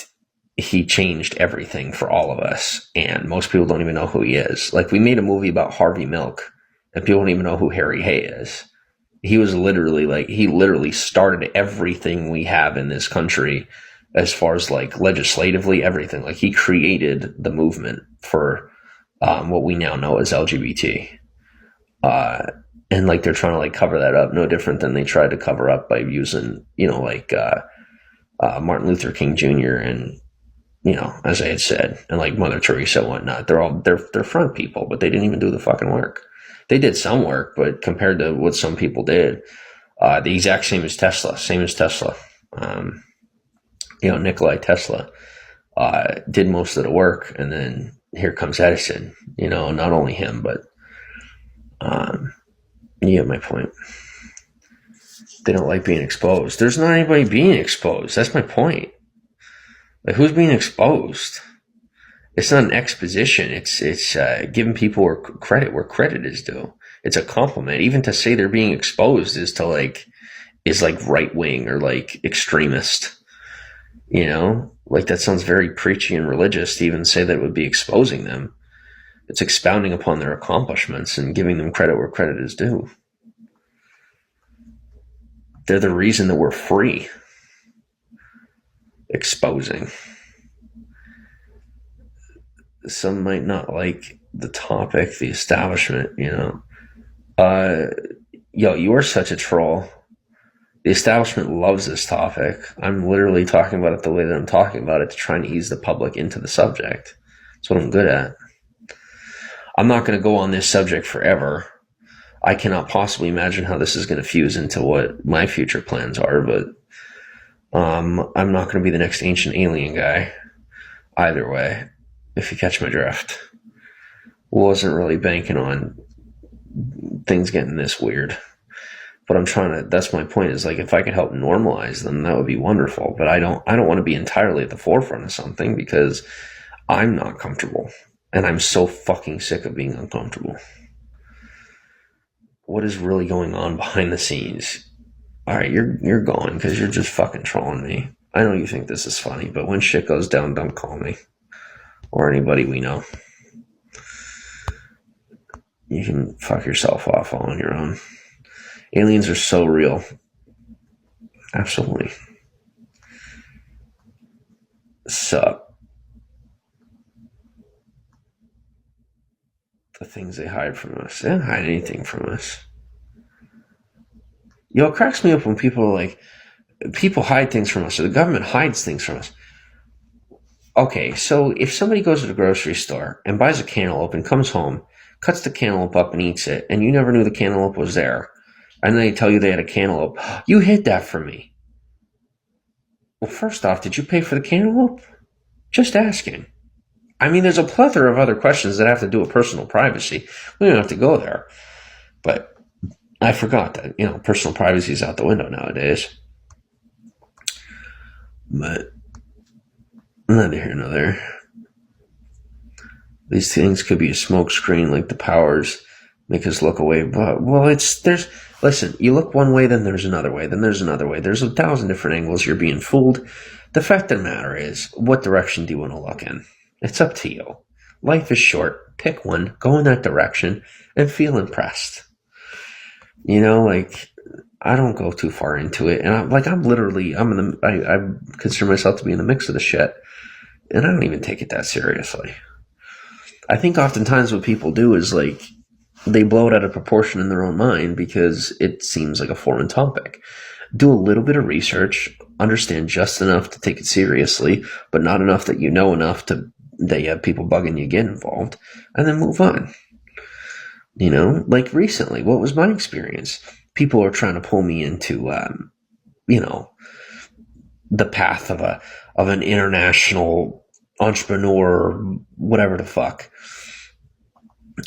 he changed everything for all of us. And most people don't even know who he is. Like, we made a movie about Harvey Milk, and people don't even know who Harry Hay is. He was literally he literally started everything we have in this country as far as like legislatively, everything. Like, he created the movement for what we now know as LGBT. And like, they're trying to like cover that up, no different than they tried to cover up by using, you know, like Martin Luther King Jr. and, you know, as I had said, and like Mother Teresa and whatnot. They're front people, but they didn't even do the fucking work. They did some work, but compared to what some people did, the exact same as Tesla. You know, Nikola Tesla did most of the work, and then here comes Edison. You know, not only him, but you get my point. They don't like being exposed. There's not anybody being exposed. That's my point. Like, who's being exposed? It's not an exposition. It's giving people credit where credit is due. It's a compliment. Even to say they're being exposed is like right wing or like extremist. You know, like, that sounds very preachy and religious to even say that it would be exposing them. It's expounding upon their accomplishments and giving them credit where credit is due. They're the reason that we're free. Exposing. Some might not like the topic, the establishment, you know. Yo, you are such a troll. The establishment loves this topic. I'm literally talking about it the way that I'm talking about it to try and ease the public into the subject. That's what I'm good at. I'm not going to go on this subject forever. I cannot possibly imagine how this is going to fuse into what my future plans are, but I'm not going to be the next ancient alien guy either way, if you catch my drift. Wasn't really banking on things getting this weird. But I'm trying to, that's my point, is like, if I could help normalize them, that would be wonderful. But I don't want to be entirely at the forefront of something because I'm not comfortable. And I'm so fucking sick of being uncomfortable. What is really going on behind the scenes? All right, you're going because you're just fucking trolling me. I know you think this is funny, but when shit goes down, don't call me. Or anybody we know. You can fuck yourself off all on your own. Aliens are so real. Absolutely. So, the things they hide from us. They don't hide anything from us. Yo, it cracks me up when people are like, people hide things from us, or the government hides things from us. Okay, so if somebody goes to the grocery store and buys a cantaloupe and comes home, cuts the cantaloupe up and eats it, and you never knew the cantaloupe was there, and then they tell you they had a cantaloupe, you hid that from me. Well, first off, did you pay for the cantaloupe? Just asking. I mean, there's a plethora of other questions that have to do with personal privacy. We don't have to go there. But I forgot that, you know, personal privacy is out the window nowadays. But Neither here nor there. These things could be a smoke screen, like the powers make us look away. But, well, listen, you look one way, then there's another way, then there's another way. There's 1,000 different angles. You're being fooled. The fact of the matter is, what direction do you want to look in? It's up to you. Life is short. Pick one, go in that direction, and feel impressed. I don't go too far into it. And I consider myself to be in the mix of the shit. And I don't even take it that seriously. I think oftentimes what people do is they blow it out of proportion in their own mind because it seems like a foreign topic. Do a little bit of research, understand just enough to take it seriously, but not enough that you know enough that you have people bugging you get involved, and then move on. Like recently, what was my experience? People are trying to pull me into, the path of an international entrepreneur, whatever the fuck.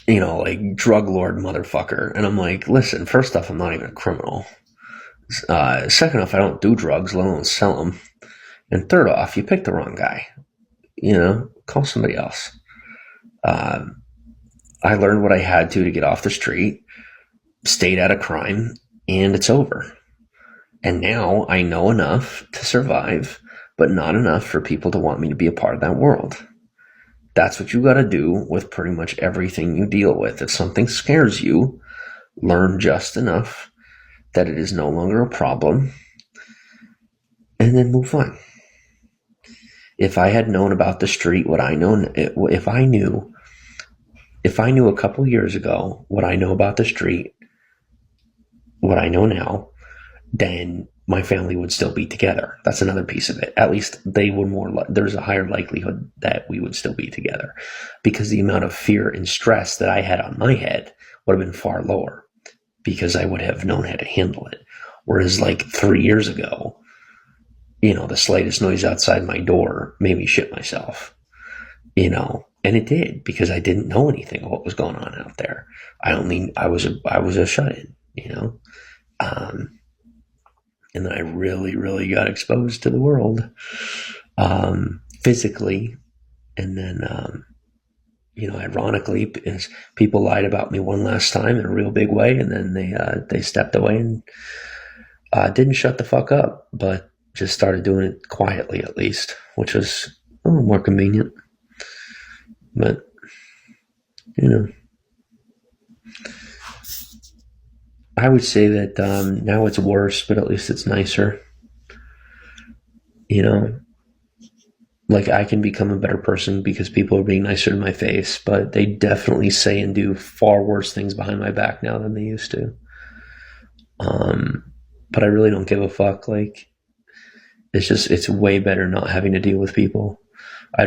Like drug lord motherfucker. And I'm like, listen, first off, I'm not even a criminal. Second off, I don't do drugs, let alone sell them. And third off, you picked the wrong guy. Call somebody else. I learned what I had to get off the street, stayed out of crime, and it's over. And now I know enough to survive, but not enough for people to want me to be a part of that world. That's what you got to do with pretty much everything you deal with. If something scares you, learn just enough that it is no longer a problem, and then move on. If I had known about the street, what I know, if I knew a couple years ago what I know about the street, what I know now, then my family would still be together. That's another piece of it. At least there's a higher likelihood that we would still be together, because the amount of fear and stress that I had on my head would have been far lower, because I would have known how to handle it. Whereas 3 years ago, the slightest noise outside my door made me shit myself, and it did, because I didn't know anything of what was going on out there. I was a shut-in, and then I really, really got exposed to the world, physically. And then, ironically, people lied about me one last time in a real big way. And then they stepped away and didn't shut the fuck up, but just started doing it quietly, at least, which was a little more convenient. But, I would say that now it's worse, but at least it's nicer. I can become a better person because people are being nicer to my face, but they definitely say and do far worse things behind my back now than they used to. But I really don't give a fuck. It's way better not having to deal with people. I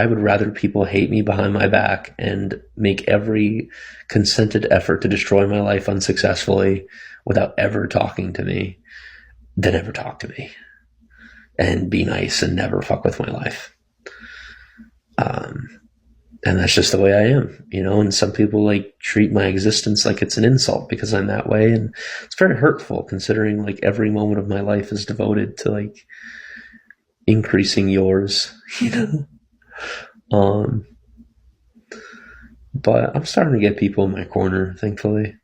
would rather people hate me behind my back and make every consented effort to destroy my life unsuccessfully without ever talking to me than ever talk to me and be nice and never fuck with my life. And that's just the way I am, and some people treat my existence like it's an insult because I'm that way. And it's very hurtful, considering every moment of my life is devoted to increasing yours, But I'm starting to get people in my corner, thankfully.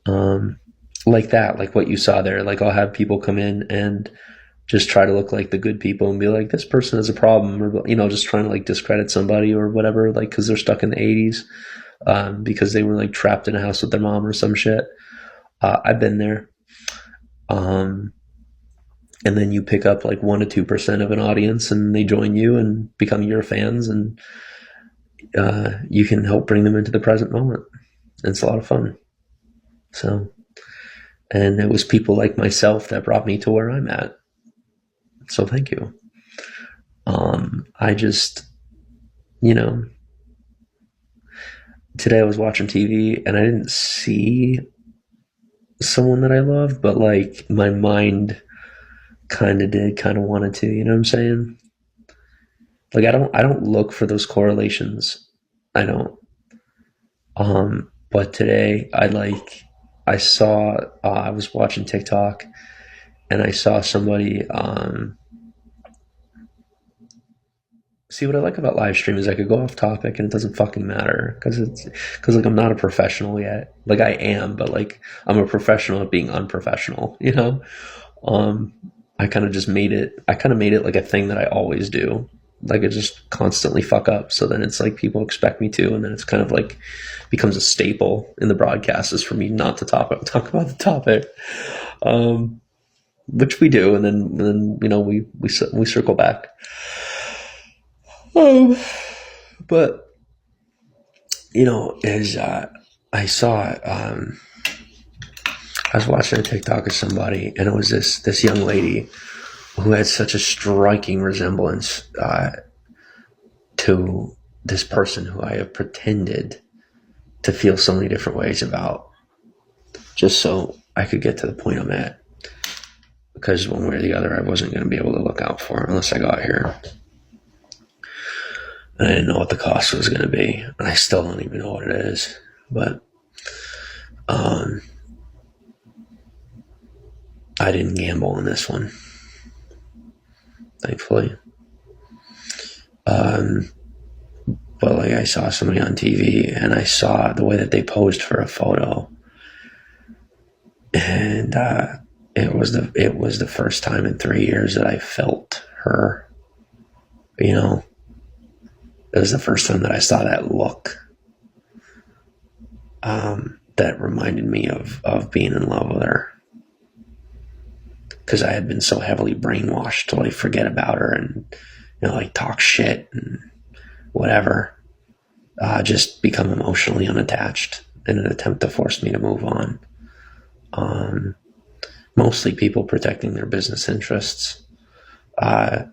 Like what you saw there. I'll have people come in and just try to look like the good people and be like, this person has a problem, or just trying to discredit somebody or whatever, because they're stuck in the 80s, because they were trapped in a house with their mom or some shit. I've been there. And then you pick up 1 to 2% of an audience, and they join you and become your fans, and you can help bring them into the present moment. It's a lot of fun. And it was people like myself that brought me to where I'm at. So thank you. I just, today I was watching TV and I didn't see someone that I love, but my mind kind of wanted to, you know what I'm saying? I don't look for those correlations. I don't. But today I was watching TikTok and I saw somebody, See, what I like about live stream is I could go off topic and it doesn't fucking matter because like I'm not a professional yet. Like I am, but like I'm a professional at being unprofessional, you know? I kind of made it like a thing that I always do. Like I just constantly fuck up. So then it's like people expect me to, and then it's kind of like becomes a staple in the broadcast is for me not to talk about the topic. Which we do, and then you know we circle back. But you know, as I saw, I was watching a TikTok of somebody, and it was this young lady who had such a striking resemblance to this person who I have pretended to feel so many different ways about, just so I could get to the point I'm at. Because one way or the other, I wasn't going to be able to look out for it unless I got here. And I didn't know what the cost was going to be. And I still don't even know what it is. But I didn't gamble on this one, thankfully. But like I saw somebody on TV, and I saw the way that they posed for a photo. And it was the first time in 3 years that I felt her. You know, it was the first time that I saw that look that reminded me of being in love with her, because I had been so heavily brainwashed to like forget about her and, you know, like talk shit and whatever, just become emotionally unattached in an attempt to force me to move on. Mostly people protecting their business interests,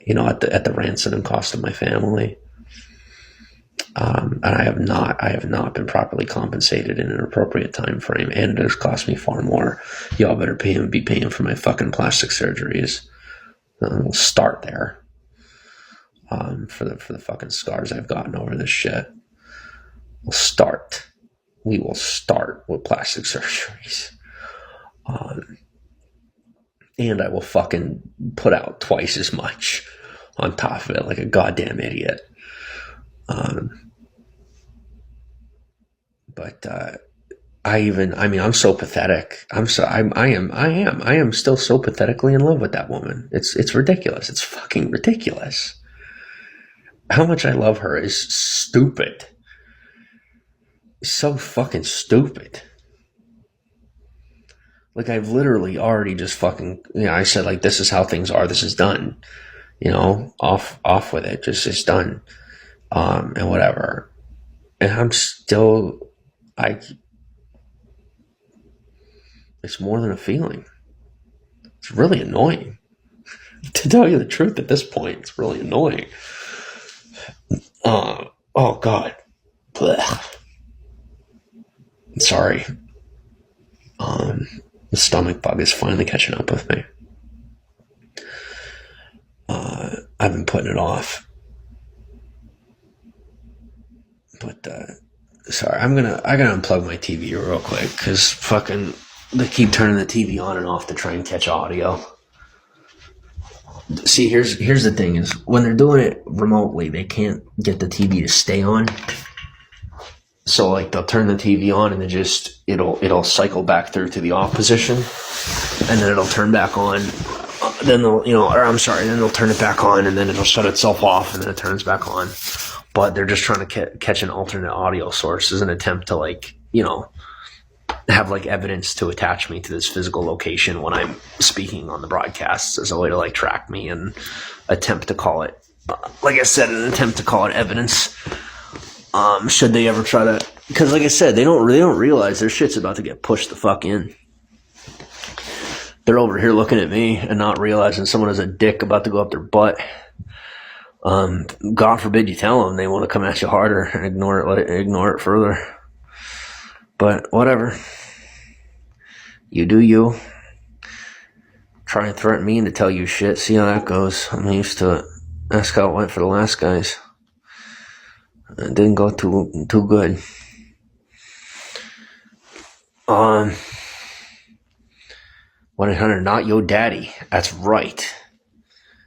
you know, at the ransom and cost of my family. And I have not been properly compensated in an appropriate time frame, and it has cost me far more. Y'all better be paying for my fucking plastic surgeries. We'll start there. For the fucking scars I've gotten over this shit. We will start with plastic surgeries. And I will fucking put out twice as much on top of it, like a goddamn idiot. But I'm so pathetic. I am still so pathetically in love with that woman. It's ridiculous. It's fucking ridiculous. How much I love her is stupid. It's so fucking stupid. Like, I've literally already just fucking, you know, I said, like, this is how things are. This is done. You know, off with it. Just, it's done. And whatever. And I'm still, it's more than a feeling. It's really annoying. To tell you the truth at this point, it's really annoying. Oh, God. Blech. Sorry. The stomach bug is finally catching up with me. I've been putting it off. But, sorry, I gotta unplug my TV real quick, because fucking, they keep turning the TV on and off to try and catch audio. See, here's the thing is, when they're doing it remotely, they can't get the TV to stay on. So like they'll turn the TV on and it'll cycle back through to the off position, and then it'll turn back on. Then they'll turn it back on, and then it'll shut itself off, and then it turns back on. But they're just trying to catch an alternate audio source as an attempt to, like, you know, have like evidence to attach me to this physical location when I'm speaking on the broadcasts, as a way to like track me and attempt to call it, like I said, an attempt to call it evidence. Should they ever try to, because like I said, they don't realize their shit's about to get pushed the fuck in. They're over here looking at me and not realizing someone has a dick about to go up their butt. God forbid you tell them they want to come at you harder and ignore it further. But whatever. You do you. Try and threaten me into tell you shit. See how that goes. I'm used to it. Ask how it went for the last guys. It didn't go too good. 1-800 not yo daddy. That's right.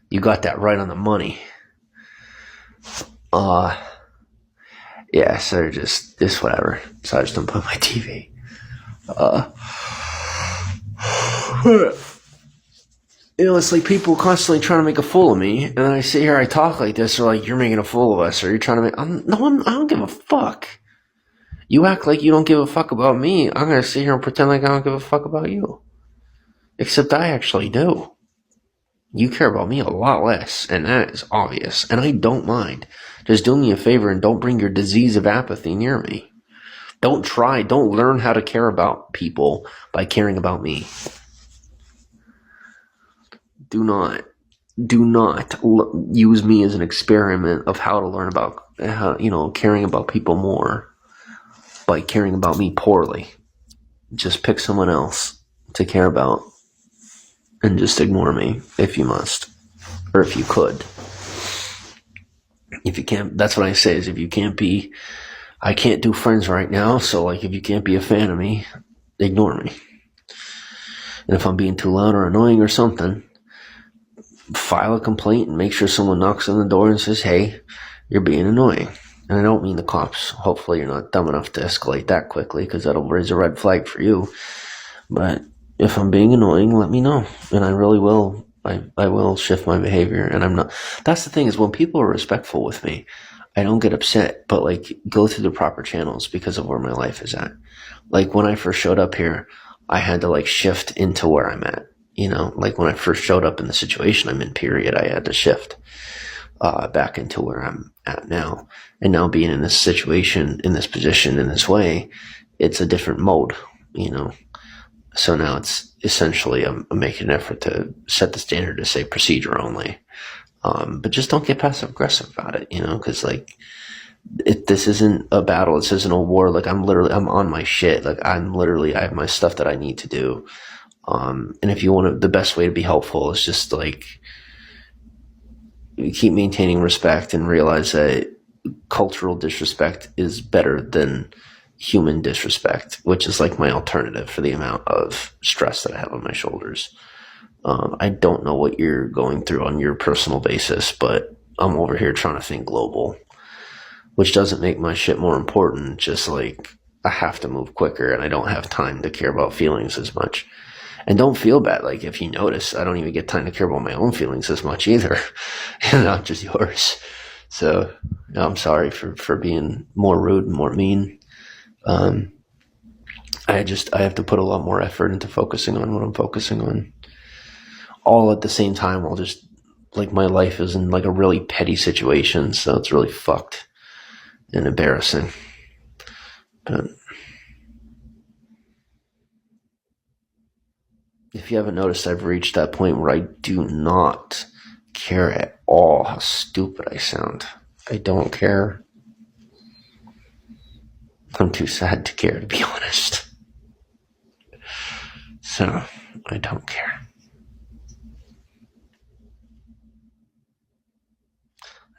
You got that right on the money. Yeah, so just whatever. So I just don't put my TV. It's like people constantly trying to make a fool of me, and then I sit here, I talk like this, or like, you're making a fool of us, or you're trying to make. I don't give a fuck. You act like you don't give a fuck about me. I'm gonna sit here and pretend like I don't give a fuck about you. Except I actually do. You care about me a lot less, and that is obvious. And I don't mind. Just do me a favor and don't bring your disease of apathy near me. Don't learn how to care about people by caring about me. Do not use me as an experiment of how to learn about caring about people more by caring about me poorly. Just pick someone else to care about and just ignore me if you must, or if you could. If you can't, that's what I say, is if you can't be, I can't do friends right now, so like if you can't be a fan of me, ignore me. And if I'm being too loud or annoying or something, file a complaint and make sure someone knocks on the door and says, hey, you're being annoying. And I don't mean the cops. Hopefully you're not dumb enough to escalate that quickly, because that'll raise a red flag for you. But if I'm being annoying, let me know. And I really will. I will shift my behavior. And I'm not. That's the thing, is when people are respectful with me, I don't get upset, but like go through the proper channels because of where my life is at. Like when I first showed up here, I had to like shift into where I'm at. Like when I first showed up in the situation I'm in, period, I had to shift back into where I'm at now. And now being in this situation, in this position, in this way, it's a different mode, So now it's essentially I'm making an effort to set the standard to say procedure only. But just don't get passive aggressive about it, because like this isn't a battle. This isn't a war. Like I'm on my shit. Like I have my stuff that I need to do. And if you want the best way to be helpful is just like keep maintaining respect and realize that cultural disrespect is better than human disrespect, which is like my alternative for the amount of stress that I have on my shoulders. I don't know what you're going through on your personal basis, but I'm over here trying to think global, which doesn't make my shit more important. Just like I have to move quicker and I don't have time to care about feelings as much. And don't feel bad. Like if you notice, I don't even get time to care about my own feelings as much either, not just yours. So I'm sorry for being more rude and more mean. I have to put a lot more effort into focusing on what I'm focusing on, all at the same time, while just like my life is in like a really petty situation. So it's really fucked and embarrassing. But if you haven't noticed, I've reached that point where I do not care at all how stupid I sound. I don't care. I'm too sad to care, to be honest. So, I don't care.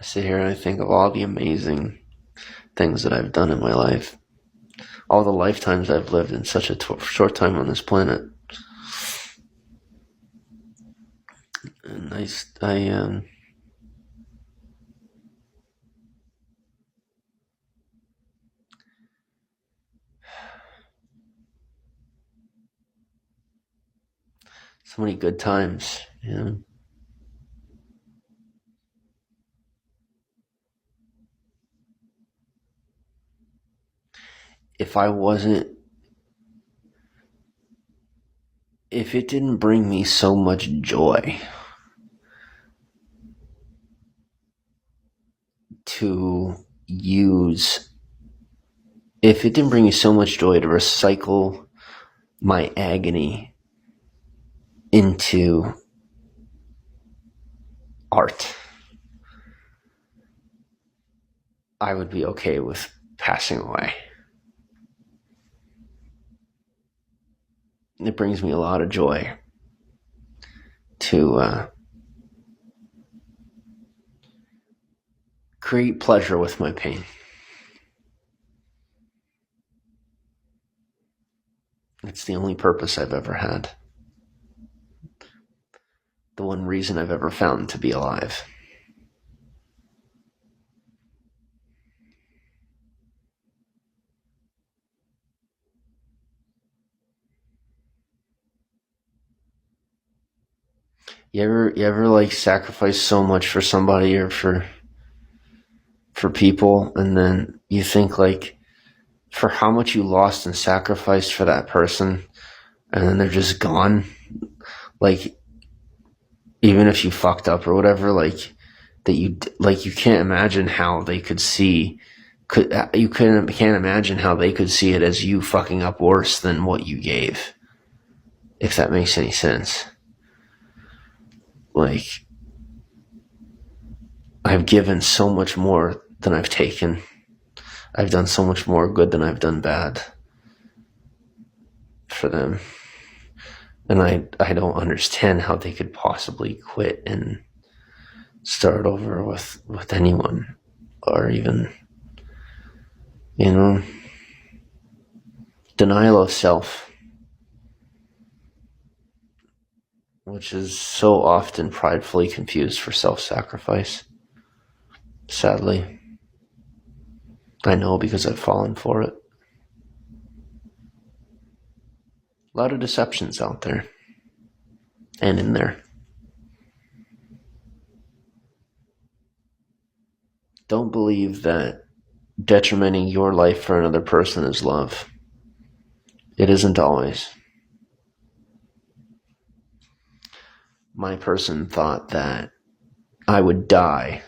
I sit here and I think of all the amazing things that I've done in my life. All the lifetimes I've lived in such a short time on this planet. And so many good times, If it didn't bring me so much joy to use, if it didn't bring me so much joy to recycle my agony into art, I would be okay with passing away. It brings me a lot of joy to create pleasure with my pain. It's the only purpose I've ever had. The one reason I've ever found to be alive. You ever like sacrifice so much for somebody or for people, and then you think like for how much you lost and sacrificed for that person, and then they're just gone. Like even if you fucked up or whatever, like that you can't imagine how they could see. Can't imagine how they could see it as you fucking up worse than what you gave. If that makes any sense. Like, I've given so much more than I've taken. I've done so much more good than I've done bad for them. And I don't understand how they could possibly quit and start over with anyone. Or even, denial of self. Which is so often pridefully confused for self-sacrifice. Sadly. I know because I've fallen for it. A lot of deceptions out there. And in there. Don't believe that detrimenting your life for another person is love. It isn't always. My person thought that I would die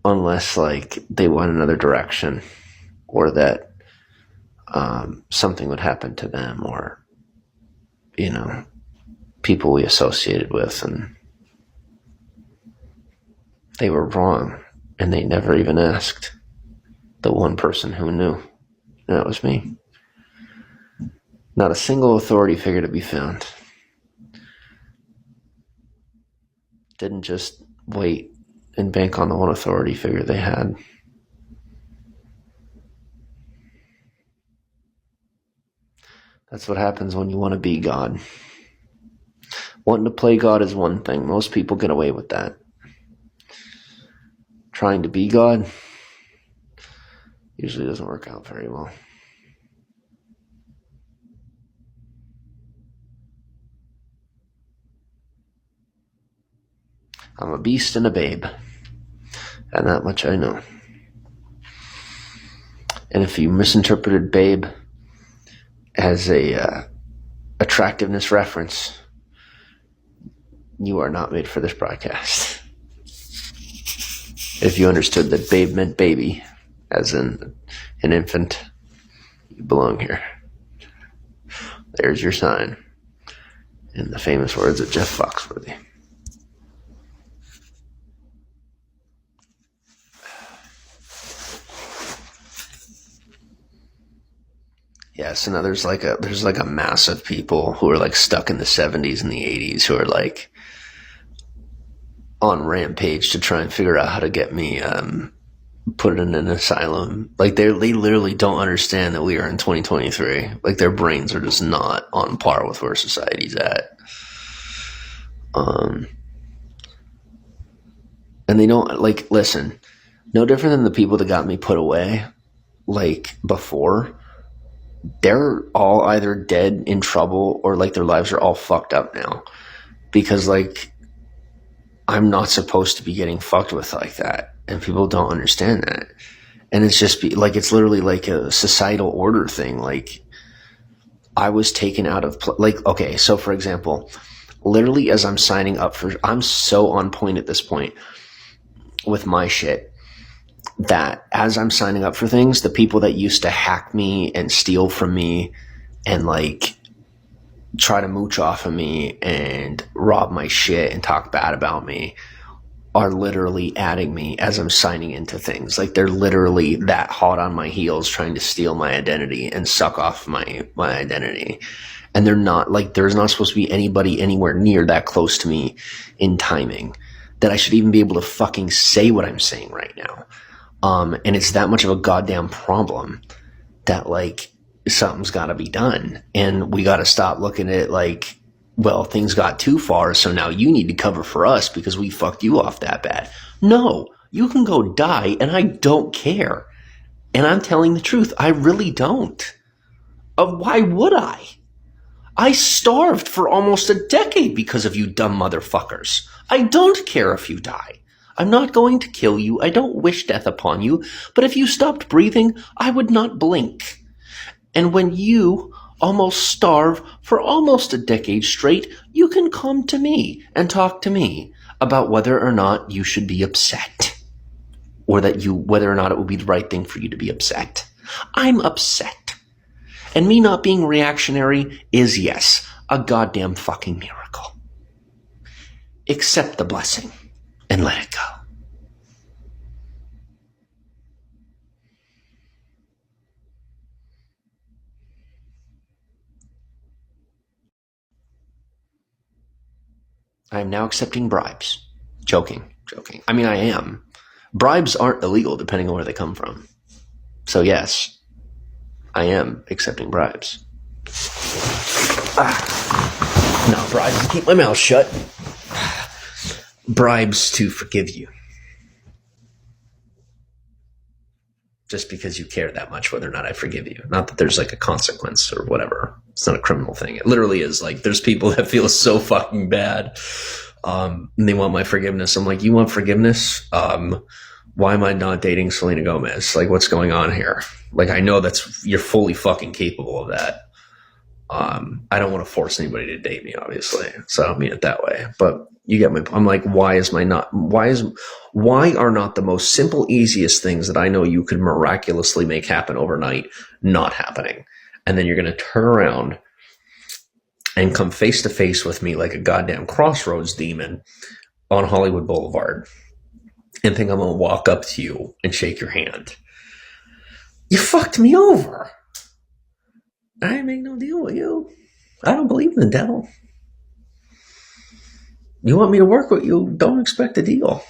unless like they went another direction, or that something would happen to them, or people we associated with, and they were wrong, and they never even asked the one person who knew, and that was me. Not a single authority figure to be found. Didn't just wait and bank on the one authority figure they had. That's what happens when you want to be God. Wanting to play God is one thing. Most people get away with that. Trying to be God usually doesn't work out very well. I'm a beast and a babe. And that much I know. And if you misinterpreted babe as a attractiveness reference, you are not made for this broadcast. If you understood that babe meant baby, as in an infant, you belong here. There's your sign. In the famous words of Jeff Foxworthy. Yes, and there's like a mass of people who are like stuck in the 70s and the 80s who are like on rampage to try and figure out how to get me put in an asylum. Like they literally don't understand that we are in 2023. Like their brains are just not on par with where society's at. And they don't like listen. No different than the people that got me put away like before. They're all either dead, in trouble, or like their lives are all fucked up now. Because like I'm not supposed to be getting fucked with like that. And people don't understand that. And it's just it's literally like a societal order thing. Like I was taken out of okay, so for example, literally as I'm signing up I'm so on point at this point with my shit that as I'm signing up for things, the people that used to hack me and steal from me and like try to mooch off of me and rob my shit and talk bad about me are literally adding me as I'm signing into things. Like they're literally that hot on my heels trying to steal my identity and suck off my identity. And they're not like, there's not supposed to be anybody anywhere near that close to me in timing that I should even be able to fucking say what I'm saying right now. And it's that much of a goddamn problem that like something's got to be done, and we got to stop looking at like, well, things got too far, so now you need to cover for us because we fucked you off that bad. No, you can go die, and I don't care. And I'm telling the truth, I really don't. Why would I? I starved for almost a decade because of you dumb motherfuckers. I don't care if you die. I'm not going to kill you. I don't wish death upon you. But if you stopped breathing, I would not blink. And when you almost starve for almost a decade straight, you can come to me and talk to me about whether or not you should be upset. Or whether or not it would be the right thing for you to be upset. I'm upset. And me not being reactionary is, yes, a goddamn fucking miracle. Accept the blessing and let it go. I am now accepting bribes. Joking. I mean, I am. Bribes aren't illegal depending on where they come from. So yes, I am accepting bribes. Not bribes to keep my mouth shut. Bribes to forgive you. Just because you care that much whether or not I forgive you. Not that there's like a consequence or whatever. It's not a criminal thing. It literally is like there's people that feel so fucking bad. And they want my forgiveness. I'm like, you want forgiveness? Why am I not dating Selena Gomez? Like, what's going on here? Like, I know you're fully fucking capable of that. I don't want to force anybody to date me, obviously. So I don't mean it that way. But you get my point. I'm like, why are not the most simple, easiest things that I know you could miraculously make happen overnight not happening? And then you're going to turn around and come face to face with me like a goddamn crossroads demon on Hollywood Boulevard and think I'm going to walk up to you and shake your hand. You fucked me over. I didn't make no deal with you. I don't believe in the devil. You want me to work with you, don't expect a deal.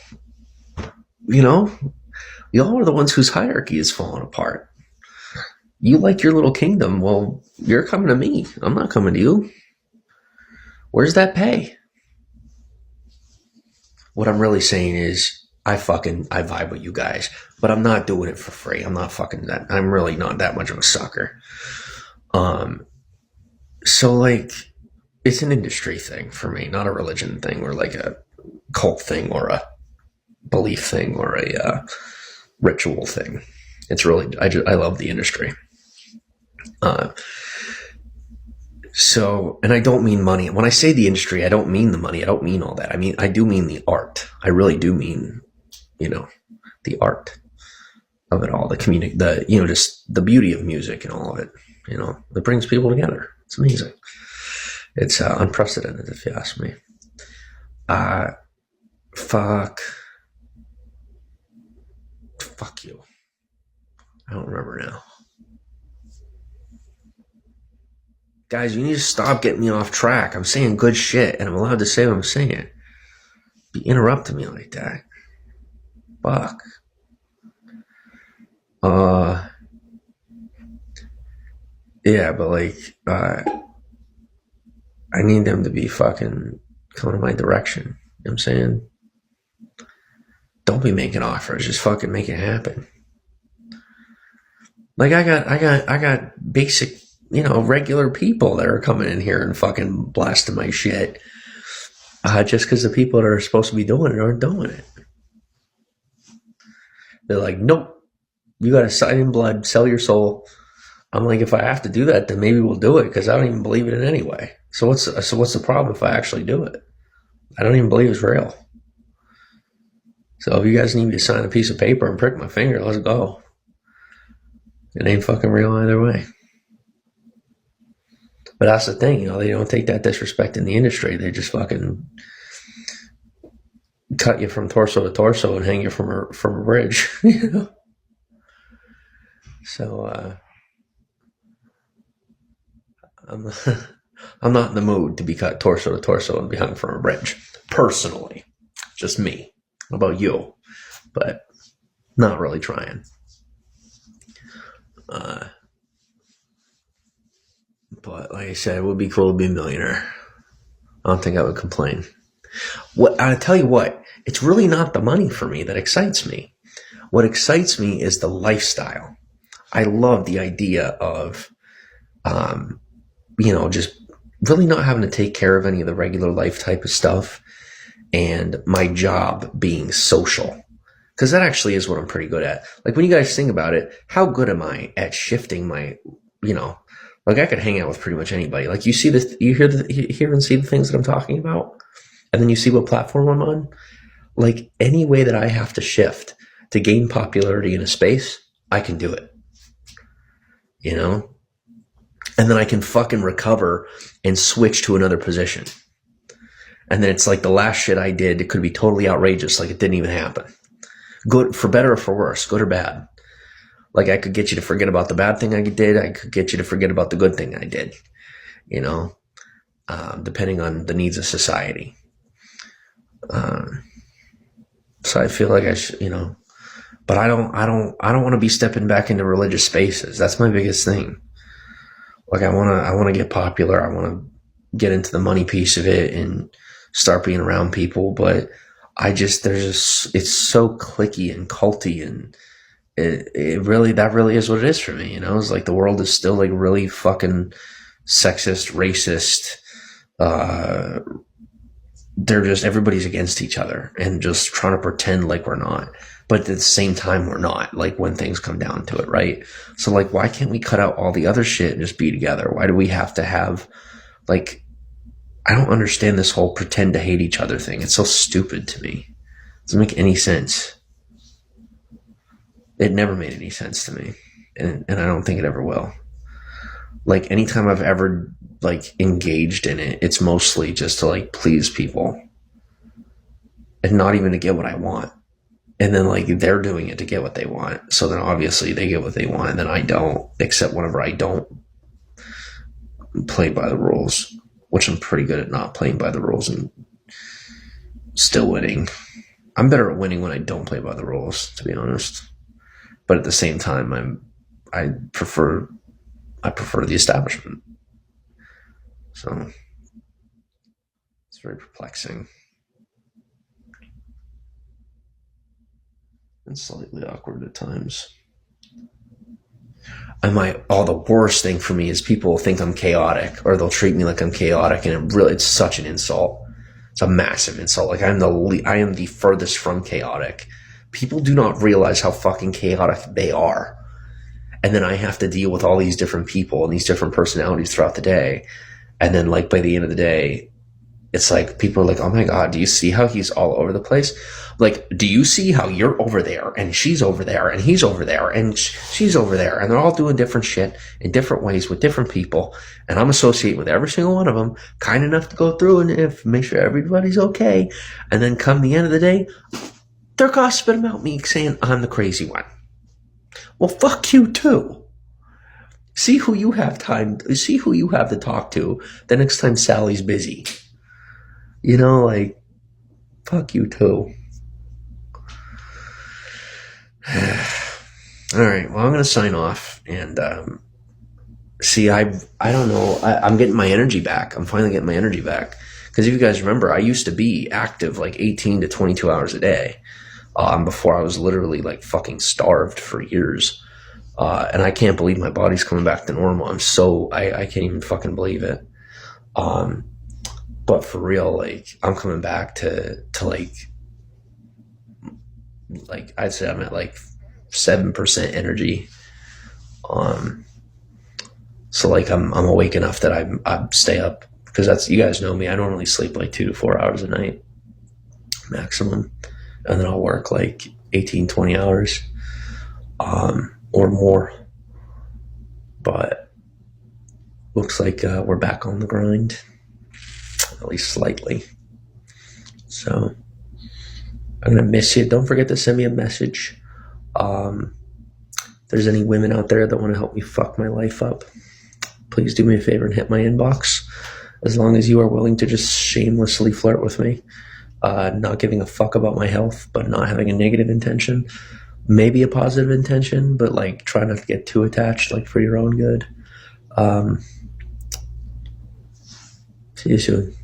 You know, y'all are the ones whose hierarchy is falling apart. You like your little kingdom. Well, you're coming to me. I'm not coming to you. Where's that pay? What I'm really saying is I vibe with you guys, but I'm not doing it for free. I'm not fucking that. I'm really not that much of a sucker. So like, it's an industry thing for me, not a religion thing or like a cult thing or a belief thing or a ritual thing. It's really, I love the industry. So, and I don't mean money. When I say the industry, I don't mean the money. I don't mean all that. I do mean the art. I really do mean, the art of it all, the community, just the beauty of music and all of it, it brings people together. It's amazing. It's unprecedented, if you ask me. Fuck you. I don't remember now. Guys, you need to stop getting me off track. I'm saying good shit, and I'm allowed to say what I'm saying. Be interrupting me like that. Fuck. Yeah, but I need them to be fucking coming in my direction. You know what I'm saying? Don't be making offers. Just fucking make it happen. Like I got basic, regular people that are coming in here and fucking blasting my shit. Just because the people that are supposed to be doing it aren't doing it. They're like, nope, you got to sign in blood, sell your soul. I'm like, if I have to do that, then maybe we'll do it because I don't even believe in it anyway. So what's the problem if I actually do it? I don't even believe it's real. So if you guys need me to sign a piece of paper and prick my finger, let's go. It ain't fucking real either way. But that's the thing, they don't take that disrespect in the industry. They just fucking cut you from torso to torso and hang you from a bridge, So I'm not in the mood to be cut torso to torso and be hung from a bridge. Personally. Just me. How about you? But not really trying. But like I said, it would be cool to be a millionaire. I don't think I would complain. I tell you what, it's really not the money for me that excites me. What excites me is the lifestyle. I love the idea of, just really not having to take care of any of the regular life type of stuff, and my job being social. Because that actually is what I'm pretty good at. Like, when you guys think about it, how good am I at shifting my, like, I could hang out with pretty much anybody. Like, you see this, you hear and see the things that I'm talking about, and then you see what platform I'm on. Like, any way that I have to shift to gain popularity in a space, I can do it. And then I can fucking recover and switch to another position. And then it's like the last shit I did, it could be totally outrageous, like it didn't even happen. Good, for better or for worse, good or bad. Like, I could get you to forget about the bad thing I did. I could get you to forget about the good thing I did, depending on the needs of society. So I feel like I should, but I don't want to be stepping back into religious spaces. That's my biggest thing. Like, I want to get popular. I want to get into the money piece of it and start being around people. But it's so cliquey and culty, and that really is what it is for me. It's like the world is still like really fucking sexist, racist. They're just, everybody's against each other and just trying to pretend like we're not. But at the same time, we're not, like, when things come down to it, right? So, like, why can't we cut out all the other shit and just be together? Why do we have to have, like, I don't understand this whole pretend to hate each other thing. It's so stupid to me. It doesn't make any sense. It never made any sense to me. And I don't think it ever will. Like, anytime I've ever, like, engaged in it, it's mostly just to, like, please people. And not even to get what I want. And then, like, they're doing it to get what they want. So then obviously they get what they want, and then I don't, except whenever I don't play by the rules, which I'm pretty good at not playing by the rules and still winning. I'm better at winning when I don't play by the rules, to be honest. But at the same time, I prefer the establishment. So it's very perplexing. And slightly awkward at times. The worst thing for me is people think I'm chaotic, or they'll treat me like I'm chaotic, and it's such an insult. It's a massive insult. Like, I am the furthest from chaotic. People do not realize how fucking chaotic they are. And then I have to deal with all these different people and these different personalities throughout the day. And then, like, by the end of the day, it's like, people are like, oh my God, do you see how he's all over the place? Like, do you see how you're over there, and she's over there, and he's over there, and she's over there, and they're all doing different shit in different ways with different people, and I'm associating with every single one of them, kind enough to go through and make sure everybody's okay, and then come the end of the day, they're gossiping about me, saying I'm the crazy one. Well, fuck you too. See who you have to talk to the next time Sally's busy. Like, fuck you too. All right, well, I'm going to sign off, and see, I don't know, I'm getting my energy back. I'm finally getting my energy back, because if you guys remember, I used to be active like 18 to 22 hours a day before I was literally like fucking starved for years, and I can't believe my body's coming back to normal. I can't even fucking believe it. But for real, like, I'm coming back to like I'd say I'm at like 7% energy. So like I'm awake enough that I stay up, because that's, you guys know me, I normally sleep like 2 to 4 hours a night maximum, and then I'll work like 18, 20 hours or more. But looks like we're back on the grind, at least slightly. So I'm going to miss you. Don't forget to send me a message. If there's any women out there that want to help me fuck my life up, please do me a favor and hit my inbox. As long as you are willing to just shamelessly flirt with me, not giving a fuck about my health, but not having a negative intention, maybe a positive intention, but like try not to get too attached, like for your own good. See you soon.